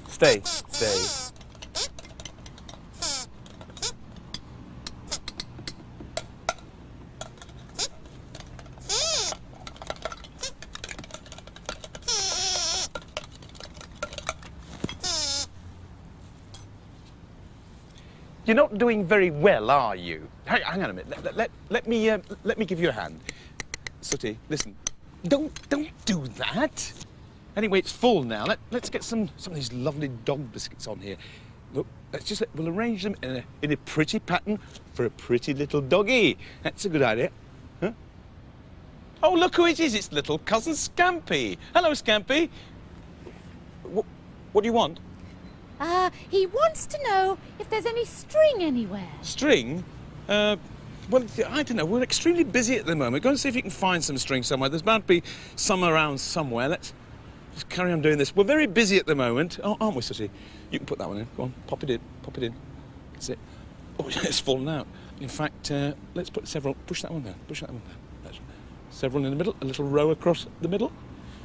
Stay, stay. You're not doing very well, are you? Hang on a minute. Let me give you a hand. Sooty, listen. Don't do that. Anyway, it's full now. Let's get some of these lovely dog biscuits on here. Look, we'll arrange them in a pretty pattern for a pretty little doggy. That's a good idea. Huh? Oh, look who it is. It's little cousin Scampy. Hello, Scampy. What do you want? He wants to know if there's any string anywhere. String? Well, I don't know. We're extremely busy at the moment. Go and see if you can find some string somewhere. There's bound to be some around somewhere. Let's just carry on doing this. We're very busy at the moment. Oh, aren't we, Sooty? You can put that one in. Go on, pop it in. Pop it in. That's it. Oh, it's fallen out. In fact, let's put several... Push that one down. Push that one down. That's several in the middle. A little row across the middle.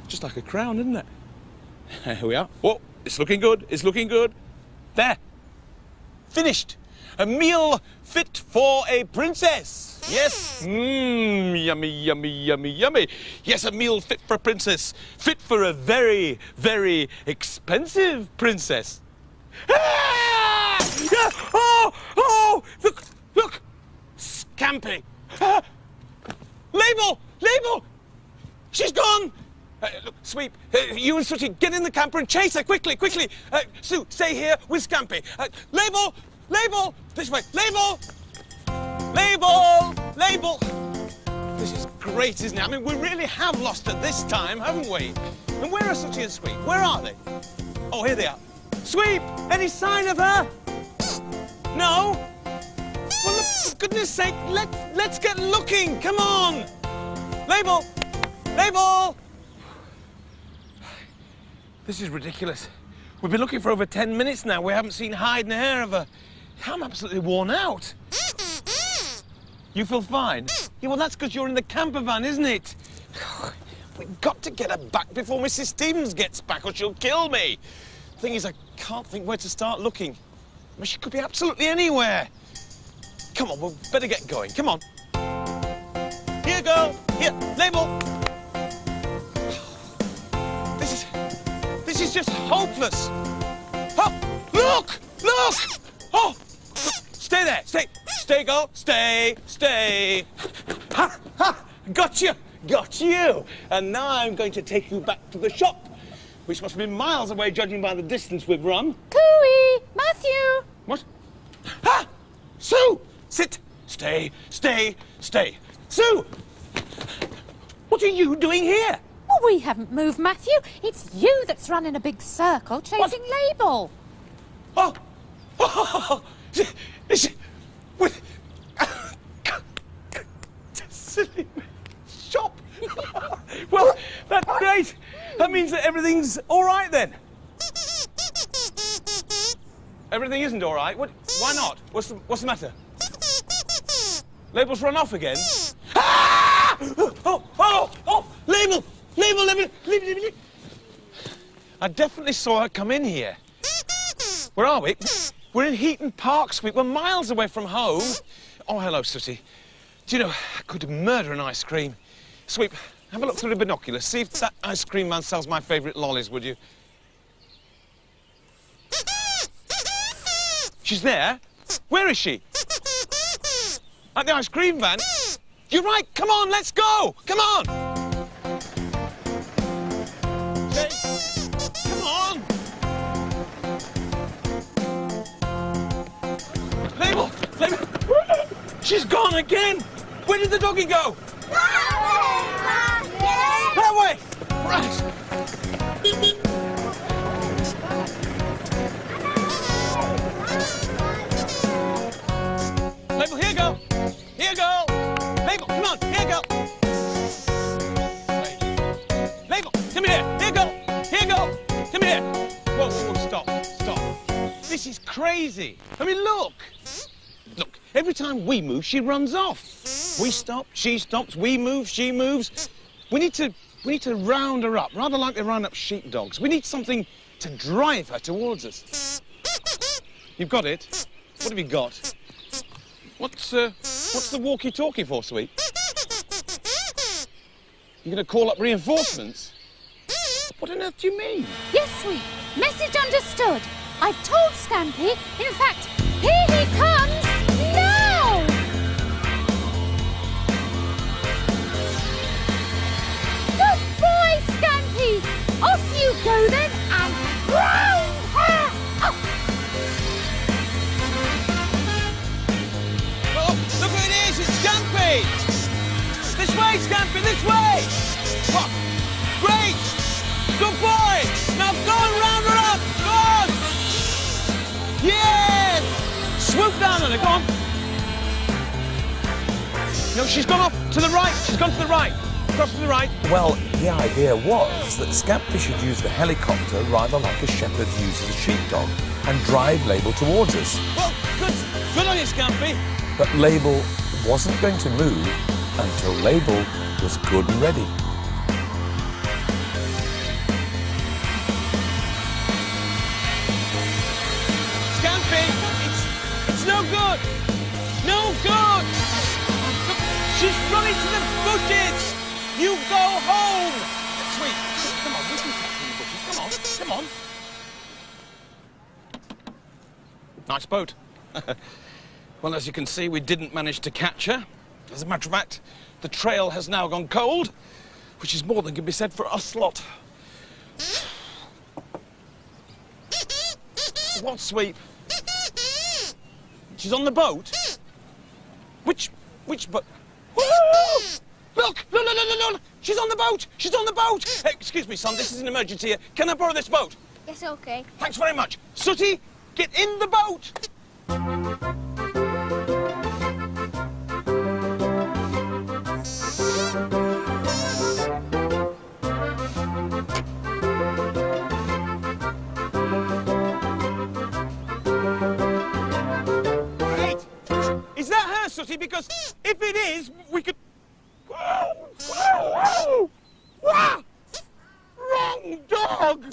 Just like a crown, isn't it? Here we are. Whoa, it's looking good. It's looking good. There. Finished. A meal fit for a princess. Yes. Mmm, yummy, yummy, yummy, yummy. Yes, a meal fit for a princess. Fit for a very, very expensive princess. Ah! Yeah! Oh! Look! Look! Scampy. Ah! Label! She's gone! Look, Sweep, you and Sooty, get in the camper and chase her, quickly! Sue, stay here with Scampy. Label! This way, Label! This is great, isn't it? I mean, we really have lost her this time, haven't we? And where are Sooty and Sweep? Where are they? Oh, here they are. Sweep! Any sign of her? No? Well, look, for goodness sake, let's get looking. Come on! Label! This is ridiculous. We've been looking for over 10 minutes now. We haven't seen hide nor hair of her. I'm absolutely worn out. You feel fine? Yeah, well, that's because you're in the camper van, isn't it? We've got to get her back before Mrs. Stevens gets back, or she'll kill me. The thing is, I can't think where to start looking. I mean, she could be absolutely anywhere. Come on, we'll better get going. Come on. Here, girl. Here, Label. This is just hopeless. Oh, look! Oh, stay there. Stay, girl. Stay. Ha! Got you. And now I'm going to take you back to the shop, which must have been miles away, judging by the distance we've run. Cooey! Matthew! What? Ha! Sue! Sit. Stay. Sue! What are you doing here? Well, we haven't moved, Matthew. It's you that's running a big circle chasing Label. Oh! Silly shop. Well, that's great. That means that everything's all right then. Everything isn't all right. Why not? What's the matter? Label's run off again. Ah! Oh! Label! I definitely saw her come in here. Where are we? We're in Heaton Park, Sweep. We're miles away from home. Oh, hello, Sooty. Do you know, I could murder an ice cream. Sweep, have a look through the binoculars. See if that ice cream man sells my favourite lollies, would you? She's there? Where is she? At the ice cream van? You're right, come on, let's go! Come on! Come on! Label! She's gone again! Where did the doggy go? That way! Right! crazy. I mean, look. Look, every time we move, she runs off. We stop, she stops, we move, she moves. We need to round her up, rather like they round up sheepdogs. We need something to drive her towards us. You've got it? What have you got? What's the walkie-talkie for, Sweet? You're going to call up reinforcements? What on earth do you mean? Yes, Sweet. Message understood. I've told Scampy. In fact, here he comes now! Good boy, Scampy! Off you go then and round her up! Oh, look who it is! It's Scampy! This way, Scampy, this way! Oh, great! Good boy! Now go and round her up! Go on! Yes! Swoop down on her, go on! No, she's gone off to the right. She's gone to the right. Cross to the right. Well, the idea was that Scampy should use the helicopter rather like a shepherd uses a sheepdog and drive Label towards us. Well, good on you, Scampy. But Label wasn't going to move until Label was good and ready. It's no good! No good! She's running to the bushes! You go home! Sweet, come on, we can catch her in the bushes. Come on, come on. Nice boat. Well, as you can see, we didn't manage to catch her. As a matter of fact, the trail has now gone cold, which is more than can be said for us lot. What, Sweep? She's on the boat? Which boat? Look! Look! She's on the boat! She's on the boat! Hey, excuse me, son, this is an emergency here. Can I borrow this boat? Yes, okay. Thanks very much. Sooty, get in the boat! Because if it is, we could... Whoa! Wrong dog!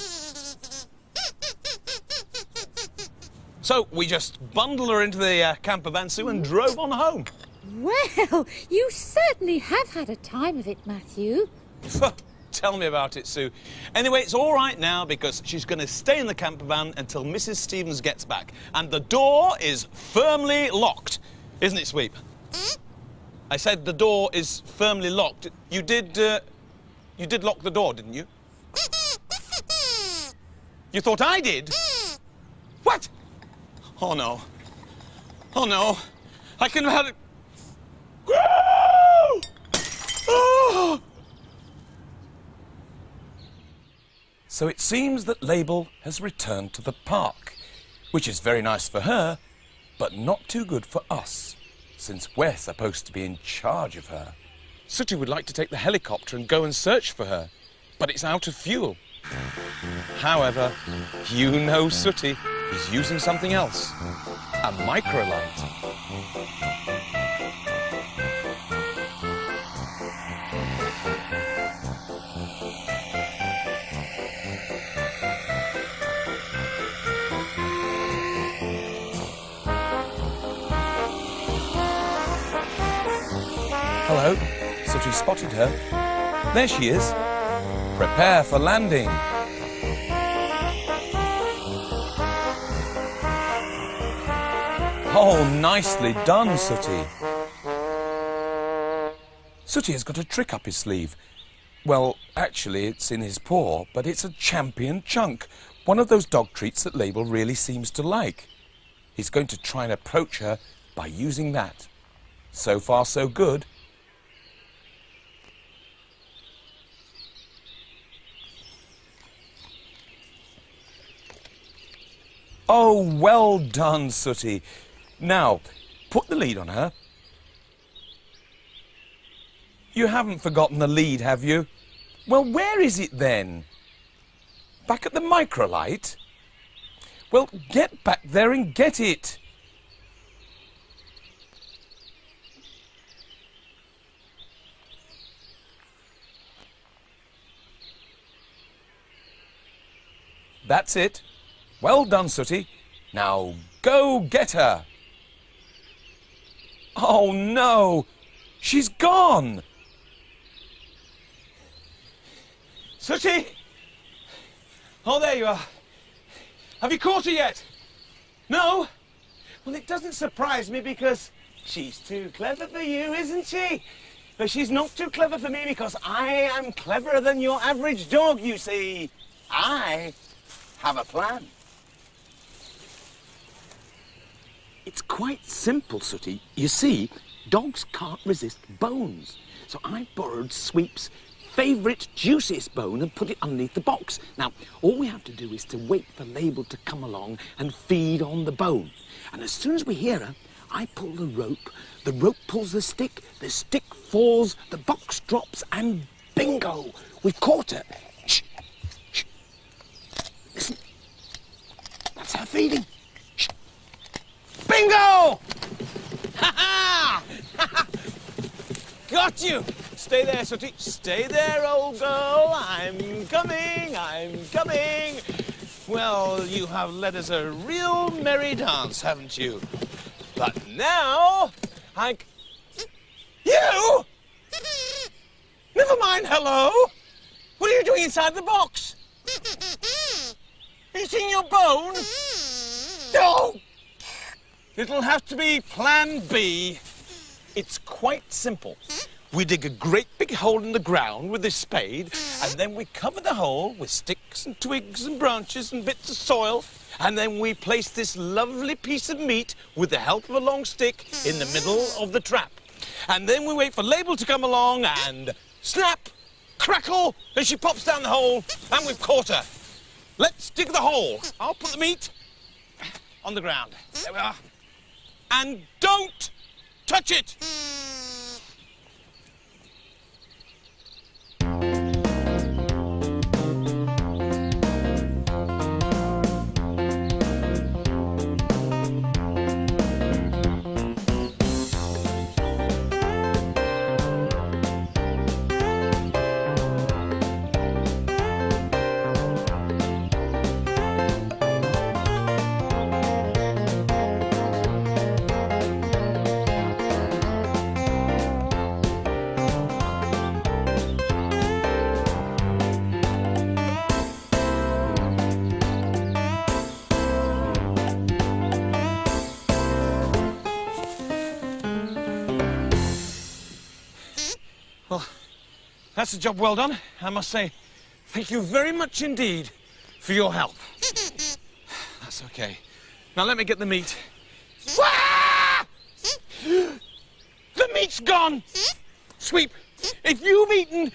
So we just bundled her into the camper van, Sue, and drove on home. Well, you certainly have had a time of it, Matthew. Tell me about it, Sue. Anyway, it's all right now because she's going to stay in the camper van until Mrs. Stevens gets back. And the door is firmly locked. Isn't it, Sweep? I said the door is firmly locked. You did lock the door, didn't you? You thought I did? What? Oh, no. Oh, no. I couldn't have had it... Oh! So it seems that Label has returned to the park, which is very nice for her, but not too good for us, since we're supposed to be in charge of her. Sooty would like to take the helicopter and go and search for her, but it's out of fuel. However, you know Sooty is using something else, a microlight. Hello, Sooty spotted her. There she is. Prepare for landing. Oh, nicely done, Sooty. Sooty has got a trick up his sleeve. Well, actually, it's in his paw, but it's a champion chunk. One of those dog treats that Label really seems to like. He's going to try and approach her by using that. So far, so good. Oh, well done, Sooty. Now, put the lead on her. You haven't forgotten the lead, have you? Well, where is it then? Back at the microlight? Well, get back there and get it. That's it. Well done, Sooty. Now go get her. Oh no! She's gone! Sooty! Oh, there you are. Have you caught her yet? No? Well, it doesn't surprise me because she's too clever for you, isn't she? But she's not too clever for me because I am cleverer than your average dog, you see. I have a plan. It's quite simple, Sooty. You see, dogs can't resist bones. So I borrowed Sweep's favourite juiciest bone and put it underneath the box. Now, all we have to do is to wait for Label to come along and feed on the bone. And as soon as we hear her, I pull the rope pulls the stick falls, the box drops, and bingo! We've caught her. Shh! Shh! Listen. That's her feeding. Shh! Bingo! Ha ha! Got you! Stay there, Sooty. Stay there, old girl. I'm coming, I'm coming. Well, you have led us a real merry dance, haven't you? But now, You! Never mind, hello. What are you doing inside the box? Eating your bone? No! It'll have to be Plan B. It's quite simple. We dig a great big hole in the ground with this spade, and then we cover the hole with sticks and twigs and branches and bits of soil, and then we place this lovely piece of meat with the help of a long stick in the middle of the trap. And then we wait for Label to come along and snap, crackle, and she pops down the hole, and we've caught her. Let's dig the hole. I'll put the meat on the ground. There we are. And don't touch it! Well, that's a job well done. I must say, thank you very much indeed for your help. That's okay. Now let me get the meat. Ah! The meat's gone! Sweep, if you've eaten...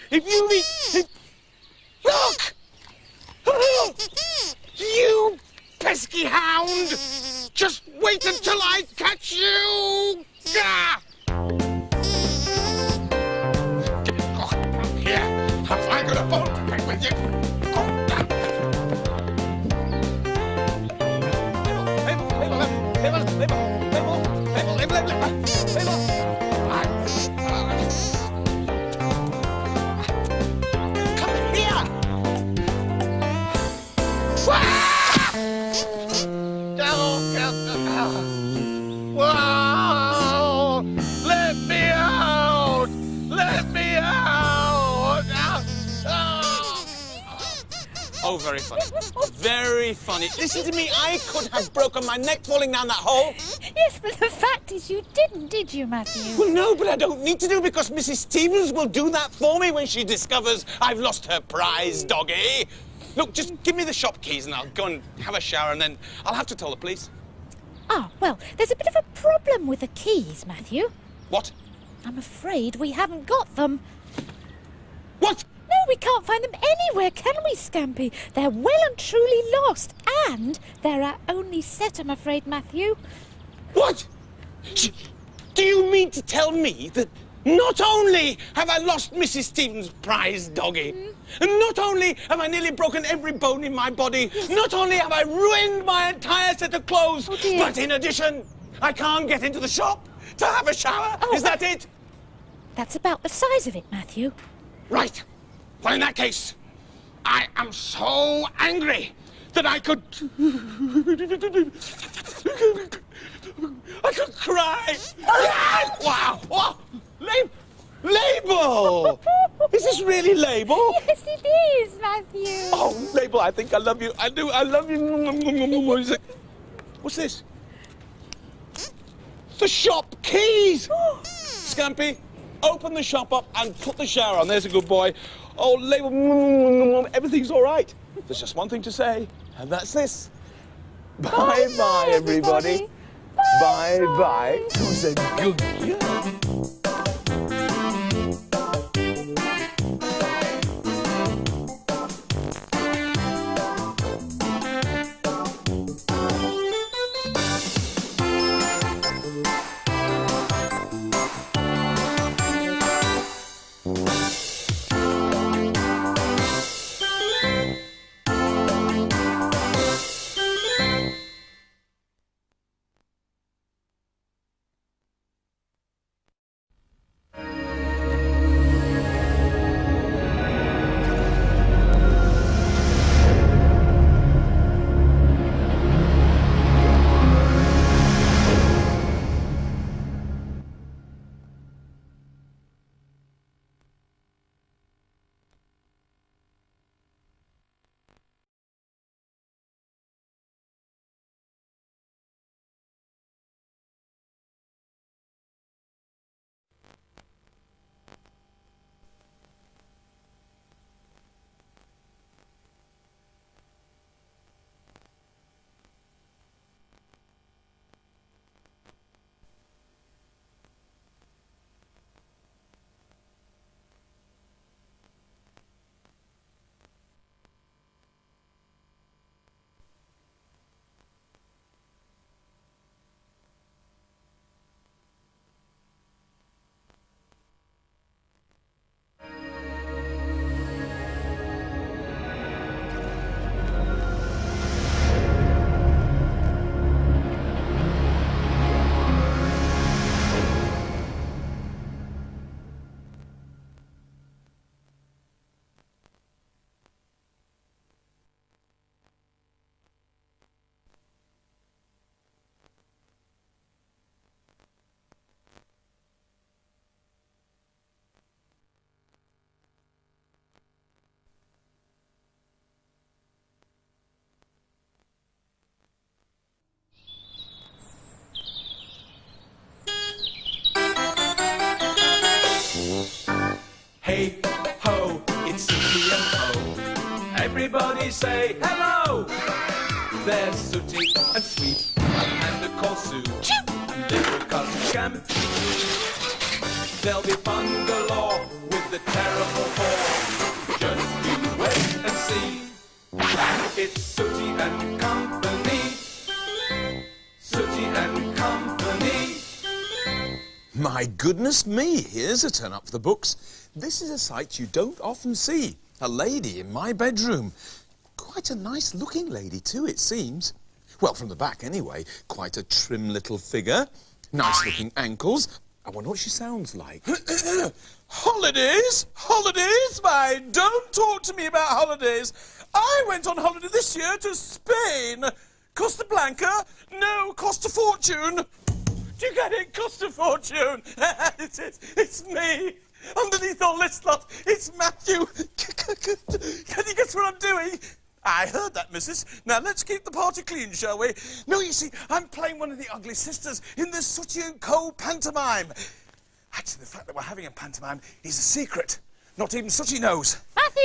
Look! You pesky hound! Just wait until I catch you! Ah! Have I got a bone to pick with you? Come here! Wow! Let me out! Let me out! Oh, very funny. Very funny. Listen to me, I could have broken my neck falling down that hole. Yes, but the fact is you didn't, did you, Matthew? Well, no, but I don't need to do because Mrs. Stevens will do that for me when she discovers I've lost her prize doggy. Look, just give me the shop keys and I'll go and have a shower and then I'll have to tell the police. Ah, well, there's a bit of a problem with the keys, Matthew. What? I'm afraid we haven't got them. What? No, we can't find them anywhere, can we, Scampy? They're well and truly lost, and they're our only set, I'm afraid, Matthew. What? Do you mean to tell me that Not only have I lost Mrs. Stevens' prize doggy, and not only have I nearly broken every bone in my body, not only have I ruined my entire set of clothes, but in addition, I can't get into the shop to have a shower. Is that it? That's about the size of it, Matthew. Right. Well, in that case, I am so angry that I could cry. Wow. Oh, Label! Is this really Label? Yes, it is, Matthew. Oh, Label, I think I love you. I do. I love you. What's this? The shop keys! Scampy, open the shop up and put the shower on. There's a good boy. Oh, Label, everything's all right. There's just one thing to say, and that's this. Bye-bye, everybody. Bye-bye. Who's a good girl? Hey ho, it's Sooty and Ho. Everybody say hello. There's Sooty and Sweet and a called Sue and little cousin Scampy. There'll be fun galore with the terrible four. Just you wait and see. It's Sooty and Company. Sooty and Company. My goodness me, here's a turn up for the books. This is a sight you don't often see. A lady in my bedroom. Quite a nice looking lady too, it seems. Well, from the back anyway. Quite a trim little figure. Nice looking ankles. I wonder what she sounds like. Holidays? Holidays? Why, don't talk to me about holidays. I went on holiday this year to Spain. Costa Blanca? No, cost a fortune. Do you get it? Cost a fortune. It's me. Underneath all this lot, it's Matthew. Can you guess what I'm doing? I heard that, missus. Now, let's keep the party clean, shall we? No, you see, I'm playing one of the ugly sisters in the Sooty & Co. pantomime. Actually, the fact that we're having a pantomime is a secret. Not even Sooty knows. Matthew,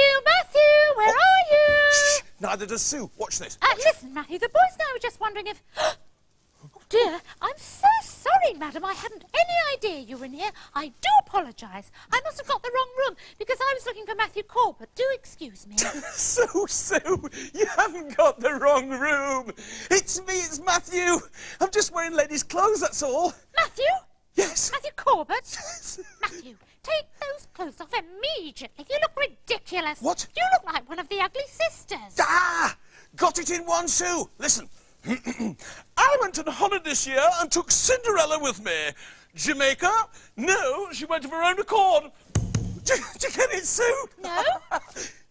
where are you? Shh, neither does Sue. Watch this. Listen, Matthew, the boys and I were just wondering if... Oh, dear, I'm so sorry, madam. I hadn't any idea you were in here. I do apologise. I must have got the wrong room because I was looking for Matthew Corbett. Do excuse me. Sue, you haven't got the wrong room. It's me, it's Matthew. I'm just wearing ladies' clothes, that's all. Matthew? Yes. Matthew Corbett? Matthew, Matthew, take those clothes off immediately. You look ridiculous. What? You look like one of the ugly sisters. Ah! Got it in one, Sue. Listen. I went on holiday this year and took Cinderella with me. Jamaica? No, she went of her own accord. Do you get it, Sue? No.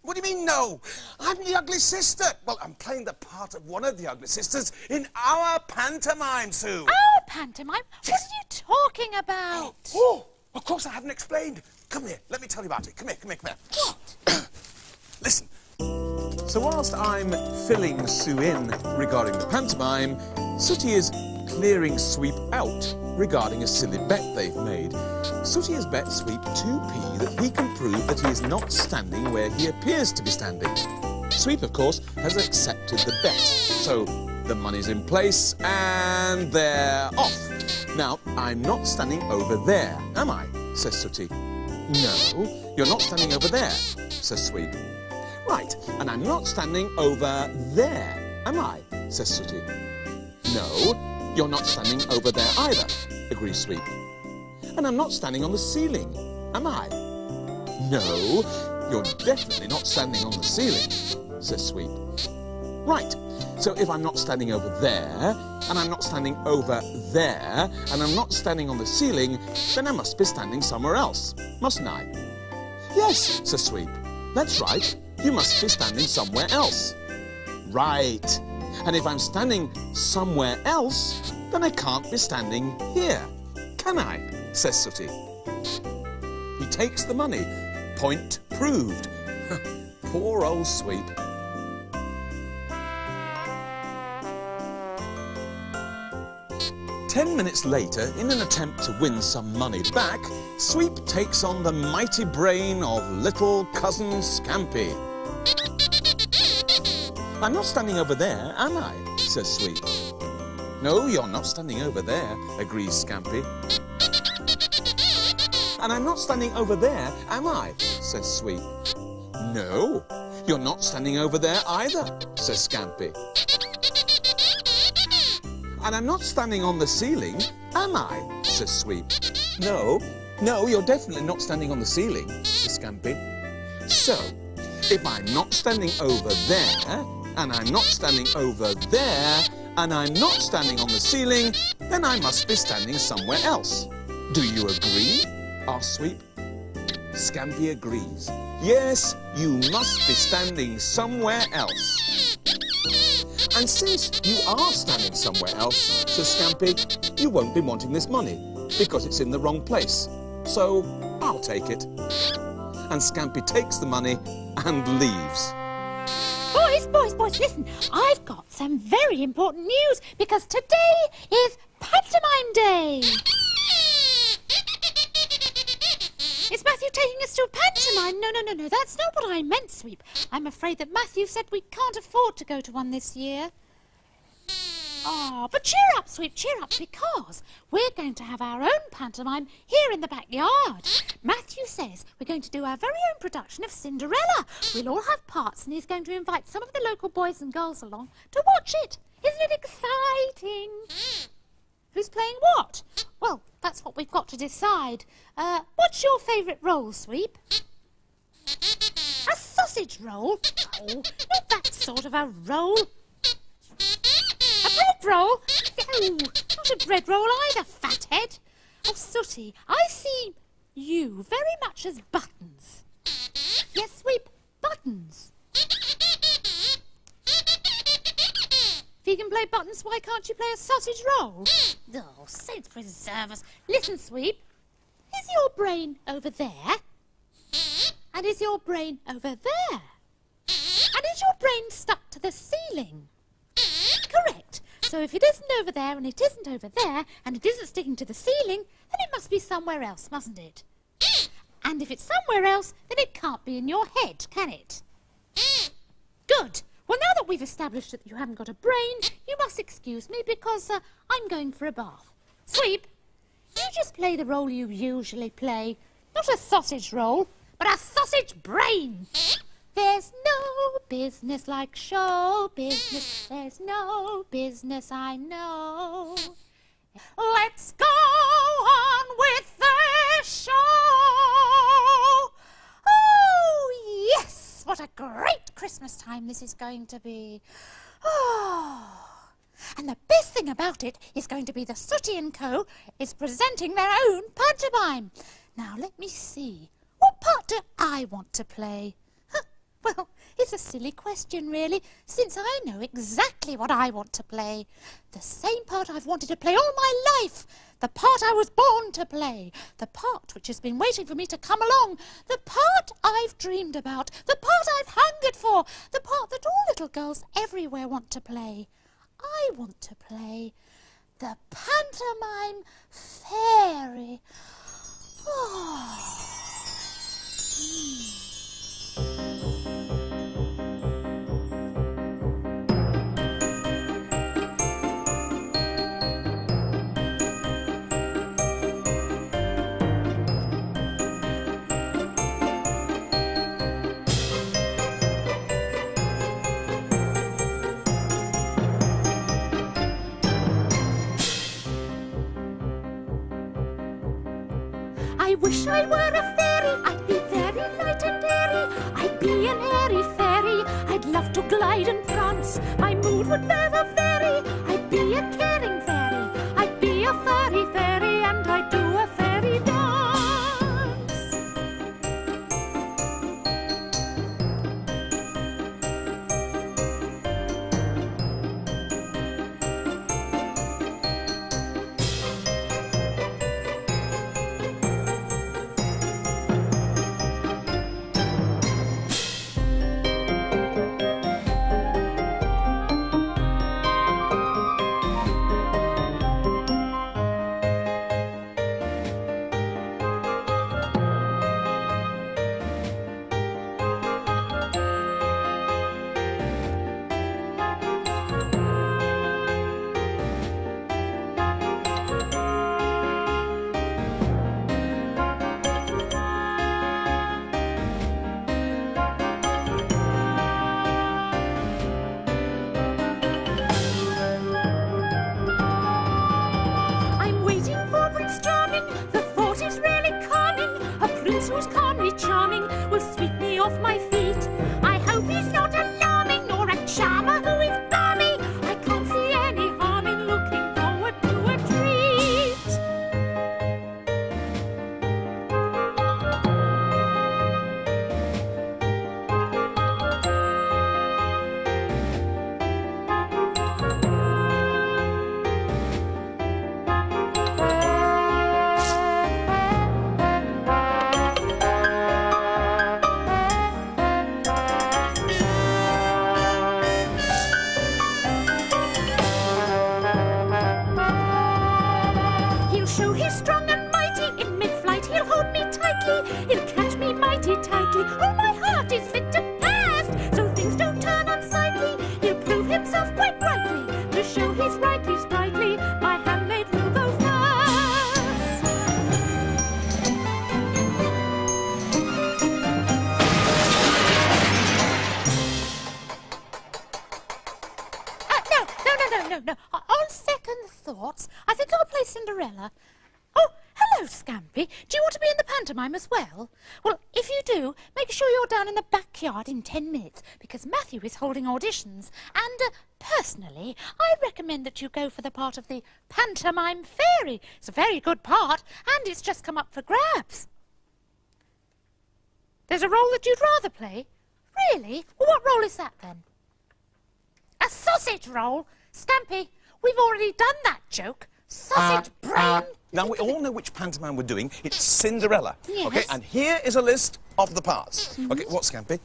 What do you mean, no? I'm the ugly sister. Well, I'm playing the part of one of the ugly sisters in our pantomime, Sue. Our pantomime? What are you talking about? Oh, of course I haven't explained. Come here, let me tell you about it. Come here. What? Listen. So whilst I'm filling Sue in regarding the pantomime, Sooty is clearing Sweep out regarding a silly bet they've made. Sooty has bet Sweep 2p that he can prove that he is not standing where he appears to be standing. Sweep, of course, has accepted the bet, so the money's in place and they're off. Now, I'm not standing over there, am I? Says Sooty. No, you're not standing over there, says Sweep. Right, and I'm not standing over there, am I? Says Sooty. No, you're not standing over there either, agrees Sweep. And I'm not standing on the ceiling, am I? No, you're definitely not standing on the ceiling, says Sweep. Right, so if I'm not standing over there, and I'm not standing over there, and I'm not standing on the ceiling, then I must be standing somewhere else, mustn't I? Yes, says Sweep. That's right. You must be standing somewhere else. Right. And if I'm standing somewhere else, then I can't be standing here, can I? Says Sooty. He takes the money. Point proved. Poor old Sweep. Ten minutes later, in an attempt to win some money back, Sweep takes on the mighty brain of little cousin Scampy. I'm not standing over there, am I? Says Sweep. No, you're not standing over there, agrees Scampy. And I'm not standing over there, am I? Says Sweep. No, you're not standing over there either, says Scampy. And I'm not standing on the ceiling, am I? Says Sweep. No, you're definitely not standing on the ceiling, says Scampy. So, if I'm not standing over there, and I'm not standing over there, and I'm not standing on the ceiling, then I must be standing somewhere else. Do you agree? Asks Sweep. Scampy agrees. Yes, you must be standing somewhere else. And since you are standing somewhere else, says Scampy, you won't be wanting this money, because it's in the wrong place. So, I'll take it. And Scampy takes the money and leaves. Boys, listen. I've got some very important news, because today is Pantomime Day. Is Matthew taking us to a pantomime? No, that's not what I meant, Sweep. I'm afraid that Matthew said we can't afford to go to one this year. Oh, but cheer up, Sweep, cheer up, because we're going to have our own pantomime here in the backyard. Matthew says we're going to do our very own production of Cinderella. We'll all have parts, and he's going to invite some of the local boys and girls along to watch it. Isn't it exciting? Who's playing what? Well, that's what we've got to decide. What's your favourite role, Sweep? A sausage roll? Oh, not that sort of a roll. A bread roll? No, not a bread roll either, fathead. Oh, Sooty, I see you very much as Buttons. Yes, Sweep, Buttons. If you can play Buttons, why can't you play a sausage roll? Oh, saints preserve us. Listen, Sweep, is your brain over there? And is your brain over there? And is your brain stuck to the ceiling? Correct. So if it isn't over there and it isn't over there and it isn't sticking to the ceiling, then it must be somewhere else, mustn't it? And if it's somewhere else, then it can't be in your head, can it? Good. Well, now that we've established that you haven't got a brain, you must excuse me because I'm going for a bath. Sweep, you just play the role you usually play. Not a sausage roll, but a sausage brain. There's no business like show business. There's no business I know. Let's go on with the show. great Christmas time this is going to be. Oh. And the best thing about it is going to be the Sooty & Co. is presenting their own pantomime. Now, let me see. What part do I want to play? Well, it's a silly question, really, since I know exactly what I want to play. The same part I've wanted to play all my life. The part I was born to play. The part which has been waiting for me to come along. The part I've dreamed about. The part I've hungered for. The part that all little girls everywhere want to play. I want to play the pantomime fairy. Oh. I wish I were a fairy, I'd be very light and airy. I'd be an airy fairy, I'd love to glide and prance. My mood would never vary, I'd be a caring fairy. I'd be a fairy fairy and I'd do a fairy dance. No. On second thoughts, I think I'll play Cinderella. Oh, hello, Scampy. Do you want to be in the pantomime as well? Well, if you do, make sure you're down in the backyard in 10 minutes, because Matthew is holding auditions. And, personally, I recommend that you go for the part of the pantomime fairy. It's a very good part, and it's just come up for grabs. There's a role that you'd rather play? Really? Well, what role is that, then? A sausage roll? Scampy, we've already done that joke. Sausage brain. Now, we all know which pantomime we're doing. It's Cinderella. Yes. OK, and here is a list of the parts. OK, what, Scampy?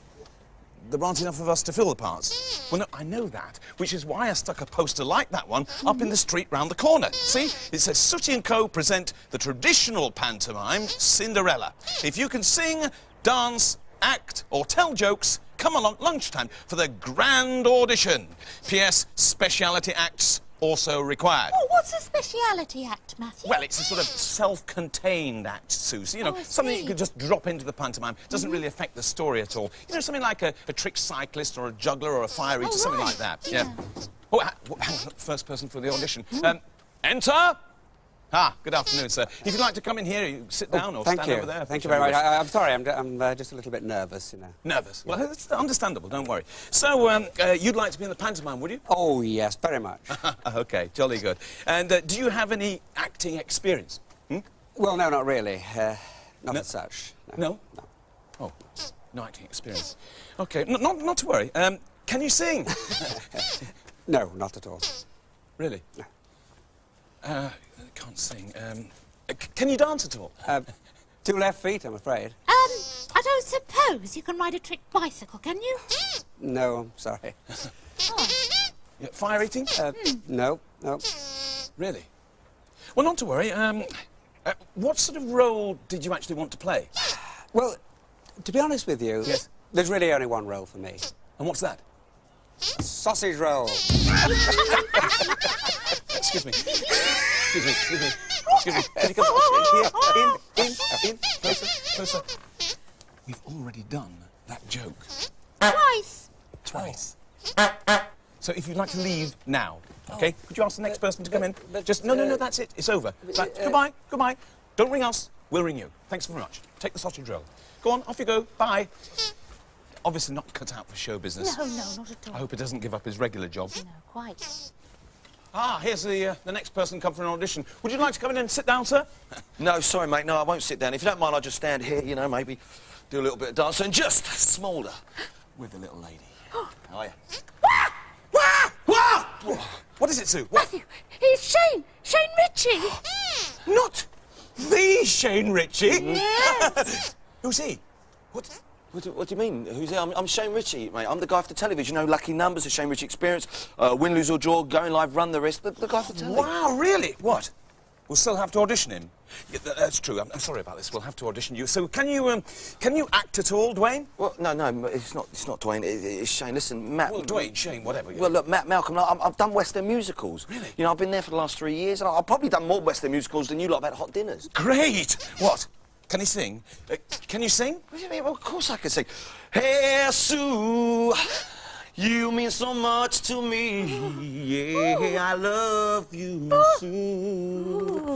There aren't enough of us to fill the parts. Well, no, I know that, which is why I stuck a poster like that one up in the street round the corner. See? It says, Sooty & Co. present the traditional pantomime, Cinderella. If you can sing, dance, act, or tell jokes, come along at lunchtime for the grand audition. P.S. Speciality acts also required. Oh, what's a speciality act, Matthew? Well, it's a sort of self-contained act, Susie. You know, something you could just drop into the pantomime. Doesn't really affect the story at all. You know, something like a trick cyclist or a juggler or a fire eater, something like that. Yeah. Oh, hang on, first person for the audition. Enter Ah, good afternoon, sir. If you'd like to come in here, you sit down or Thank stand you. over there. Thank you very much. I'm sorry, I'm just a little bit nervous, you know. Nervous? Well, it's understandable, don't worry. So, you'd like to be in the pantomime, would you? Oh, yes, very much. OK, jolly good. And do you have any acting experience? Hmm? Well, no, not really. Not as such. No? No. Oh, no acting experience. OK, not to worry. Can you sing? No, not at all. Really? No. Can't sing. Can you dance at all? 2 left feet, I'm afraid. I don't suppose you can ride a trick bicycle, can you? No, I'm sorry. Yeah, fire eating? No, no. Really? Well, not to worry. What sort of role did you actually want to play? Well, to be honest with you, yes, there's really only one role for me. And what's that? Sausage roll. Excuse me. Excuse me. Excuse me. Excuse me. Can you come here? In. Closer. We've already done that joke. Twice. So if you'd like to leave now, OK? Could you ask the next person to come in? Just, no, that's it. It's over. Right, goodbye. Don't ring us. We'll ring you. Thanks very much. Take the sausage roll. Go on, off you go. Bye. Obviously not cut out for show business. No, not at all. I hope he doesn't give up his regular job. No, quite. Ah, here's the next person come for an audition. Would you like to come in and sit down, sir? No, sorry, mate. No, I won't sit down. If you don't mind, I'll just stand here, you know, maybe do a little bit of dancing and just smolder with the little lady. Oh, yeah. What is it, Sue? Matthew, he's Shane Ritchie. Not the Shane Ritchie. Yes. Who's he? What do you mean? Who's he? I'm Shane Ritchie, mate. I'm the guy for the television. You know, Lucky Numbers, the Shane Ritchie Experience, Win, Lose or Draw, Going Live, Run the Risk. The guy for television. Wow, really? What? We'll still have to audition him. Yeah, that's true. I'm sorry about this. We'll have to audition you. So can you act at all, Dwayne? Well, no, it's not Dwayne. It's Shane. Listen, Matt. Well, Dwayne, Shane, whatever. Well, look, Malcolm, I've done West End musicals. Really? You know, I've been there for the last 3 years, and I've probably done more West End musicals than you lot have had hot dinners. Great. What? Can he sing? Can you sing? What do you mean? Well, of course I can sing. Hey, Sue, you mean so much to me. Yeah, I love you, Sue.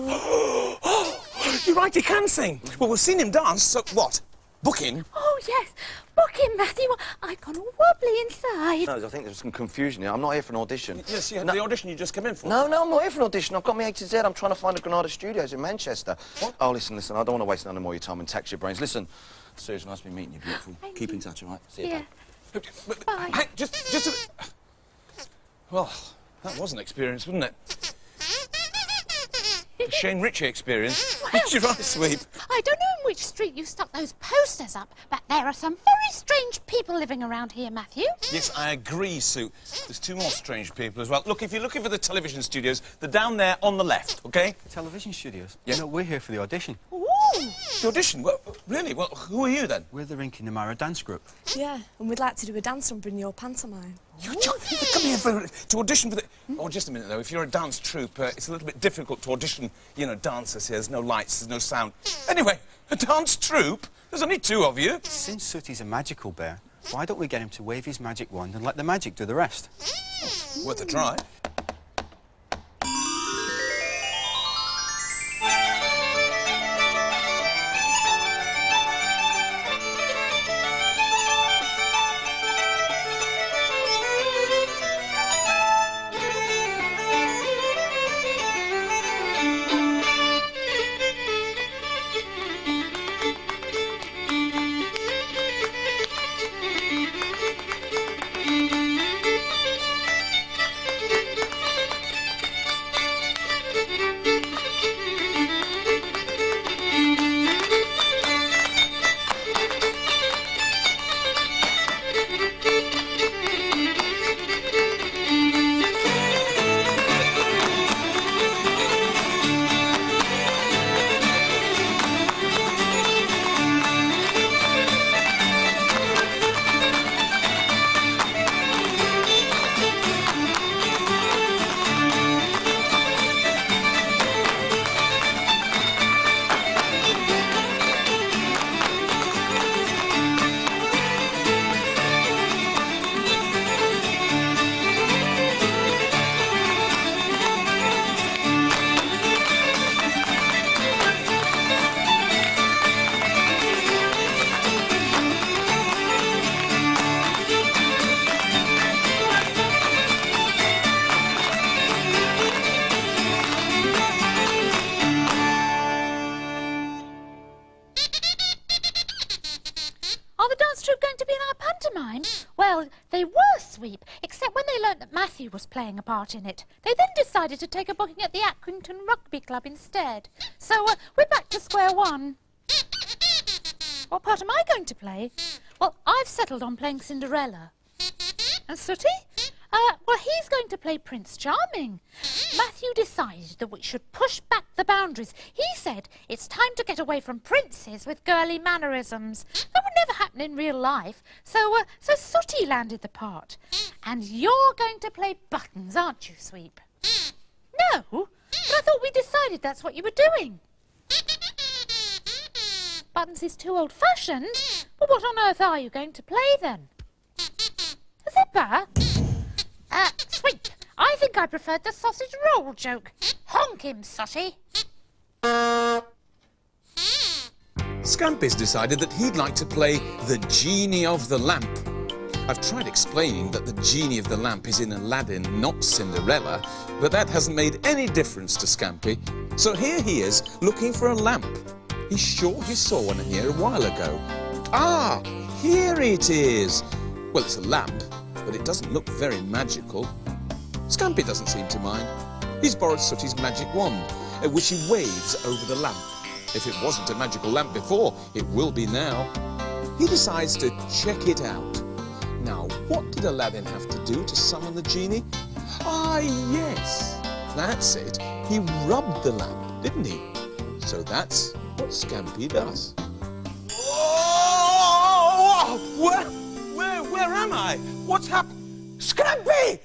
You're right, he can sing. Well, we've seen him dance, so what? Book him? Oh, yes. Book him, Matthew. I've gone wobbly inside. No, I think there's some confusion here. I'm not here for an audition. Yes, the audition you just come in for. No, I'm not here for an audition. I've got my A to Z. I'm trying to find the Granada Studios in Manchester. What? Oh, listen, I don't want to waste none more of your time and tax your brains. Listen, Sue, it's nice to be meeting you, beautiful. Keep in touch, all right? See you, Yeah. Bye. Hey, just a... Well, that was an experience, wasn't it? The Shane Ritchie experience. You're right, sweet. I don't know in which street you stuck those posters up, but there are some very strange people living around here, Matthew. Yes, I agree, Sue. There's 2 more strange people as well. Look, if you're looking for the television studios, they're down there on the left, OK? Television studios? Yeah. No, we're here for the audition. Ooh. The audition? Well, really? Well, who are you, then? We're the Rinky Namara dance group. Yeah, and we'd like to do a dance number in your pantomime. You're coming here to audition for the... Oh, just a minute, though. If you're a dance troupe, it's a little bit difficult to audition, you know, dancers here. There's no lights, there's no sound. Anyway, a dance troupe? There's only 2 of you. Since Sooty's a magical bear, why don't we get him to wave his magic wand and let the magic do the rest? Worth a try. Are the dance troupe going to be in our pantomime? Well, they were, Sweep, except when they learnt that Matthew was playing a part in it. They then decided to take a booking at the Accrington Rugby Club instead. So we're back to square one. What part am I going to play? Well, I've settled on playing Cinderella. And Sooty? Well, he's going to play Prince Charming. Matthew decided that we should push back the boundaries. He said it's time to get away from princes with girly mannerisms. That would never happen in real life. So Sooty landed the part. And you're going to play Buttons, aren't you, Sweep? No, but I thought we decided that's what you were doing. Buttons is too old-fashioned. Well, what on earth are you going to play then? Zipper? Sweep, I think I preferred the sausage roll joke. Honk him, Sooty. Scampy's decided that he'd like to play the Genie of the Lamp. I've tried explaining that the Genie of the Lamp is in Aladdin, not Cinderella, but that hasn't made any difference to Scampy. So here he is, looking for a lamp. He's sure he saw one in here a while ago. Ah, here it is. Well, it's a lamp, but it doesn't look very magical. Scampy doesn't seem to mind. He's borrowed Sooty's magic wand, which he waves over the lamp. If it wasn't a magical lamp before, it will be now. He decides to check it out. Now, what did Aladdin have to do to summon the genie? Ah, yes, that's it. He rubbed the lamp, didn't he? So that's what Scampy does. Oh! Where am I? What's happened? Scampy!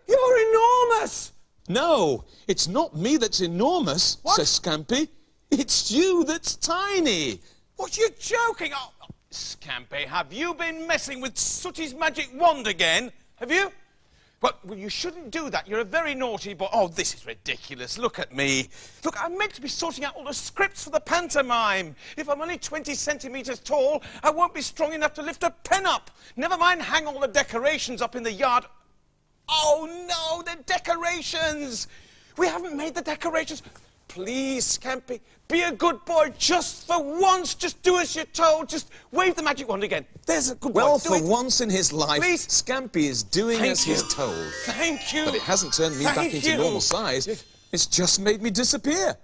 You're enormous! No, it's not me that's enormous, says Scampy. It's you that's tiny. What, you're joking? Oh, Scampy, have you been messing with Sooty's magic wand again? Have you? Well, you shouldn't do that. You're a very naughty boy. Oh, this is ridiculous. Look at me. Look, I'm meant to be sorting out all the scripts for the pantomime. If I'm only 20 centimetres tall, I won't be strong enough to lift a pen up. Never mind hang all the decorations up in the yard. Oh, no, the decorations. We haven't made the decorations. Please, Scampy, be a good boy just for once. Just do as you're told. Just wave the magic wand again. There's a good boy. Well, for once in his life, Please. Scampy is doing as he's told. Thank you. But it hasn't turned me back into normal size. It's just made me disappear.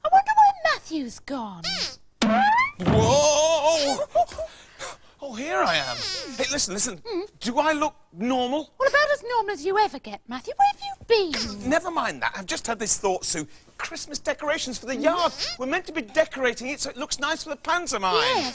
I wonder where Matthew's gone. Whoa! Oh, here I am. Hey, listen. Do I look normal? Well, about as normal as you ever get, Matthew. Where have you been? Never mind that. I've just had this thought, Sue. Christmas decorations for the yard. We're meant to be decorating it so it looks nice for the pantomime.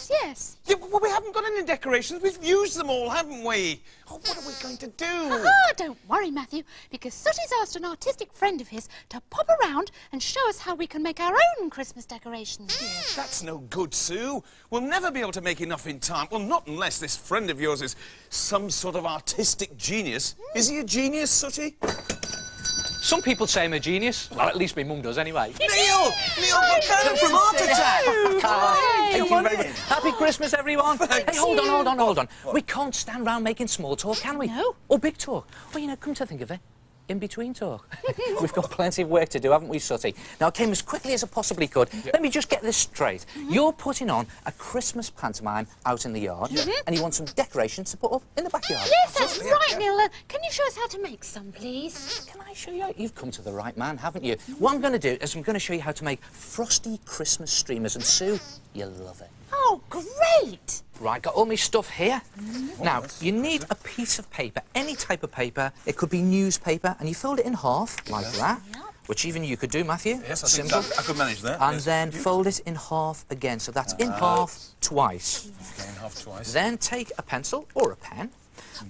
Yes. Yeah, well, we haven't got any decorations. We've used them all, haven't we? Oh, what are we going to do? Ah, don't worry, Matthew, because Sooty's asked an artistic friend of his to pop around and show us how we can make our own Christmas decorations. That's no good, Sue. We'll never be able to make enough in time. Well, not unless this friend of yours is some sort of artistic genius. Is he a genius, Sooty? Some people say I'm a genius. Well, at least my mum does anyway. Neil, got from Heart Attack. Thank you very much. Happy Christmas, everyone. Hey, hold on. We can't stand round making small talk, can we? No. Or big talk. Well, you know, come to think of it, in-between talk. We've got plenty of work to do, haven't we, Sooty? Now, I came as quickly as I possibly could. Yeah. Let me just get this straight. You're putting on a Christmas pantomime out in the yard, and you want some decorations to put up in the backyard. Yes, that's right, Neil. Can you show us how to make some, please? Can I show you? You've come to the right man, haven't you? What I'm going to do is I'm going to show you how to make frosty Christmas streamers, and Sue, you'll love it. Oh, great! Right, got all my stuff here. Now, you need a piece of paper, any type of paper. It could be newspaper, and you fold it in half, like that, which even you could do, Matthew. Yes, I Simple. think I could manage that. And then fold it in half again, so that's in half twice. Okay, in half twice. Then take a pencil or a pen,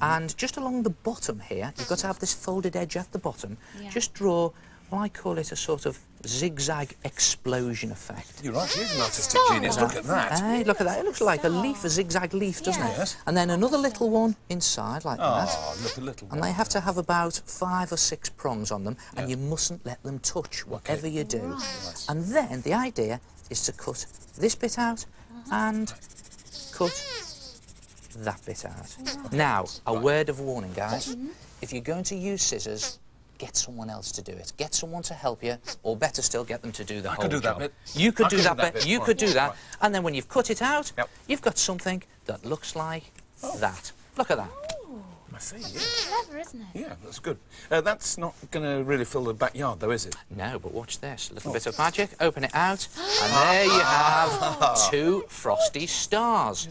and just along the bottom here, you've got to have this folded edge at the bottom. Just draw, well, I call it a sort of zigzag explosion effect. You're right, he's an artistic genius. Look at that. Hey, look at that. It looks like a leaf, a zigzag leaf, doesn't it? Yes. And then another little one inside, like that. Oh, look, a little one. And they have to have about 5 or 6 prongs on them, and you mustn't let them touch, whatever you do. Right. And then the idea is to cut this bit out and cut that bit out. Now, a word of warning, guys. If you're going to use scissors, get someone else to do it. Get someone to help you, or better still, get them to do the whole could do that job. bit. You could I do could that do that bit. bit. You Right, could do that. right. And then when you've cut it out, Yep. you've got something that looks like that. Look at that. I see, yeah. Clever, isn't it? Yeah, that's good. That's not going to really fill the backyard, though, is it? No, but watch this. A little bit of magic. Open it out. And there you have 2 frosty stars.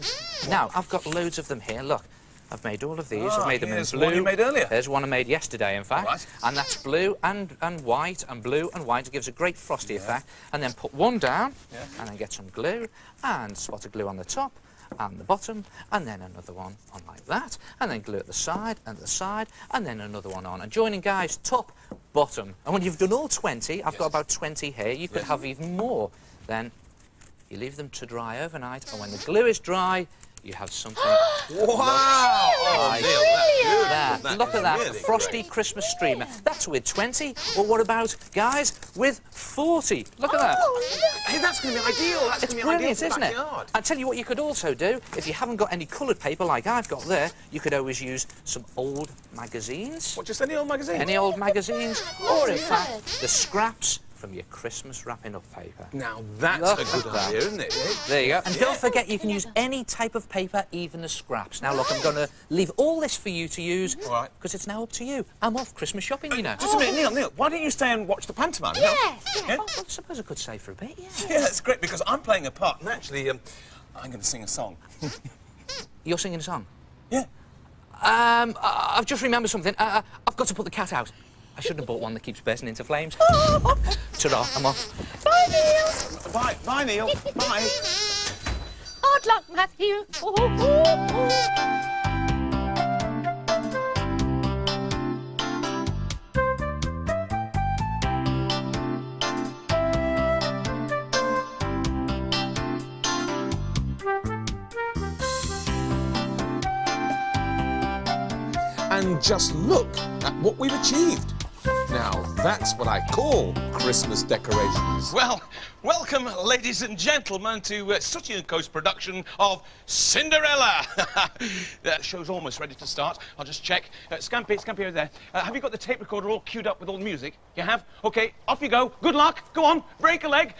Now, I've got loads of them here. Look, I've made all of these. I've made them in here's blue. one you made earlier. There's one I made yesterday, in fact. Right. And that's blue and white and blue and white. It gives a great frosty effect. And then put one down and then get some glue and spot of glue on the top and the bottom, and then another one on like that, and then glue at the side, and then another one on. And joining, guys, top, bottom. And when you've done all 20, I've got about 20 here, you could have even more. Then you leave them to dry overnight, and when the glue is dry, you have something. Wow! Like that. That Look is at that, really frosty great. Christmas streamer. That's with 20, or what about, guys, with 40? Look at that. Hey, that's going to be ideal. That's It's going to be ideal brilliant, for the isn't it? backyard. I'll tell you what you could also do. If you haven't got any coloured paper like I've got there, you could always use some old magazines. What, just any old magazine? Any old magazines, or in fact, the scraps from your Christmas wrapping up paper. Now, that's Look a good at that. idea, isn't it? There you go. And don't forget, you can use any type of paper, even the scraps. Now, look, I'm going to leave all this for you to use, because it's now up to you. I'm off Christmas shopping, you know. Just a minute, Neil, why don't you stay and watch the pantomime? Yes, Yeah? Oh, well, I suppose I could stay for a bit, yeah. Yeah, that's great, because I'm playing a part, and actually, I'm going to sing a song. You're singing a song? Yeah. I've just remembered something. I've got to put the cat out. I shouldn't have bought one that keeps bursting into flames. Ta-ra, I'm off. Bye, Neil. Bye, Neil. Bye. Hard luck, Matthew. And just look at what we've achieved. Now, that's what I call Christmas decorations. Well, welcome, ladies and gentlemen, to Sooty & Co.'s production of Cinderella. That show's almost ready to start. I'll just check. Scampy over there. Have you got the tape recorder all queued up with all the music? You have? OK, off you go. Good luck. Go on, break a leg.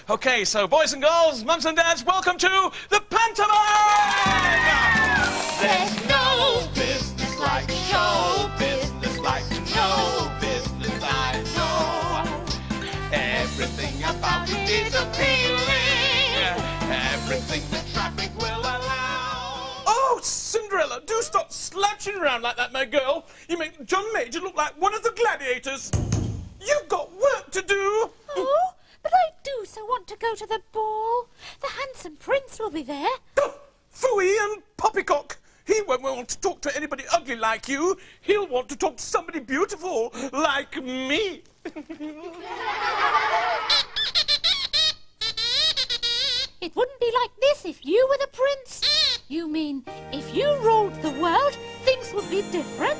OK, so boys and girls, mums and dads, welcome to the pantomime! There's no business like show business, like no business I know. Everything about it is appealing. Everything the traffic will allow. Oh, Cinderella, do stop slouching around like that, my girl. You make John Major look like one of the gladiators. You've got work to do. Oh, but I do so want to go to the ball. The handsome prince will be there. Phooey and Poppycock. He won't want to talk to anybody ugly like you. He'll want to talk to somebody beautiful like me. It wouldn't be like this if you were the prince. You mean, if you ruled the world, things would be different?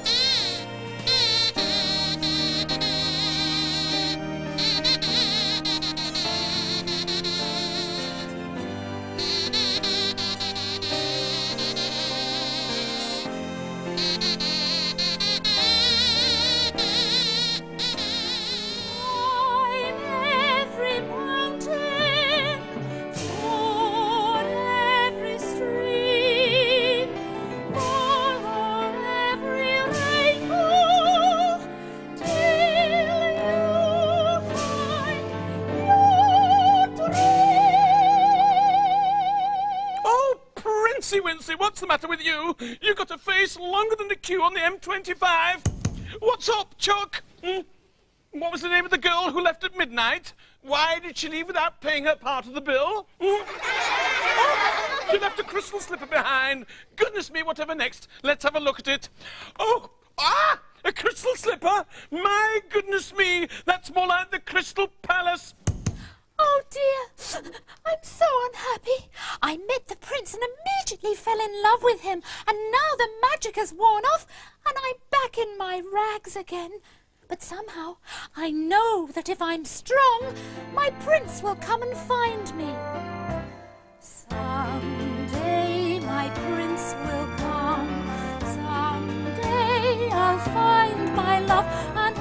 Wincy, what's the matter with you? You got a face longer than the queue on the M25. What's up, Chuck? What was the name of the girl who left at midnight? Why did she leave without paying her part of the bill? Oh, you left a crystal slipper behind. Goodness me, whatever next? Let's have a look at it. Oh, a crystal slipper? My goodness me, that's more like the Crystal Palace. Oh dear, I'm so unhappy. I met the prince and immediately fell in love with him, and now the magic has worn off and I'm back in my rags again. But somehow I know that if I'm strong, my prince will come and find me. Someday my prince will come. Someday I'll find my love and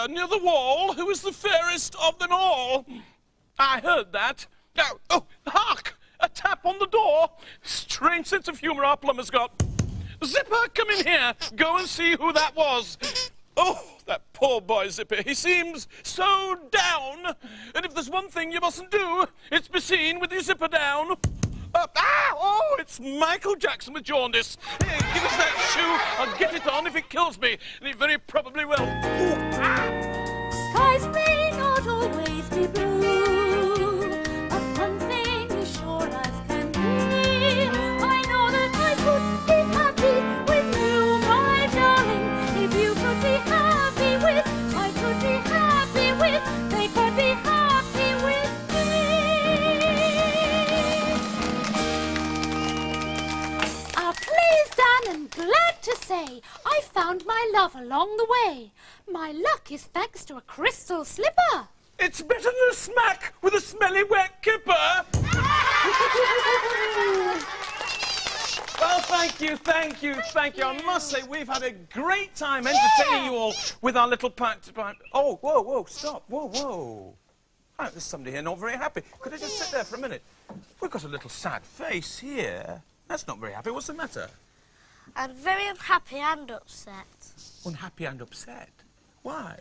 near the wall, who is the fairest of them all. I heard that. Oh, hark! A tap on the door. Strange sense of humour our plumber's got. Zipper, come in here. Go and see who that was. Oh, that poor boy, Zipper. He seems so down. And if there's one thing you mustn't do, it's be seen with your zipper down. Oh, it's Michael Jackson with jaundice. Here, give us that shoe. I'll get it on if it kills me. And it very probably will. Skies may not always be blue, but one thing is sure as can be. I know that I could be happy with you, my darling. If you could be happy with, I could be happy with, they could be happy with me. Pleased and glad to say I found my love along the way. My luck is thanks to a crystal slipper. It's better than a smack with a smelly wet kipper. Well, thank you. I must say, we've had a great time entertaining you all with our little Oh, whoa, stop. Whoa. Right, there's somebody here not very happy. Could I just sit there for a minute? We've got a little sad face here. That's not very happy. What's the matter? I'm very unhappy and upset. Unhappy and upset? Why?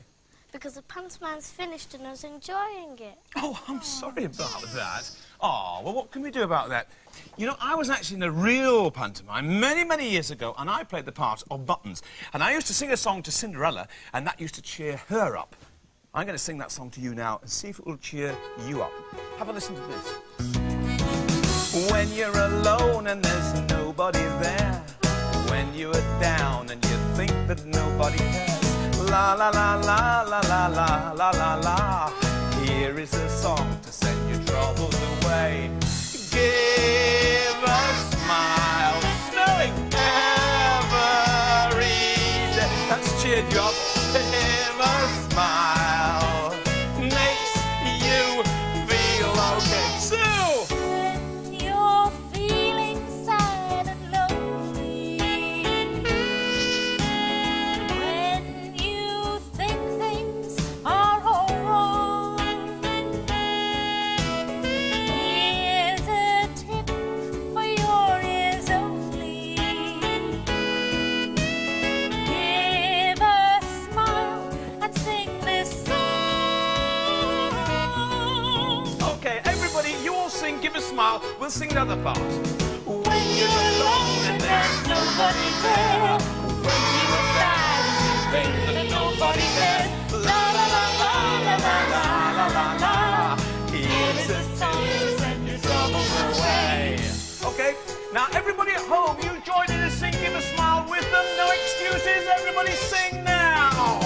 Because the pantomime's finished and I was enjoying it. Oh, I'm sorry about that. Oh, well, what can we do about that? You know, I was actually in a real pantomime many, many years ago, and I played the part of Buttons. And I used to sing a song to Cinderella, and that used to cheer her up. I'm going to sing that song to you now and see if it will cheer you up. Have a listen to this. When you're alone and there's nobody there, when you're down and you think that nobody cares, la la la la la la la la la la, here is a song to send your troubles away. Give a smile, snowing every day. That's cheered you up. Give a smile, makes you feel okay. Sue! You're feeling sad and lonely, when you think things are all wrong, here's a tip for your ears only. Give a smile and sing this song. Okay, everybody, you all sing Give a Smile. We'll sing the other part. When you're alone and there's nobody there, when you are sad and you think that nobody cares, la la la la la la la la la. Here's a song to send your troubles away. Okay, now everybody at home, you join in and sing Give a Smile with them. No excuses, everybody sing now.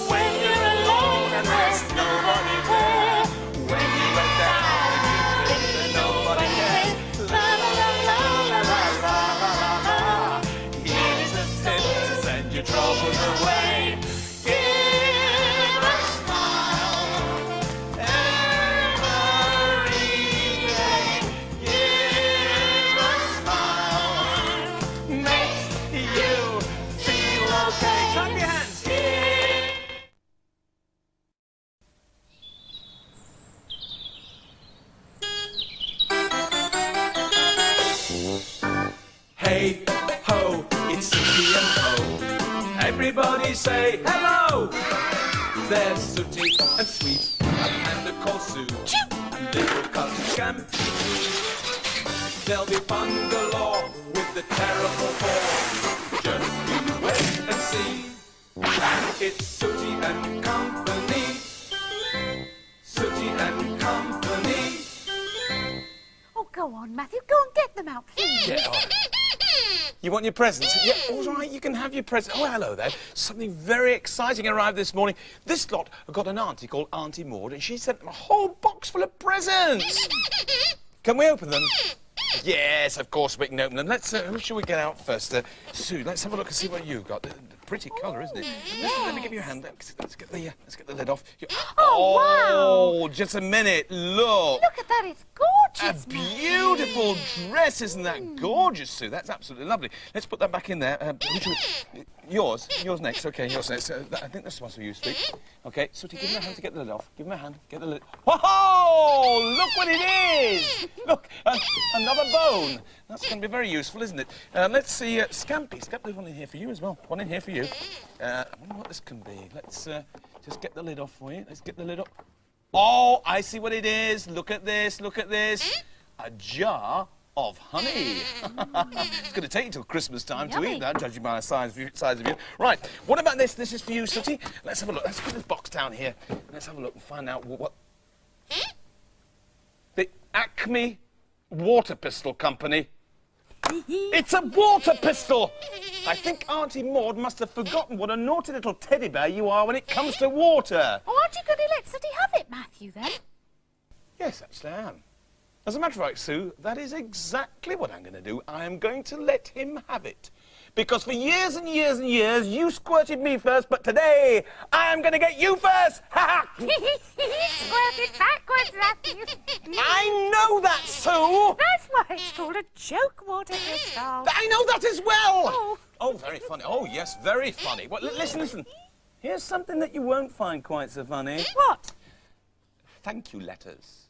When you're alone and there's nobody there, when you are sad and you think that nobody cares, la la la la la la la la la. Here's a tip to send your troubles away. Give a smile every day. Give a smile, makes you feel okay. Clap your hands. Hey ho, it's Sooty and Ho. Everybody say hello. There's Sooty and Sweet, a panda called Sue, and little cousin Scampy. There'll be fun galore with the terrible four. Just you wait and see. And it's Sooty and Company. Sooty and Company. Oh, go on, Matthew. Go and get them out, please. Yeah, all right. You want your presents? Yeah, all right, you can have your present. Oh, hello there. Something very exciting arrived this morning. This lot have got an auntie called Auntie Maud, and she sent them a whole box full of presents. Can we open them? Yes, of course we can open them. Let's, who shall we get out first? Sue, let's have a look and see what you got. pretty colour, isn't it? Let me give you a hand. Let's get the lid off. Oh, wow! Just a minute. Look. Look at that, it's gorgeous. A beautiful dress, isn't that gorgeous, Sue? That's absolutely lovely. Let's put that back in there. Yours next. Okay, yours next. I think this one's for you, Sweet. Okay, Sooty, give him a hand to get the lid off. Give him a hand. Get the lid. Whoa! Look what it is! Look, another bone. That's going to be very useful, isn't it? Let's see, Scampy. There's one in here for you as well. One in here for you. I wonder what this can be. Let's just get the lid off for you. Let's get the lid off. Oh, I see what it is. Look at this. Look at this. A jar of honey. It's going to take you till Christmas time to eat that, judging by the size of you. Right, what about this? This is for you, Sooty. Let's have a look. Let's put this box down here. Let's have a look and find out what... The Acme Water Pistol Company. It's a water pistol! I think Auntie Maud must have forgotten what a naughty little teddy bear you are when it comes to water. Oh, aren't you going to let Sooty have it, Matthew, then? Yes, actually I am. As a matter of fact, Sue, that is exactly what I'm going to do. I am going to let him have it. Because for years and years and years, you squirted me first, but today, I am going to get you first! Ha ha! Squirted backwards, Matthew. I know that, Sue! That's why it's called a joke water pistol. I know that as well! Oh, very funny. Oh, yes, very funny. Well, listen. Here's something that you won't find quite so funny. What? Thank you letters.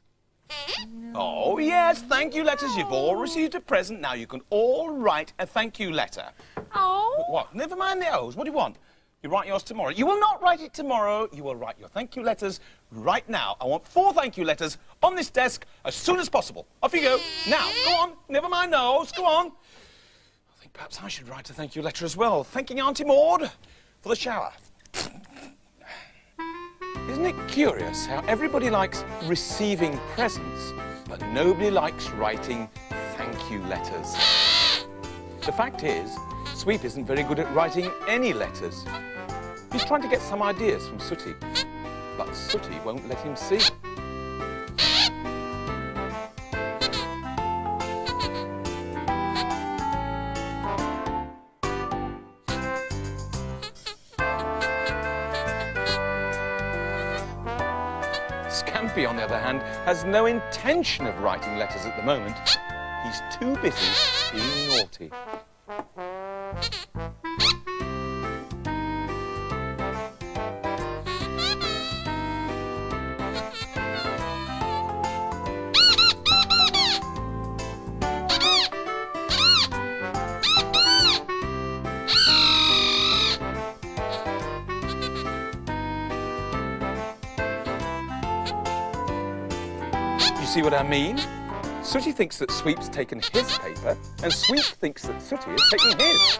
Oh, yes, thank you letters. You've all received a present. Now you can all write a thank you letter. Oh. What? Never mind the O's. What do you want? You write yours tomorrow. You will not write it tomorrow. You will write your thank you letters right now. I want 4 thank you letters on this desk as soon as possible. Off you go. Now, go on. Never mind the O's. Go on. I think perhaps I should write a thank you letter as well. Thanking Auntie Maud for the shower. Isn't it curious how everybody likes receiving presents, but nobody likes writing thank you letters? The fact is, Sweep isn't very good at writing any letters. He's trying to get some ideas from Sooty, but Sooty won't let him see. Scampy, on the other hand, has no intention of writing letters at the moment. He's too busy being naughty. See what I mean? Sooty thinks that Sweep's taken his paper, and Sweep thinks that Sooty has taken his.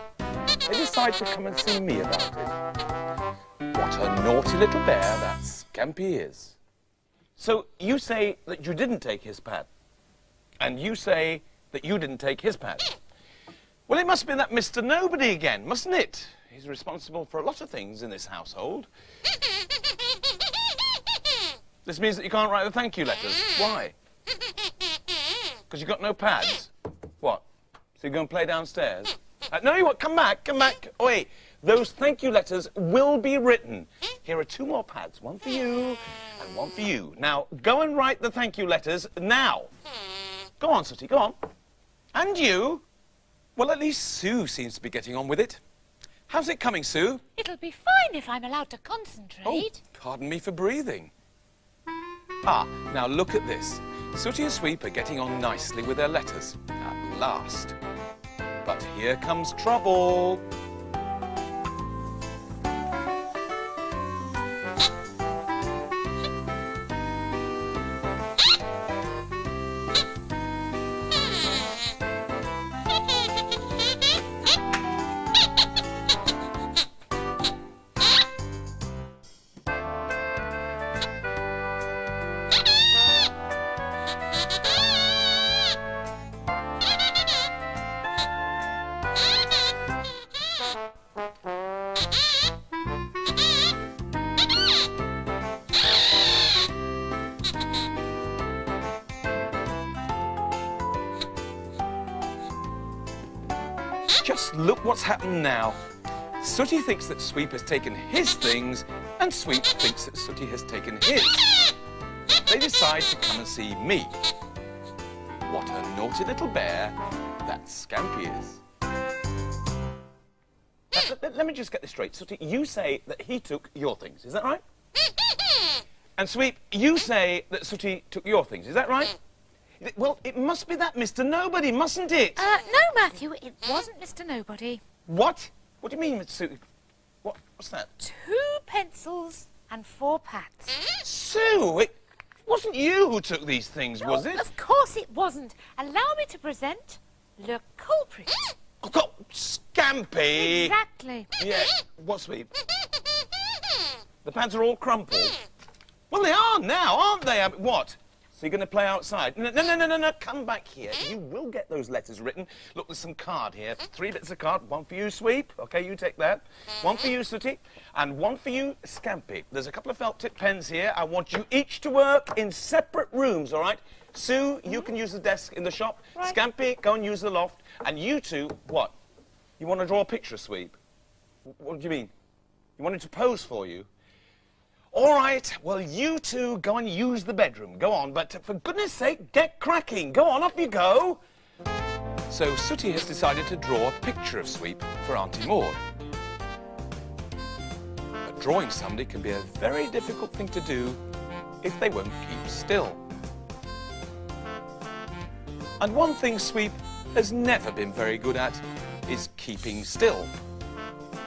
They decide to come and see me about it. What a naughty little bear that Scampy is. So you say that you didn't take his pad, and you say that you didn't take his pad. Well, it must be that Mr. Nobody again, mustn't it? He's responsible for a lot of things in this household. This means that you can't write the thank you letters. Why? Because you've got no pads? What? So you're going to play downstairs? No, you won't. Come back. Oh, wait. Those thank you letters will be written. Here are 2 more pads. One for you and one for you. Now, go and write the thank you letters now. Go on, Sooty, go on. And you? Well, at least Sue seems to be getting on with it. How's it coming, Sue? It'll be fine if I'm allowed to concentrate. Oh, pardon me for breathing. Ah, now look at this. Sooty and Sweep are getting on nicely with their letters, at last. But here comes trouble. Just look what's happened now. Sooty thinks that Sweep has taken his things, and Sweep thinks that Sooty has taken his. They decide to come and see me. What a naughty little bear that Scampy is. Let me just get this straight. Sooty, you say that he took your things, is that right? And Sweep, you say that Sooty took your things, is that right? Well, it must be that Mr. Nobody, mustn't it? No, Matthew, it wasn't Mr. Nobody. What? What do you mean, Mr. Sooty? What's that? 2 pencils and 4 pats. Sue, it wasn't you who took these things, was it? Of course it wasn't. Allow me to present le culprit. Oh, God, Scampy! Exactly. Yeah, what, Sweep? The pads are all crumpled. Well, they are now, aren't they? What? So you're going to play outside? No, come back here. You will get those letters written. Look, there's some card here. 3 bits of card. 1 for you, Sweep. OK, you take that. 1 for you, Sooty. And 1 for you, Scampy. There's a couple of felt-tip pens here. I want you each to work in separate rooms, all right? Sue, you can use the desk in the shop. Right. Scampy, go and use the loft. And you two, what? You want to draw a picture, Sweep? What do you mean? You want him to pose for you? All right, well, you two go and use the bedroom. Go on, but for goodness sake, get cracking. Go on, up you go. So Sooty has decided to draw a picture of Sweep for Auntie Maud. But drawing somebody can be a very difficult thing to do if they won't keep still. And one thing Sweep has never been very good at is keeping still,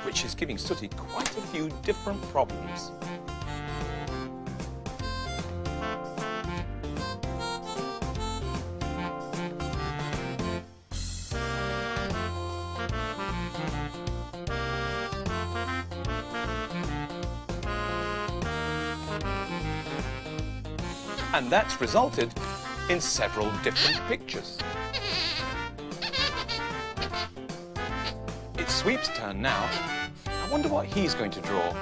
which is giving Sooty quite a few different problems. And that's resulted in several different pictures. It's Sweep's turn now. I wonder what he's going to draw.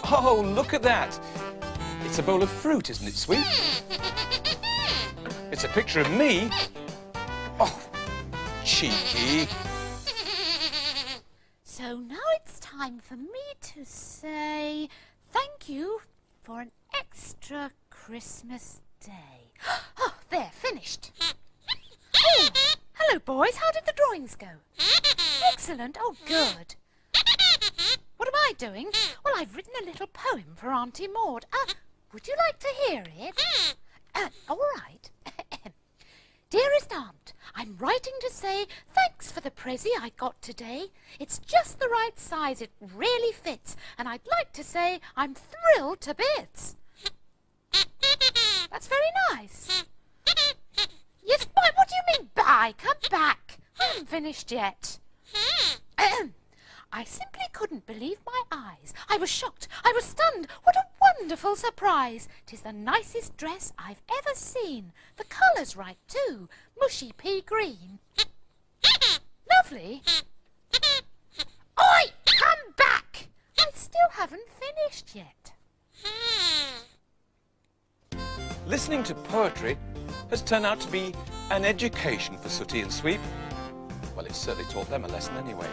Oh, look at that! It's a bowl of fruit, isn't it, Sweep? It's a picture of me. Oh, cheeky. So now it's time for me to say thank you for an extra Christmas day. Oh, there, finished. Oh, hello, boys. How did the drawings go? Excellent. Oh, good. What am I doing? Well, I've written a little poem for Auntie Maud. Would you like to hear it? All right. Dearest Aunt, I'm writing to say thanks for the prezi I got today. It's just the right size, it really fits, and I'd like to say I'm thrilled to bits. That's very nice. Yes, bye. What do you mean, bye? Come back. I haven't finished yet. I simply couldn't believe my eyes. I was shocked. I was stunned. What a wonderful surprise. 'Tis the nicest dress I've ever seen. The colour's right, too. Mushy pea green. Lovely. Oi! Come back! I still haven't finished yet. Listening to poetry has turned out to be an education for Sooty and Sweep. Well, it certainly taught them a lesson anyway.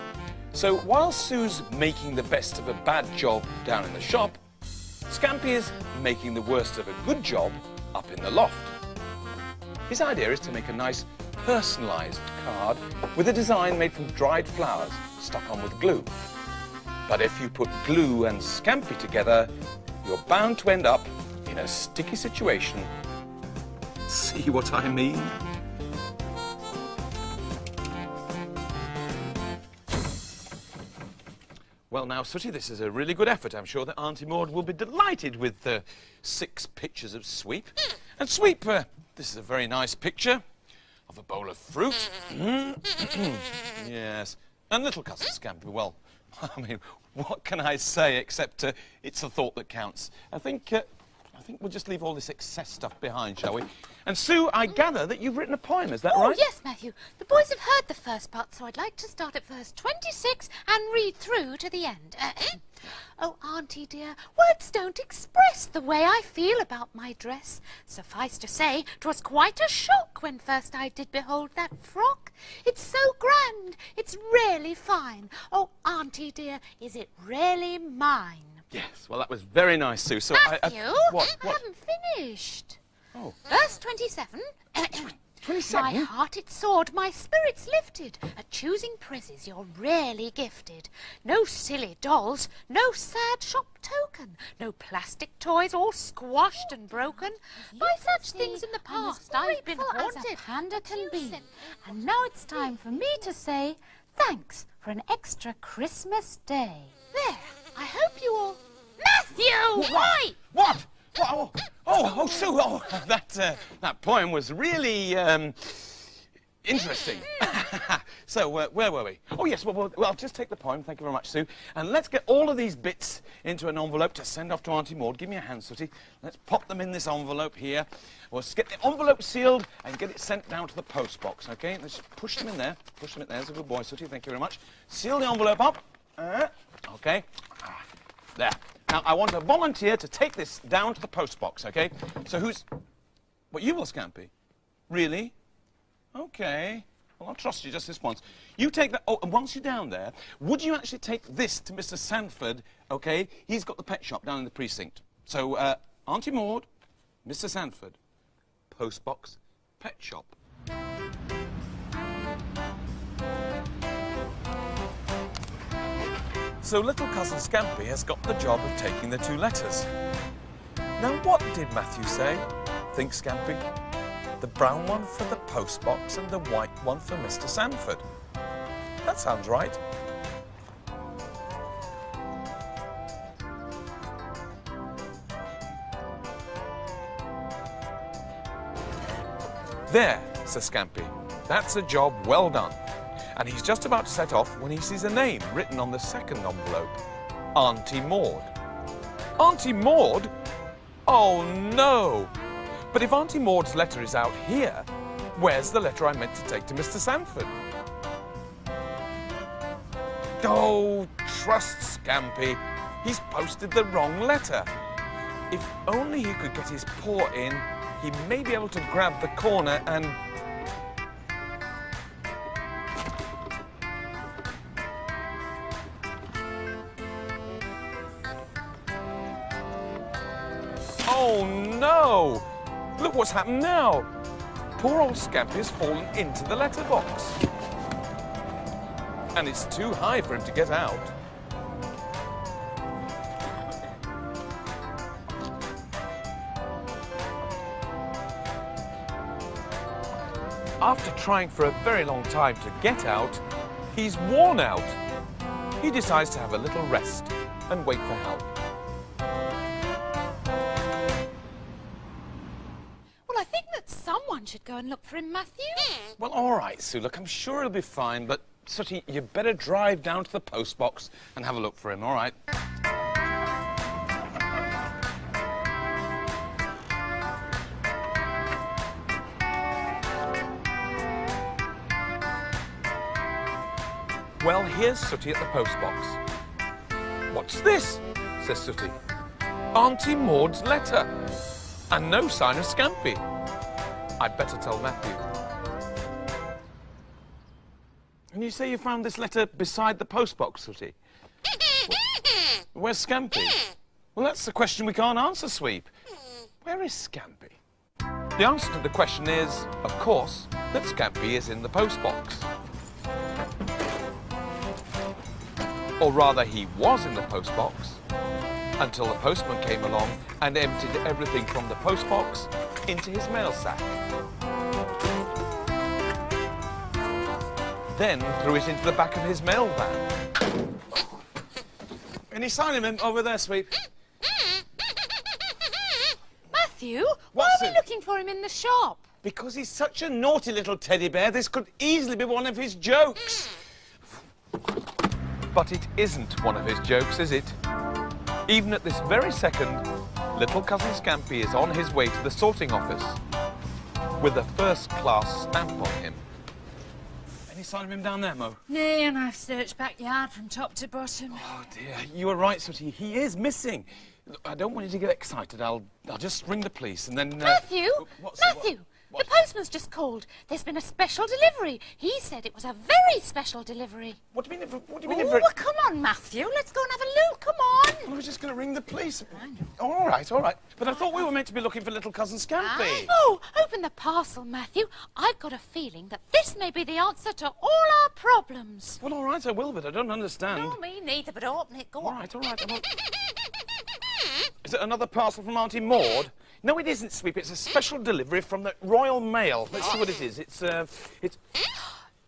So while Sue's making the best of a bad job down in the shop, Scampy is making the worst of a good job up in the loft. His idea is to make a nice personalised card with a design made from dried flowers stuck on with glue. But if you put glue and Scampy together, you're bound to end up in a sticky situation. See what I mean? Well, now, Sooty, this is a really good effort. I'm sure that Auntie Maud will be delighted with 6 pictures of Sweep. And Sweep, this is a very nice picture of a bowl of fruit. Yes. And little cousin Scampy, well, I mean, what can I say except it's a thought that counts. I think I think we'll just leave all this excess stuff behind, shall we? And Sue, I gather that you've written a poem, is that Oh, right? yes, Matthew. The boys have heard the first part, so I'd like to start at verse 26 and read through to the end. Oh, Auntie dear, words don't express the way I feel about my dress. Suffice to say, 'twas quite a shock when first I did behold that frock. It's so grand, it's really fine. Oh, Auntie dear, is it really mine? Yes, well, that was very nice, Sue. So Matthew, what? I haven't finished. Oh. Verse 27. 27? My heart it soared, my spirits lifted. At choosing prezzies you're rarely gifted. No silly dolls, no sad shop token. No plastic toys all squashed and broken. By such things in the past I've been haunted. As a panda can be. And now it's time for me to say thanks for an extra Christmas day. There, I hope you all... Matthew! Why? What? Sue, that poem was really, interesting. So, where were we? Oh, yes, well, I'll just take the poem, thank you very much, Sue, and let's get all of these bits into an envelope to send off to Auntie Maud. Give me a hand, Sooty. Let's pop them in this envelope here. We'll get the envelope sealed and get it sent down to the post box, OK? Let's push them in there. Push them in there. There's a good boy, Sooty, thank you very much. Seal the envelope up. OK. There. Now, I want a volunteer to take this down to the post box, OK? So who's... What, you will, Scampy? Really? OK. Well, I'll trust you just this once. You take that... Oh, and once you're down there, would you actually take this to Mr. Sanford, OK? He's got the pet shop down in the precinct. So, Auntie Maud, Mr. Sanford, post box, pet shop. So little cousin Scampy has got the job of taking the two letters. Now what did Matthew say? Think Scampy. The brown one for the post box and the white one for Mr. Sanford. That sounds right. There, says Scampy. That's a job well done. And he's just about to set off when he sees a name written on the second envelope. Auntie Maud. Auntie Maud? Oh, no! But if Auntie Maud's letter is out here, where's the letter I meant to take to Mr. Sanford? Oh, trust Scampy. He's posted the wrong letter. If only he could get his paw in, he may be able to grab the corner and... Oh, no! Look what's happened now. Poor old Scampy has fallen into the letterbox. And it's too high for him to get out. After trying for a very long time to get out, he's worn out. He decides to have a little rest and wait for help. Well, I think that someone should go and look for him, Matthew. Well, all right, Sue. Look, I'm sure he'll be fine, but Sooty, you better drive down to the post box and have a look for him, all right? Well, here's Sooty at the post box. What's this? Says Sooty. Auntie Maud's letter. And no sign of Scampy. I'd better tell Matthew. And you say you found this letter beside the post box, Sooty? Where's Scampy? Well, that's the question we can't answer, Sweep. Where is Scampy? The answer to the question is, of course, that Scampy is in the post box. Or rather, he was in the post box until the postman came along and emptied everything from the post box into his mail sack. Then threw it into the back of his mail van. Any sign of him over there, Sweep? Matthew, why are we looking for him in the shop? Because he's such a naughty little teddy bear, this could easily be one of his jokes. But it isn't one of his jokes, is it? Even at this very second, Little cousin Scampy is on his way to the sorting office with a first-class stamp on him. Any sign of him down there, Mo? Nay, and I've searched backyard from top to bottom. Oh, dear. You were right, Sooty. He is missing. Look, I don't want you to get excited. I'll just ring the police and then... Matthew! Matthew! The postman's just called. There's been a special delivery. He said it was a very special delivery. What do you mean? Well, come on, Matthew. Let's go and have a look. Come on. I was just going to ring the police. All right, all right. But I thought we were meant to be looking for little cousin Scampy. Oh, open the parcel, Matthew. I've got a feeling that this may be the answer to all our problems. Well, all right, I will, but I don't understand. No, me neither, but open it. Go on. All right, all right. Is it another parcel from Auntie Maud? No, it isn't, Sweep. It's a special delivery from the Royal Mail. Let's see what it is. It's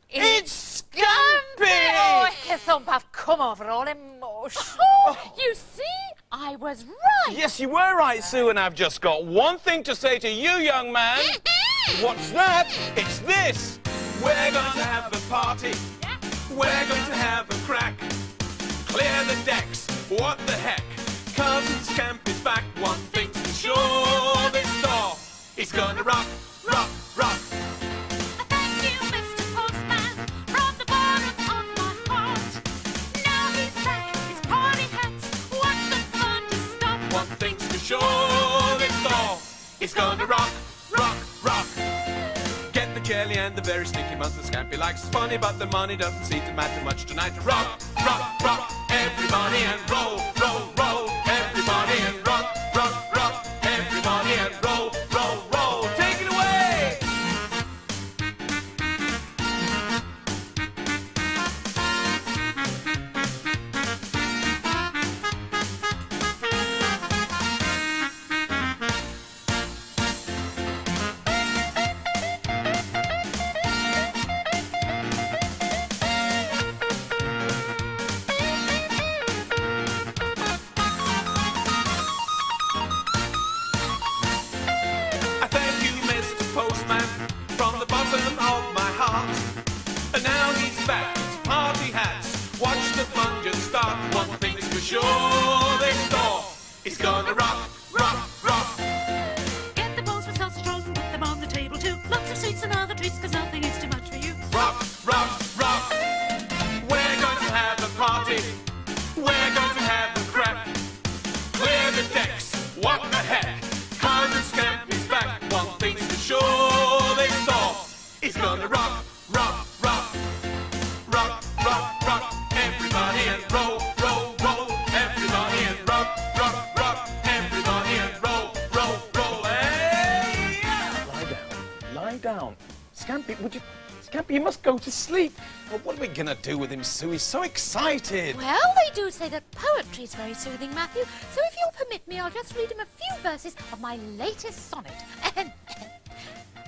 Scampy! Oh, Thump, I've come over all emotion. Oh, you see? I was right. Yes, you were right, Sue, and I've just got one thing to say to you, young man. What's that? It's this. We're going to have a party. We're going to have a crack. Clear the decks. What the heck? Cousin Scampy's back. One thing's for sure. This store is gonna rock, rock, rock. Thank you, Mr. Postman, from the bottom of my heart. Now he's back, his party hats. What's the fun to stop? One thing's for sure. This store is gonna rock, rock, rock. Get the jelly and the very sticky ones that Scampy likes. It's funny, but the money doesn't seem to matter much tonight. Rock, rock, rock. Everybody and roll, roll, roll. Everybody and rock, rock, rock. Everybody and roll, roll, roll. Take it away! Sure, this door is gonna rock, rock, rock. Get the bowls for sausage rolls and put them on the table too. Lots of sweets and other treats, cause nothing is too much for you. Rock, rock, rock. We're going to have a party. We're going to have a crap. Clear the decks. What the heck? Cousin Scampy's back. One thing's for sure. This door is gonna rock, rock, rock. Rock, rock, rock. Everybody and roll. Down. Scampy, you must go to sleep. Well, what are we going to do with him, Sue? He's so excited. Well, they do say that poetry is very soothing, Matthew, so if you'll permit me, I'll just read him a few verses of my latest sonnet.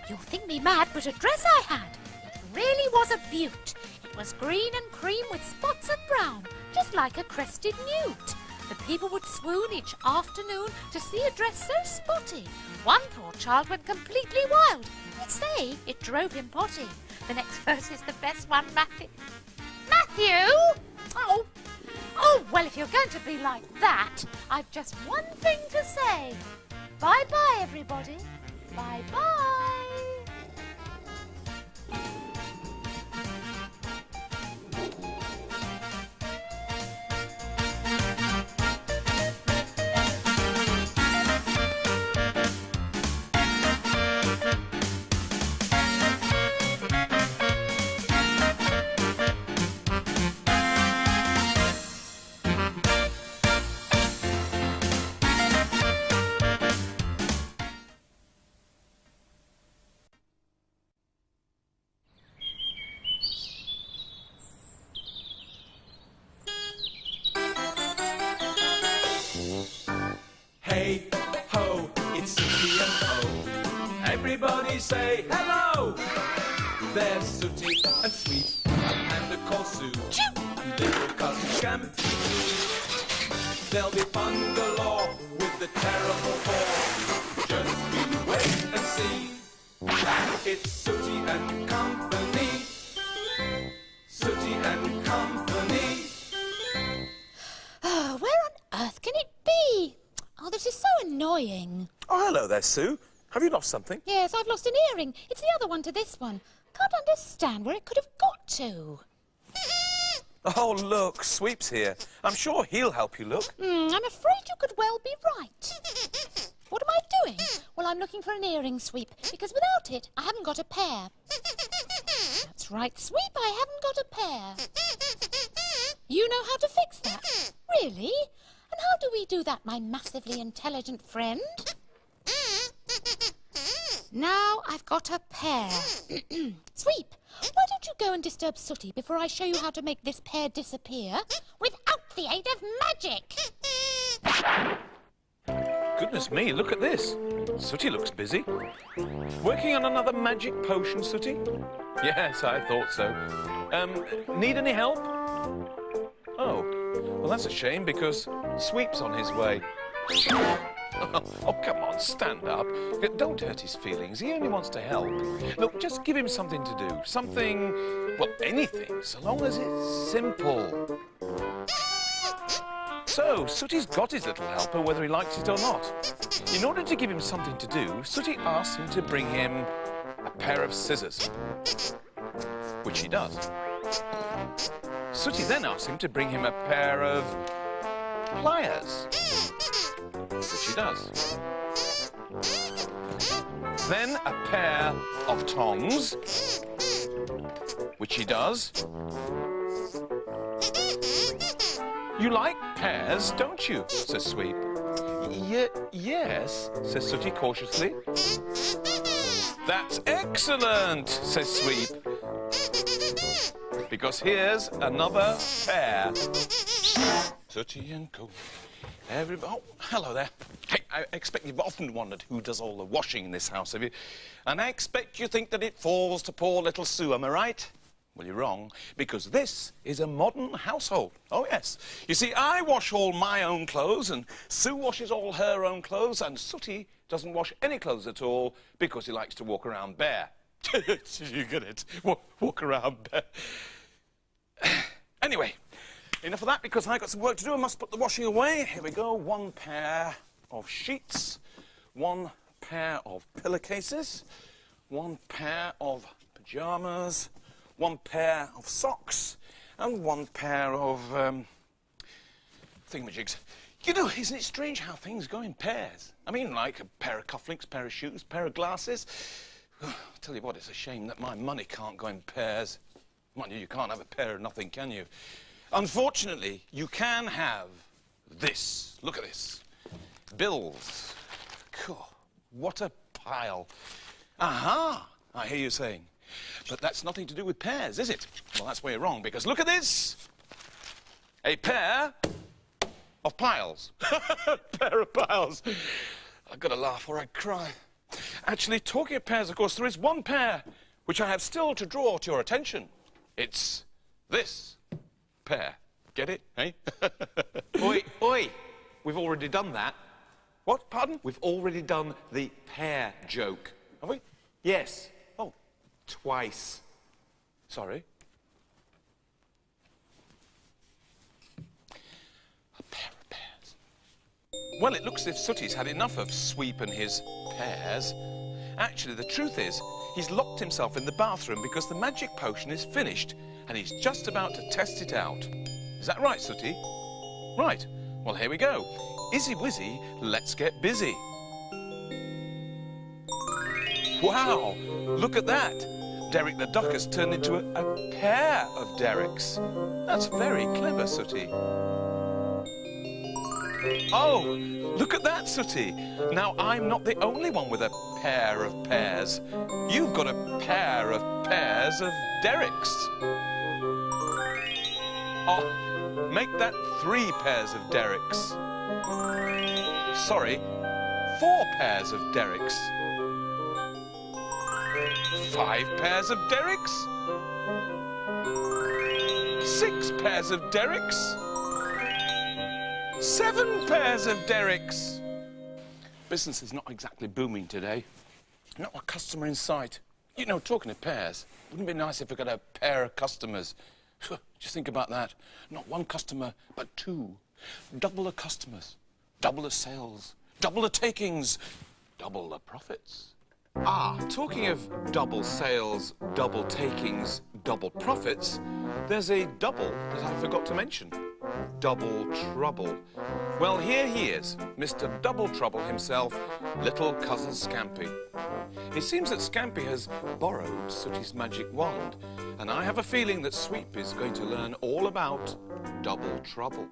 You'll think me mad, but a dress I had, it really was a beaut. It was green and cream with spots of brown, just like a crested newt. The people would swoon each afternoon to see a dress so spotty. One poor child went completely wild. He'd say it drove him potty. The next verse is the best one, Matthew. Matthew! Oh, well, if you're going to be like that, I've just one thing to say. Bye-bye, everybody. Bye-bye. Hey, ho, it's Sooty and Ho. Everybody say hello. There's Sooty and Sweet and Panda called Sue. And little cousin Scampy. There'll be fun galore with the terrible four. Just you wait and see. It's Sooty and Company. Sooty and Company. Oh, where on earth can it be? Oh, this is so annoying. enjoying. Oh, hello there, Sue. Have you lost something? Yes, I've lost an earring. It's the other one to this one. Can't understand where it could have got to. Oh, look, Sweep's here. I'm sure he'll help you look. I'm afraid you could well be right. What am I doing? Well, I'm looking for an earring, Sweep, because without it, I haven't got a pair. That's right, Sweep, I haven't got a pair. You know how to fix that? Really? And how do we do that, my massively intelligent friend? Now I've got a pair. Sweep, why don't you go and disturb Sooty before I show you how to make this pair disappear without the aid of magic? Goodness me, look at this. Sooty looks busy. Working on another magic potion, Sooty? Yes, I thought so. Need any help? Oh, well, that's a shame because Sweep's on his way. Oh, come on, stand up. Don't hurt his feelings. He only wants to help. Look, just give him something to do. Something, well, anything, so long as it's simple. So, Sooty's got his little helper, whether he likes it or not. In order to give him something to do, Sooty asks him to bring him a pair of scissors, which he does. Sooty then asks him to bring him a pair of pliers, which he does. Then a pair of tongs, which he does. You like pears, don't you? Says Sweep. Yes, says Sooty cautiously. That's excellent, says Sweep. Because here's another pair. Sooty and Co. Everybody. Oh, hello there. Hey, I expect you've often wondered who does all the washing in this house, have you? And I expect you think that it falls to poor little Sue, am I right? Well, you're wrong, because this is a modern household. Oh, yes. You see, I wash all my own clothes, and Sue washes all her own clothes, and Sooty doesn't wash any clothes at all because he likes to walk around bare. You get it? Walk around bare. Anyway, enough of that, because I've got some work to do. I must put the washing away. Here we go. One pair of sheets, one pair of pillowcases, one pair of pyjamas, one pair of socks, and one pair of, thingamajigs. You know, isn't it strange how things go in pairs? I mean, like a pair of cufflinks, pair of shoes, pair of glasses. I'll tell you what, it's a shame that my money can't go in pairs. Mind you, you can't have a pair of nothing, can you? Unfortunately, you can have this. Look at this. Bills. God, what a pile. Aha, I hear you saying. But that's nothing to do with pears, is it? Well, that's where you're wrong, because look at this. A pair of piles. Pair of piles. I've got to laugh or I'd cry. Actually, talking of pairs, of course, there is one pair which I have still to draw to your attention. It's this pair. Get it, eh? Oi, oi! We've already done that. What? Pardon? We've already done the pair joke. Have we? Yes. Oh. Twice. Sorry. A pair of pears. Well, it looks as if Sooty's had enough of Sweep and his pears. Actually, the truth is, he's locked himself in the bathroom because the magic potion is finished and he's just about to test it out. Is that right, Sooty? Right. Well, here we go. Izzy Wizzy, let's get busy. Wow, look at that. Derek the Duck has turned into a pair of Derricks. That's very clever, Sooty. Oh, look at that, Sooty. Now, I'm not the only one with a pair of pears. You've got a pair of pairs of Derricks. Oh, make that 3 pairs of Derricks. Sorry, 4 pairs of Derricks. 5 pairs of Derricks. 6 pairs of Derricks. 7 pairs of Derricks. Business is not exactly booming today. Not a customer in sight. You know, talking of pairs, wouldn't it be nice if we got a pair of customers? Just think about that. Not 1 customer, but 2. Double the customers, double the sales, Double the takings, double the profits. Ah, talking of double sales, double takings, double profits, there's a double that I forgot to mention. Double Trouble. Well, here he is, Mr. Double Trouble himself, little cousin Scampy. It seems that Scampy has borrowed Sooty's magic wand, and I have a feeling that Sweep is going to learn all about Double Trouble.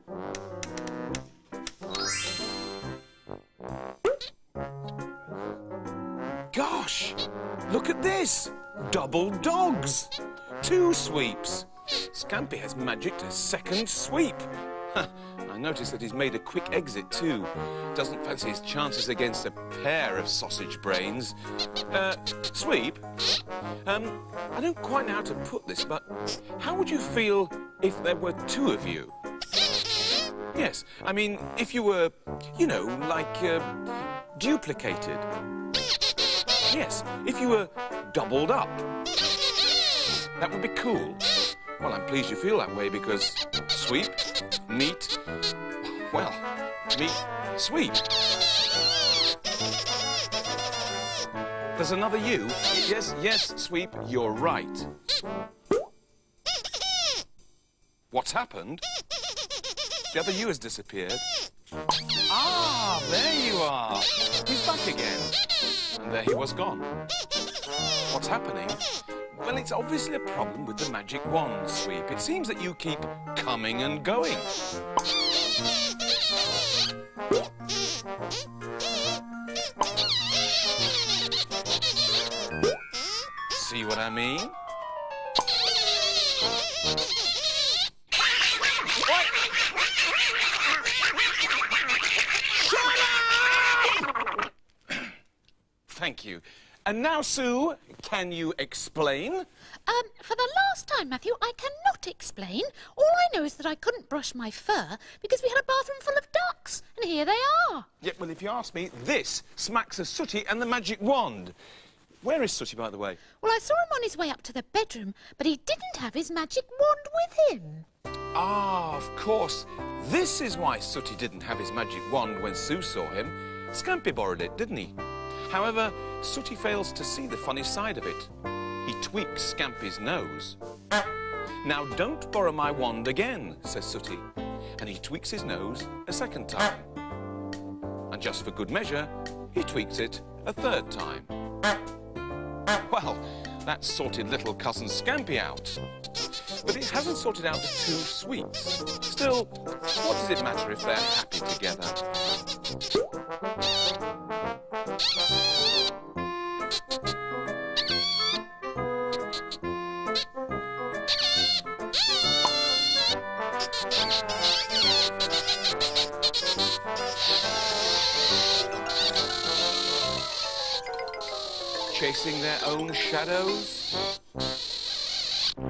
Gosh, look at this! Double dogs! 2 sweeps. Scampy has magicked a second sweep. I noticed that he's made a quick exit too. Doesn't fancy his chances against a pair of sausage brains. Sweep? I don't quite know how to put this, but how would you feel if there were 2 of you? Yes, I mean, if you were, you know, like, duplicated. Yes, if you were doubled up. That would be cool. Well, I'm pleased you feel that way because sweep, meet, well, meet, sweep. There's another you. Yes, Sweep, you're right. What's happened? The other you has disappeared. Ah, there you are. He's back again. And there he was gone. What's happening? Well, it's obviously a problem with the magic wand, Sweep. It seems that you keep coming and going. See what I mean? Thank you. And now, Sue, can you explain? For the last time, Matthew, I cannot explain. All I know is that I couldn't brush my fur because we had a bathroom full of ducks, and here they are. Yeah, well, if you ask me, this smacks of Sooty and the magic wand. Where is Sooty, by the way? Well, I saw him on his way up to the bedroom, but he didn't have his magic wand with him. Ah, of course. This is why Sooty didn't have his magic wand when Sue saw him. Scampy borrowed it, didn't he? However, Sooty fails to see the funny side of it. He tweaks Scampy's nose. Now, don't borrow my wand again, says Sooty. And he tweaks his nose a second time. And just for good measure, he tweaks it a third time. Well, that sorted little cousin Scampy out. But it hasn't sorted out the 2 sweeps. Still, what does it matter if they're happy together? Chasing their own shadows?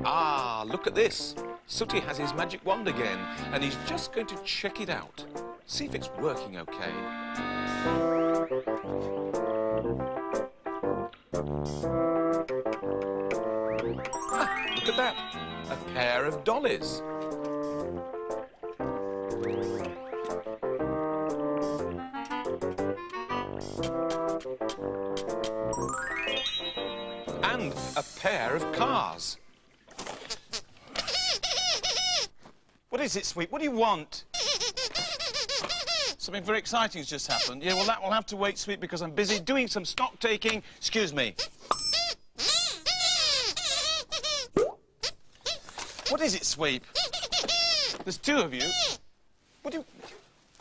Ah, look at this. Sooty has his magic wand again, and he's just going to check it out. See if it's working okay. Ah, look at that. A pair of dollies. And a pair of cars. What is it, Sweep? What do you want? Something very exciting has just happened. Yeah, well, that will have to wait, Sweep, because I'm busy doing some stock taking. Excuse me. What is it, Sweep? There's 2 of you. What do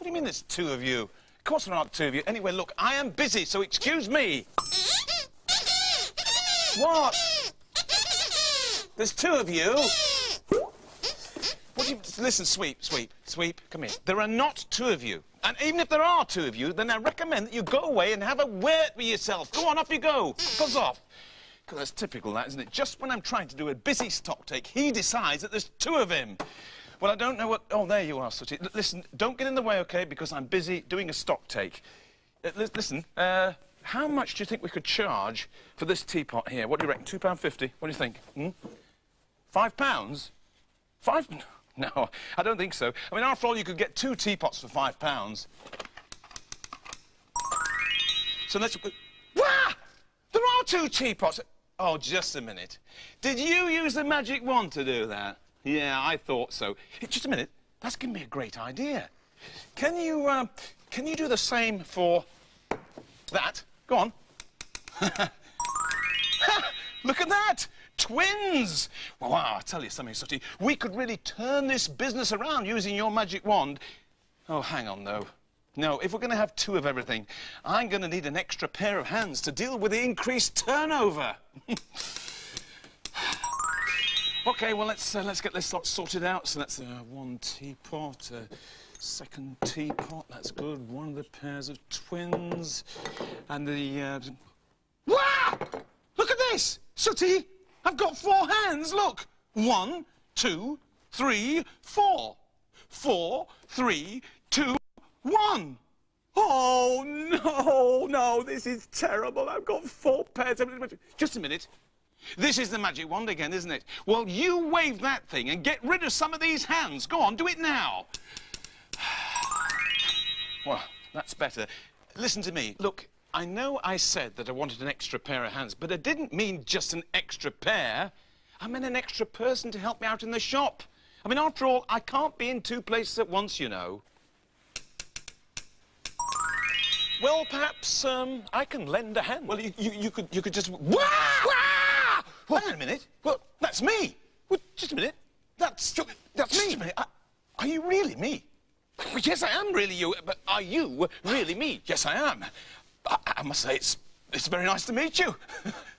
you mean there's 2 of you? Of course there aren't 2 of you. Anyway, look, I am busy, so excuse me. What? There's 2 of you. What do you... Listen, Sweep, come here. There are not 2 of you. And even if there are 2 of you, then I recommend that you go away and have a word with yourself. Go on, off you go. Buzz off. Because that's typical, that, isn't it? Just when I'm trying to do a busy stock take, he decides that there's 2 of him. Well, I don't know what... Oh, there you are, Sooty. Listen, don't get in the way, OK, because I'm busy doing a stock take. Listen, how much do you think we could charge for this teapot here? What do you reckon? £2.50? What do you think? £5? £5? No, I don't think so. I mean, after all, you could get 2 teapots for £5. So let's... Wah! There are 2 teapots. Oh, just a minute. Did you use the magic wand to do that? Yeah, I thought so. Hey, just a minute. That's given me a great idea. Can you do the same for that? Go on. Look at that! Twins! Well, wow, I'll tell you something, Sooty. We could really turn this business around using your magic wand. Oh, hang on, though. No, if we're going to have 2 of everything, I'm going to need an extra pair of hands to deal with the increased turnover. OK, well, let's get this lot sorted out. So that's 1 teapot, 2nd teapot. That's good. 1 of the pairs of twins. And the... Wow! Look at this! Sooty, I've got 4 hands, look! 1, 2, 3, 4. 4, 3, 2, 1. Oh, no, this is terrible. I've got 4 pairs. Just a minute. This is the magic wand again, isn't it? Well, you wave that thing and get rid of some of these hands. Go on, do it now. Well, that's better. Listen to me. Look, I know I said that I wanted an extra pair of hands, but I didn't mean just an extra pair. I meant an extra person to help me out in the shop. I mean, after all, I can't be in 2 places at once, you know. Well, perhaps, I can lend a hand. Well, you could just... Wah! Wah! Well, hang on a minute. Well, that's me. Well, just a minute. That's me. Just a minute. Are you really me? Well, yes, I am really you. But are you really me? Yes, I am. I must say, it's very nice to meet you.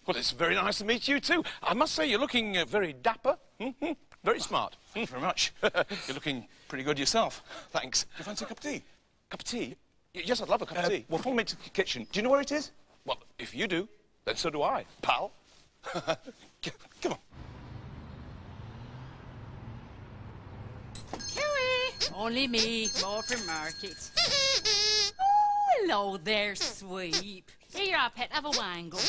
Well, it's very nice to meet you, too. I must say, you're looking very dapper. Very smart. Thank you very much. You're looking pretty good yourself. Thanks. Do you fancy a cup of tea? Cup of tea? Yes, I'd love a cup of tea. Well, follow me to the kitchen. Do you know where it is? Well, if you do, then so do I, pal. Come on. Huey! Only me, more from market. Oh, hello there, Sweep. Here, our pet, have a wangle.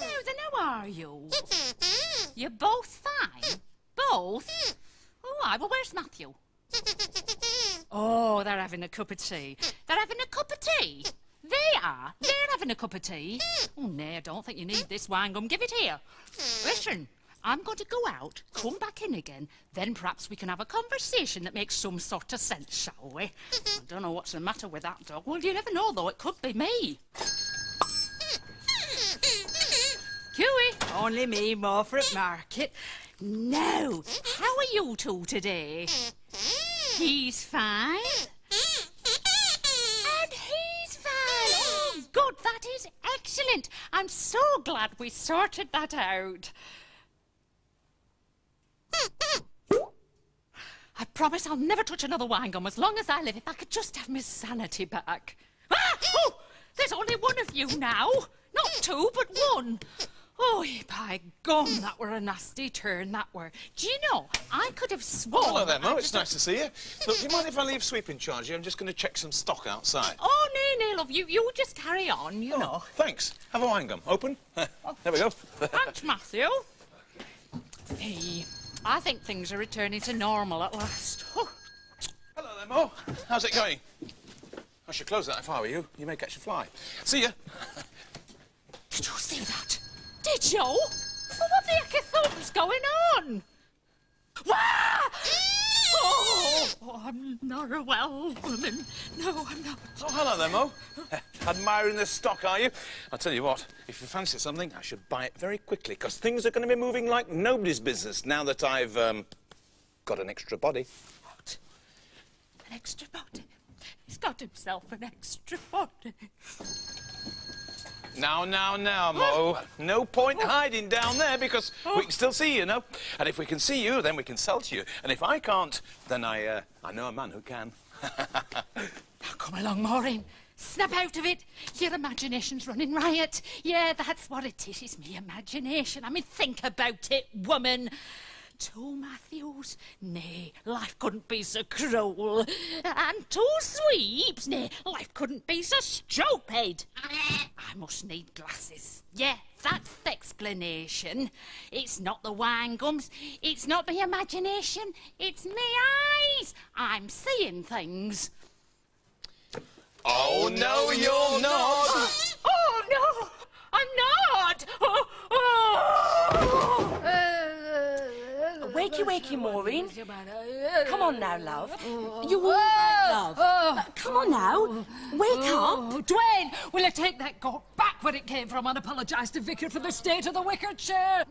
Now then, how are you? You both fine? Both? Oh, aye, well, where's Matthew? Oh, they're having a cup of tea. They're having a cup of tea? They are? They're having a cup of tea? Oh, no, I don't think you need this wine gum. Give it here. Listen, I'm going to go out, come back in again, then perhaps we can have a conversation that makes some sort of sense, shall we? I don't know what's the matter with that dog. Well, you never know, though. It could be me. Huey, only me, more for at market. Now, how are you 2 today? He's fine. And he's fine. Oh, good. That is excellent. I'm so glad we sorted that out. I promise I'll never touch another wine gum as long as I live, if I could just have my sanity back. Ah! Oh, there's only 1 of you now. Not 2, but 1. Oh, by gum, that were a nasty turn, that were. Do you know, I could have sworn... Hello there, Mo. It's nice to see you. Look, do you mind if I leave Sweep in charge here? I'm just going to check some stock outside. Oh, no, love, you just carry on, you know. Thanks. Have a wine gum. Open. There we go. Thanks, Matthew. Hey, I think things are returning to normal at last. Oh. Hello there, Mo. How's it going? I should close that if I were you. You may catch a fly. See ya. Did you see that? Did you? Well, what the heck I thought was going on? Wah! Oh, I'm not a well woman. No, I'm not. Oh, hello there, Mo. Admiring the stock, are you? I'll tell you what, if you fancy something, I should buy it very quickly, because things are going to be moving like nobody's business now that I've, got an extra body. What? An extra body? He's got himself an extra body. Now, Mo. No point hiding down there, because we can still see you, know? And if we can see you, then we can sell to you. And if I can't, then I know a man who can. Now, come along, Maureen. Snap out of it. Your imagination's running riot. Yeah, that's what it is. It's me imagination. I mean, think about it, woman. 2 Matthews? Nay, life couldn't be so cruel. And 2 Sweeps? Nay, life couldn't be so stupid. I must need glasses. Yeah, that's the explanation. It's not the wine gums. It's not my imagination. It's me eyes. I'm seeing things. Oh, no, you're not. Wakey, wakey, Maureen. Come on now, love. You all right, love? Come on now. Wake up. Dwayne, will you take that goat back where it came from and apologise to Vicar for the state of the wicker chair?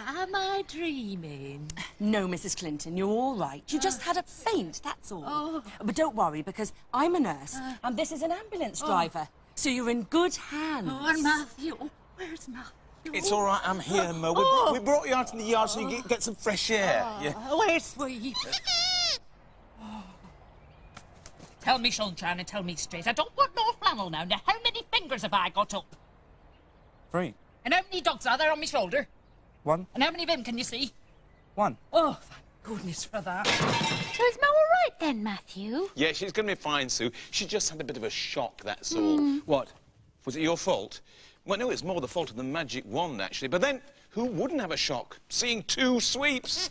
Am I dreaming? No, Mrs. Clinton, you're all right. You just had a faint, that's all. But don't worry, because I'm a nurse, and this is an ambulance driver. So you're in good hands. Oh, and Matthew. Where's Matthew? It's all right, I'm here, Mo. We brought you out in the yard so you get some fresh air. Yeah. Where's Sweet? Tell me, sunshine, and tell me straight. I don't want no flannel now. Now, how many fingers have I got up? 3. And how many dogs are there on my shoulder? 1. And how many of them can you see? 1. Oh, thank goodness for that. So is Mo all right then, Matthew? Yeah, she's going to be fine, Sue. She just had a bit of a shock, that's all. What? Was it your fault? Well, no, it's more the fault of the magic wand, actually. But then, who wouldn't have a shock? Seeing 2 sweeps.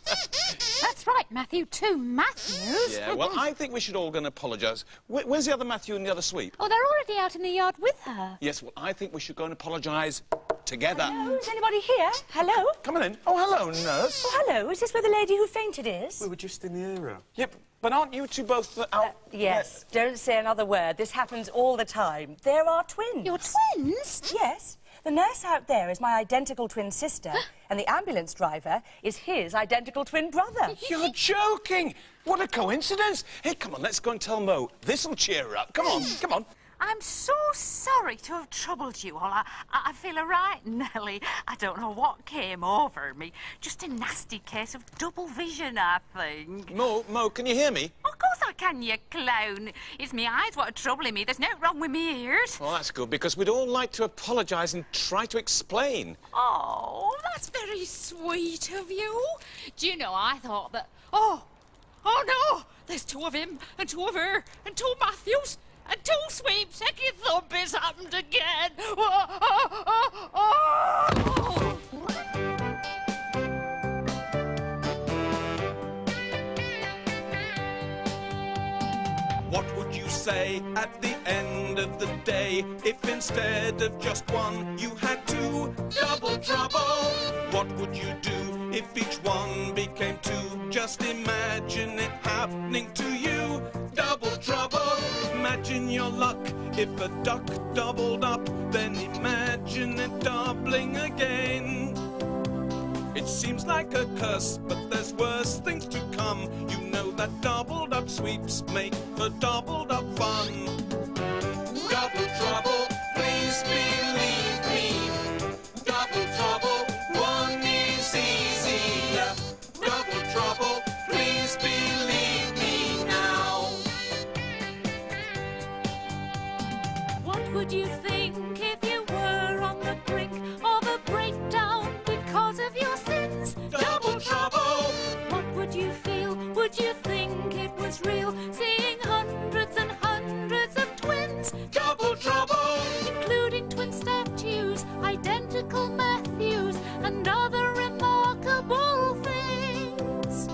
That's right, Matthew. 2 Matthews. Yeah, well, I think we should all go and apologise. Where's the other Matthew and the other sweep? Oh, they're already out in the yard with her. Yes, well, I think we should go and apologise together. Hello, is anybody here? Hello? Come on in. Oh, hello, nurse. Oh, hello. Is this where the lady who fainted is? We were just in the area. Yep, but aren't you two both out? Yes. Don't say another word. This happens all the time. There are twins. You're twins? Yes. The nurse out there is my identical twin sister, and the ambulance driver is his identical twin brother. You're joking! What a coincidence! Hey, come on, let's go and tell Mo. This'll cheer her up. Come on, come on. I'm so sorry to have troubled you all. I feel a right Nelly. I don't know what came over me. Just a nasty case of double vision, I think. Mo, can you hear me? Of course I can, you clown. It's me eyes what are troubling me. There's nothing wrong with me ears. Well, that's good, because we'd all like to apologise and try to explain. Oh, that's very sweet of you. Do you know, I thought that... Oh no! There's 2 of him, and 2 of her, and 2 Matthews, and 2 sweeps. Hecky thump has happened again. What would you say at the end of the day if instead of just 1 you had 2? Double trouble! What would you do if each one became 2? Just imagine it happening to you. Double trouble! Imagine your luck. If a duck doubled up, then imagine it doubling again. It seems like a curse, but there's worse things to come. You know that doubled up sweeps make for doubled up fun. Double trouble, please believe me. Double trouble, 1 is easier. Double trouble, please believe me now. What would you think if you were on the brink of a breakdown because of your sins? Double trouble! What would you feel? Would you think it was real? Seeing hundreds and hundreds of twins. Double trouble! Including twin statues, identical Matthews, and other remarkable things.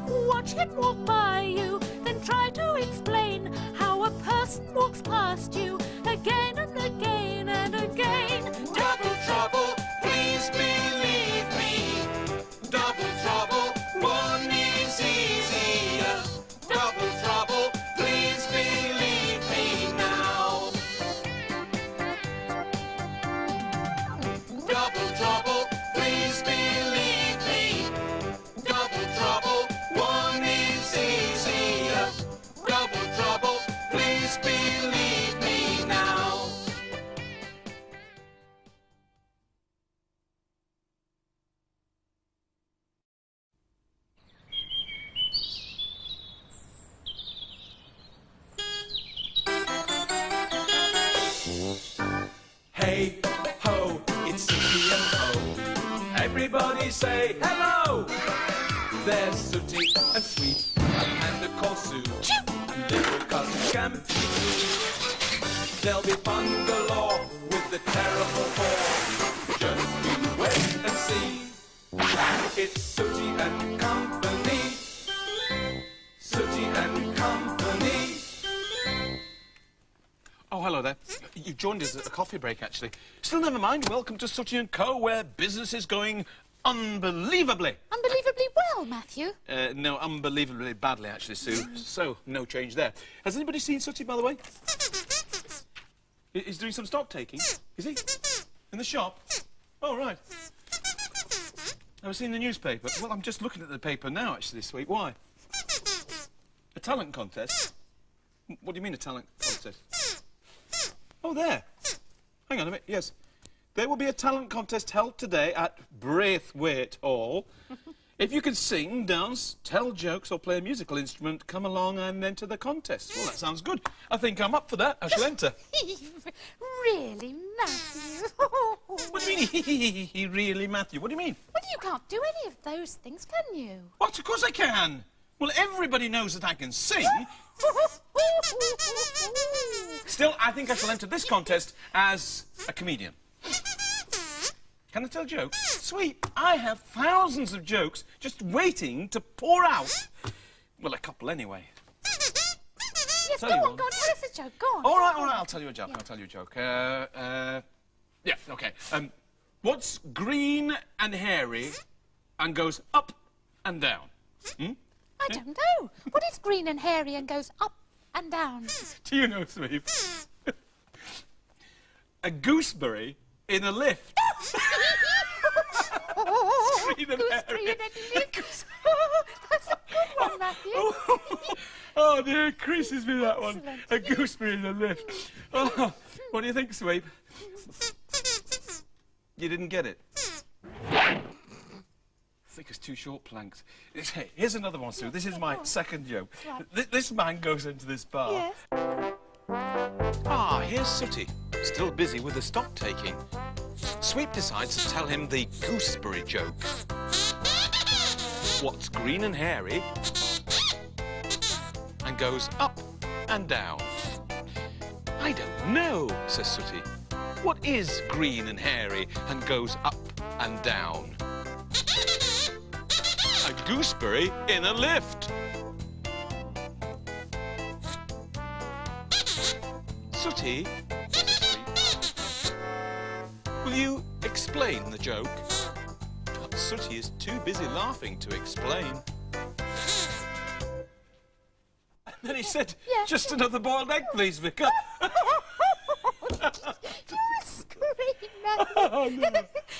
Watch him walk by you, then try to explain how a person walks past you again and again and again. Double trouble, please believe me. Double trouble, 1 is easier. Double trouble, please believe me now. Double trouble, please believe me. Double trouble, 1 is easier. Double trouble, please believe me now. Hey ho, it's Sooty and Ho. Everybody say hello. There's Sooty and Sweet, and Panda called Sue, and little cousin Scampy. There'll be fun galore with the terrible 4. Just you wait and see. It's Sooty and Company. Sooty and Company. Oh, hello there. You joined us at the coffee break, actually. Still, never mind. Welcome to Sooty & Co., where business is going unbelievably. Unbelievably well, Matthew. No, unbelievably badly, actually, Sue. So, no change there. Has anybody seen Sooty, by the way? He's doing some stock taking. Is he? In the shop? Oh, right. I was seeing the newspaper. Well, I'm just looking at the paper now, actually, this week. Why? A talent contest? What do you mean, a talent contest? Oh, there. Hang on a minute. Yes. There will be a talent contest held today at Braithwaite Hall. If you can sing, dance, tell jokes or play a musical instrument, come along and enter the contest. Well, that sounds good. I think I'm up for that. I shall enter. Really, Matthew? What do you mean, really, Matthew? What do you mean? Well, you can't do any of those things, can you? What? Of course I can. Well, everybody knows that I can sing. Still, I think I shall enter this contest as a comedian. Can I tell jokes? Sweet, I have thousands of jokes just waiting to pour out. Well, a couple anyway. Yes, go on, tell us a joke, go on. All right, I'll tell you a joke, yeah, okay. What's green and hairy and goes up and down? I don't know. What is green and hairy and goes up and down? Do you know, Sweep? A gooseberry in a lift. Green and hairy. That's a good one, Matthew. Oh dear, it creases me, that one. A gooseberry in a lift. Oh, what do you think, Sweep? You didn't get it? I think it's two short planks. Hey, here's another one, Sue. This is my second joke. This man goes into this bar. Yes. Ah, here's Sooty, still busy with the stock taking. Sweep decides to tell him the gooseberry joke. What's green and hairy and goes up and down? I don't know, says Sooty. What is green and hairy and goes up and down? A gooseberry in a lift. Sooty, will you explain the joke? But Sooty is too busy laughing to explain. And then he said, just another boiled egg, please, Vicar. You're a scream, Matthew. No.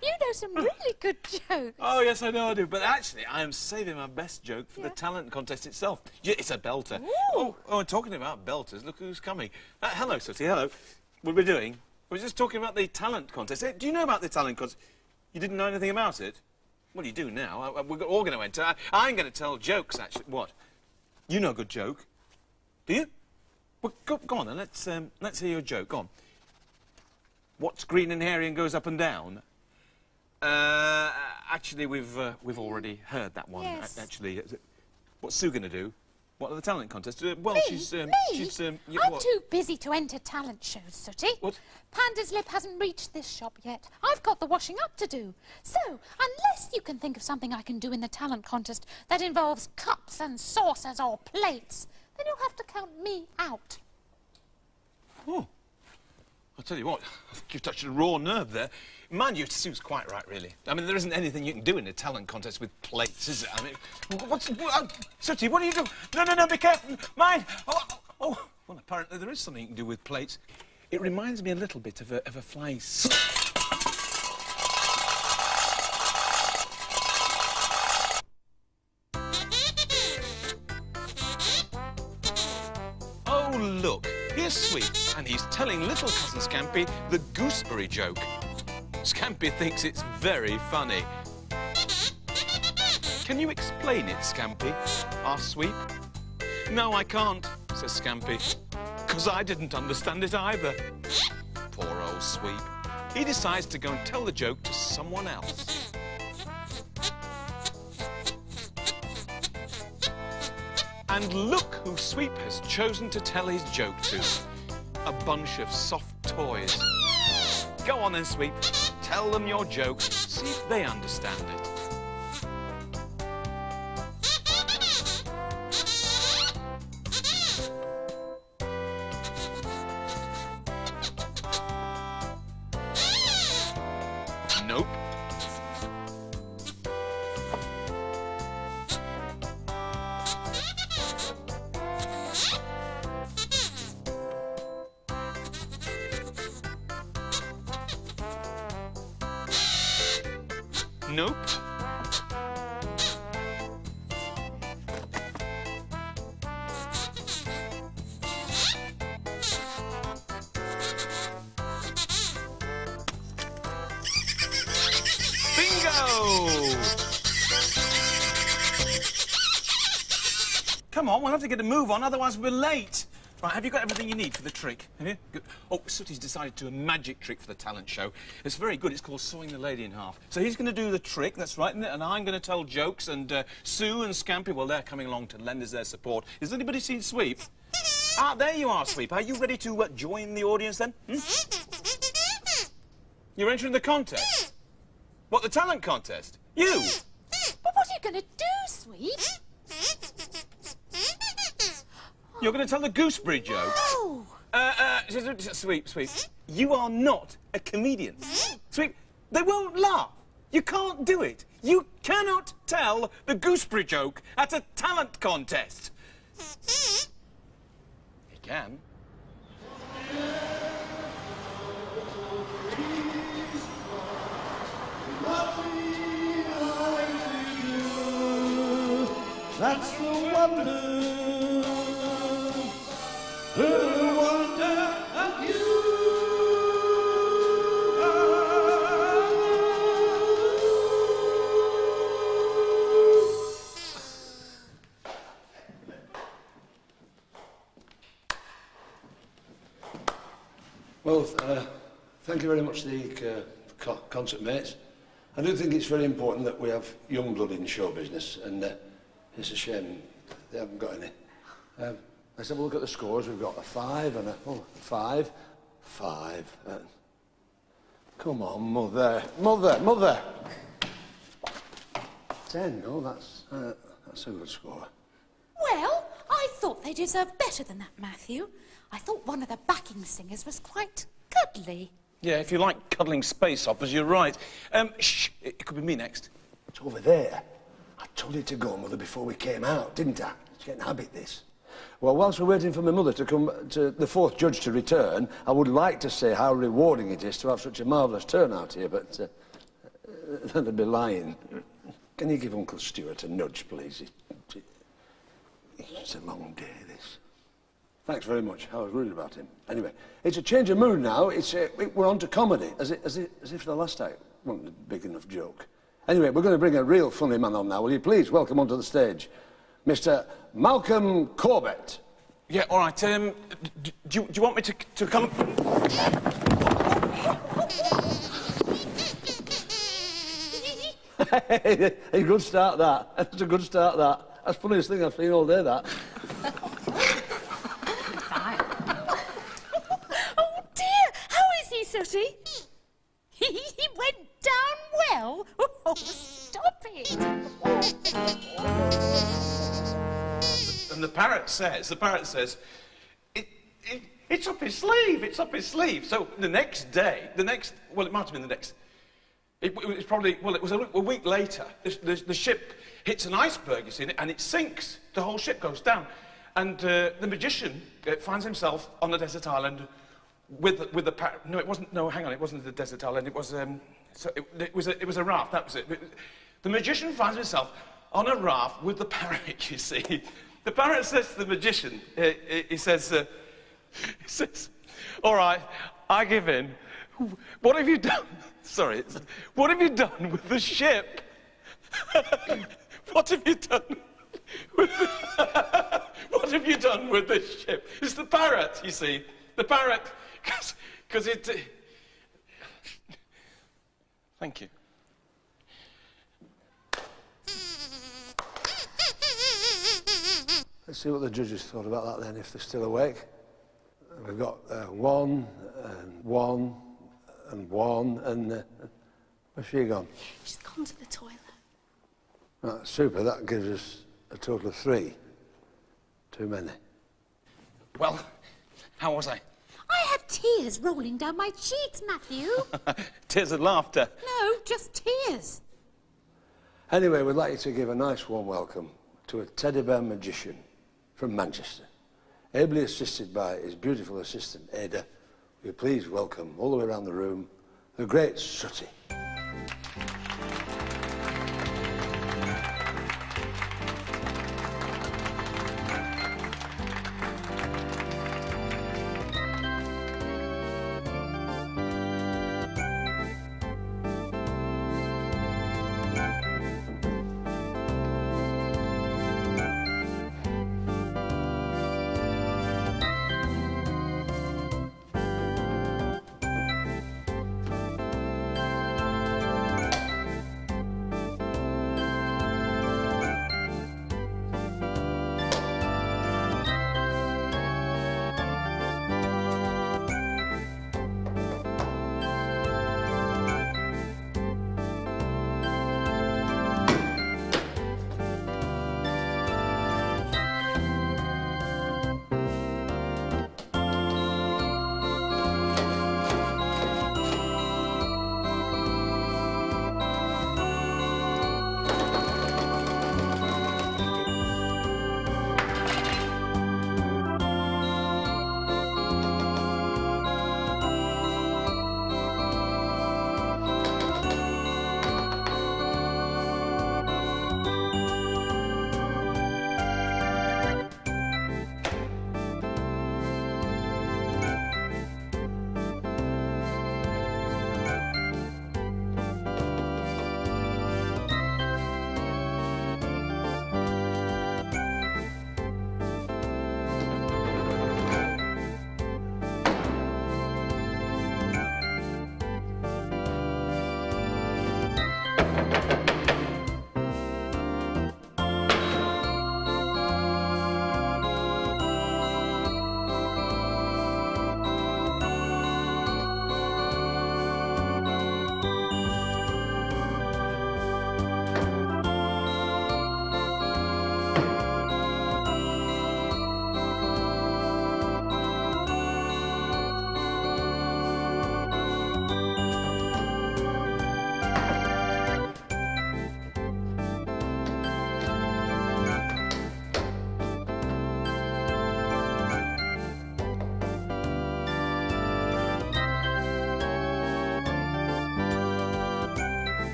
You know some really good jokes. Oh, yes, I know I do. But actually, I am saving my best joke for the talent contest itself. Yeah, it's a belter. Oh, and talking about belters, look who's coming. Hello, Sooty, hello. What are we doing? We're just talking about the talent contest. Do you know about the talent contest? You didn't know anything about it? Well, you do now. We're all going to enter. I'm going to tell jokes, actually. What? You know a good joke. Do you? Well, go on then. Let's hear your joke. Go on. What's green and hairy and goes up and down? Actually, we've already heard that one. Yes. Actually, what's Sue going to do? What are the talent contests? Well, me? she's I'm what? too busy to enter talent shows, Sooty. What? Panda's Lip hasn't reached this shop yet. I've got the washing up to do. So, unless you can think of something I can do in the talent contest that involves cups and saucers or plates, then you'll have to count me out. Oh. I'll tell you what, I think you've touched a raw nerve there. Mind you, Sue's quite right, really. I mean, there isn't anything you can do in a talent contest with plates, is it? I mean, Sooty, what are you doing? No, be careful. Mine! Oh, well, apparently there is something you can do with plates. It reminds me a little bit of a flying... Oh, look. Here's Sweet, and he's telling little cousin Scampy the gooseberry joke. Scampy thinks it's very funny. Can you explain it, Scampy? Asks Sweet. No, I can't, says Scampy, because I didn't understand it either. Poor old Sweet. He decides to go and tell the joke to someone else. And look who Sweep has chosen to tell his joke to. A bunch of soft toys. Go on then, Sweep. Tell them your joke. See if they understand it. Nope. Nope. Come on, we'll have to get a move on, otherwise we're late. Right, have you got everything you need for the trick? Have you? Good. Oh, Sooty's decided to do a magic trick for the talent show. It's very good. It's called sawing the lady in half. So he's going to do the trick, that's right, isn't it? And I'm going to tell jokes, and Sue and Scampy, well, they're coming along to lend us their support. Has anybody seen Sweep? Ah, there you are, Sweep. Are you ready to join the audience, then? Hmm? You're entering the contest? What, the talent contest? You? But what are you going to do, Sweep? You're going to tell the gooseberry joke? No! Sweep. You are not a comedian. Sweep, they won't laugh. You can't do it. You cannot tell the gooseberry joke at a talent contest. You can. That's the wonder. The wonder of you. Well, thank you very much to the concert mates. I do think it's very important that we have young blood in show business, and it's a shame they haven't got any. Let's have a look at the scores. We've got a 5 and a 5. 5. Come on, Mother. 10. Oh, that's a good score. Well, I thought they deserved better than that, Matthew. I thought one of the backing singers was quite cuddly. Yeah, if you like cuddling space operas, you're right. Shh, it could be me next. It's over there. I told you to go, Mother, before we came out, didn't I? It's getting a habit, this. Well, whilst we're waiting for my mother to come, to the fourth judge to return, I would like to say how rewarding it is to have such a marvellous turnout here, but that'd be lying. Can you give Uncle Stuart a nudge, please? It's a long day, this. Thanks very much. I was worried about him. Anyway, it's a change of mood now. We're on to comedy, as if the last act wasn't a big enough joke. Anyway, we're going to bring a real funny man on now. Will you please welcome onto the stage Mr. Malcolm Corbett. Yeah, all right. Do you want me to come? A good start, that. That's a good start, that. That's the funniest thing I've seen all day, that. Oh, dear! How is he, Sooty? He went down well? Oh, stop it! And the parrot says, it's up his sleeve, it's up his sleeve. So the next day, well, it might have been the next, it was probably, well, it was a week later, the ship hits an iceberg, you see, and it sinks. The whole ship goes down. And the magician finds himself on a desert island with the parrot. No, it wasn't, no, hang on, it wasn't a desert island, it was, it was a raft, that was it. The magician finds himself on a raft with the parrot, you see. The parrot says to the magician, he says, all right, I give in. What have you done? Sorry, what have you done with the ship? What have you done with what have you done with the ship? It's the parrot, you see. The parrot, because it... Thank you. Let's see what the judges thought about that then, if they're still awake. We've got 1, and 1, and 1, and... where's she gone? She's gone to the toilet. Right, super, that gives us a total of 3. Too many. Well, how was I? I had tears rolling down my cheeks, Matthew. Tears of laughter. No, just tears. Anyway, we'd like you to give a nice warm welcome to a teddy bear magician from Manchester, ably assisted by his beautiful assistant, Ada. Will you please welcome, all the way around the room, the great Sooty.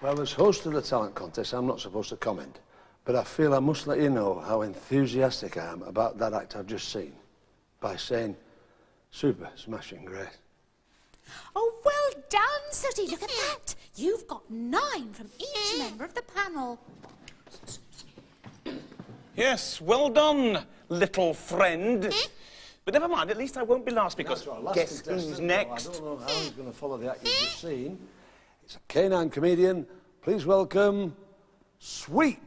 Well, as host of the talent contest, I'm not supposed to comment, but I feel I must let you know how enthusiastic I am about that act I've just seen by saying, super, smashing, great. Oh, well done, Sooty. Look at that. You've got 9 from each member of the panel. Yes, well done, little friend. But never mind, at least I won't be last because guess who's next? I don't know how he's going to follow the act you've just seen. It's a canine comedian. Please welcome Sweep.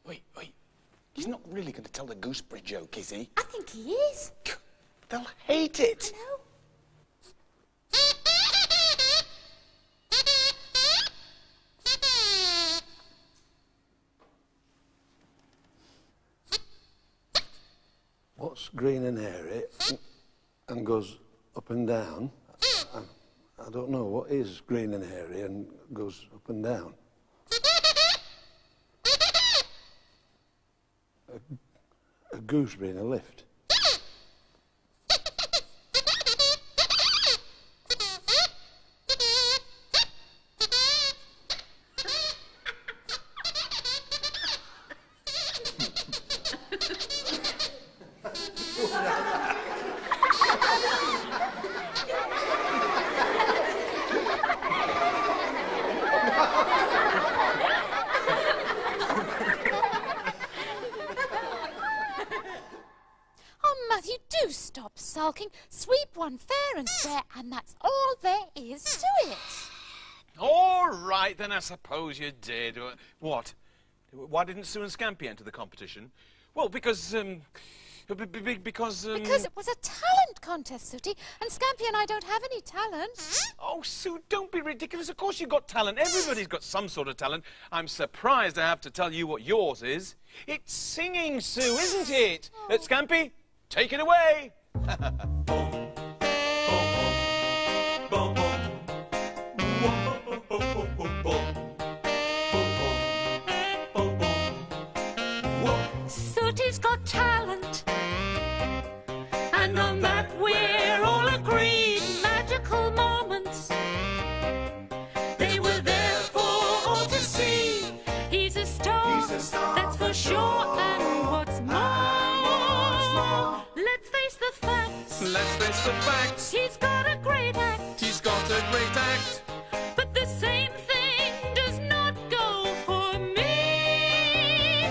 Wait. He's not really going to tell the gooseberry joke, is he? I think he is. They'll hate it. I know. What's green and hairy and goes up and down? I don't know. What is green and hairy and goes up and down? A gooseberry in a lift. Matthew, do stop sulking. Sweep won fair and square, and that's all there is to it. All right, then I suppose you did. What? Why didn't Sue and Scampy enter the competition? Well, because Because it was a talent contest, Sooty, and Scampy and I don't have any talent. Oh, Sue, don't be ridiculous. Of course you've got talent. Everybody's got some sort of talent. I'm surprised I have to tell you what yours is. It's singing, Sue, isn't it? Scampy, take it away. Sooty's got talent, and on that we're all agreed. Magical moments, they were there for all to see. He's a star, that's for sure, and what's more, let's face the facts. Let's face the facts. He's got a great act. He's got a great act. But the same thing does not go for me.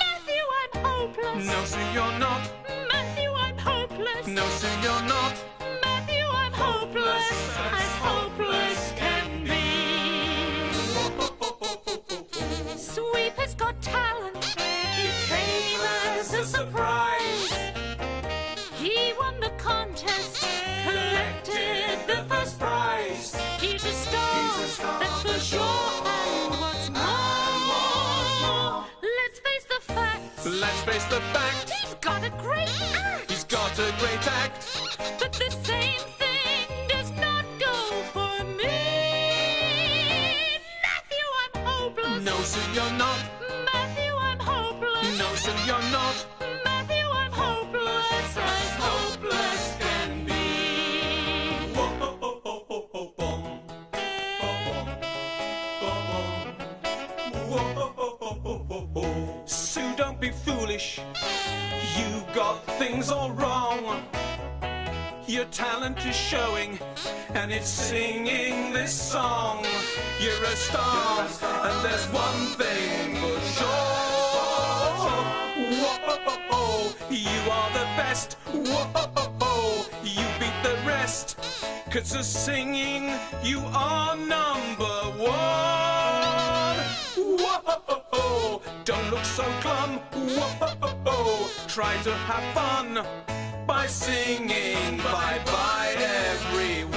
Matthew, I'm hopeless. No, Sue, you're not. Matthew, I'm hopeless. No, Sue, you're not. Matthew, I'm hopeless. As hopeless can be. Sweep has got talent. It came as a surprise. He won the contest, collected the first prize. He's a star, that's for sure. And what's more, let's face the facts. Let's face the facts. He's got a great act. He's got a great act. But the same thing does not go for me. Matthew, I'm hopeless. No, Sue, you're not. Matthew, I'm hopeless. No, Sue, you're not. Matthew, I'm hopeless. As hopeless can be. Sue, don't be foolish. You got things all wrong. Your talent is showing, and it's singing this song. You're a star, and there's one thing for sure. Whoa, you are the best. Whoa, you beat the rest. 'Cause of singing, you are number one. Whoa, don't look so glum. Whoa, try to have fun by singing bye-bye everyone.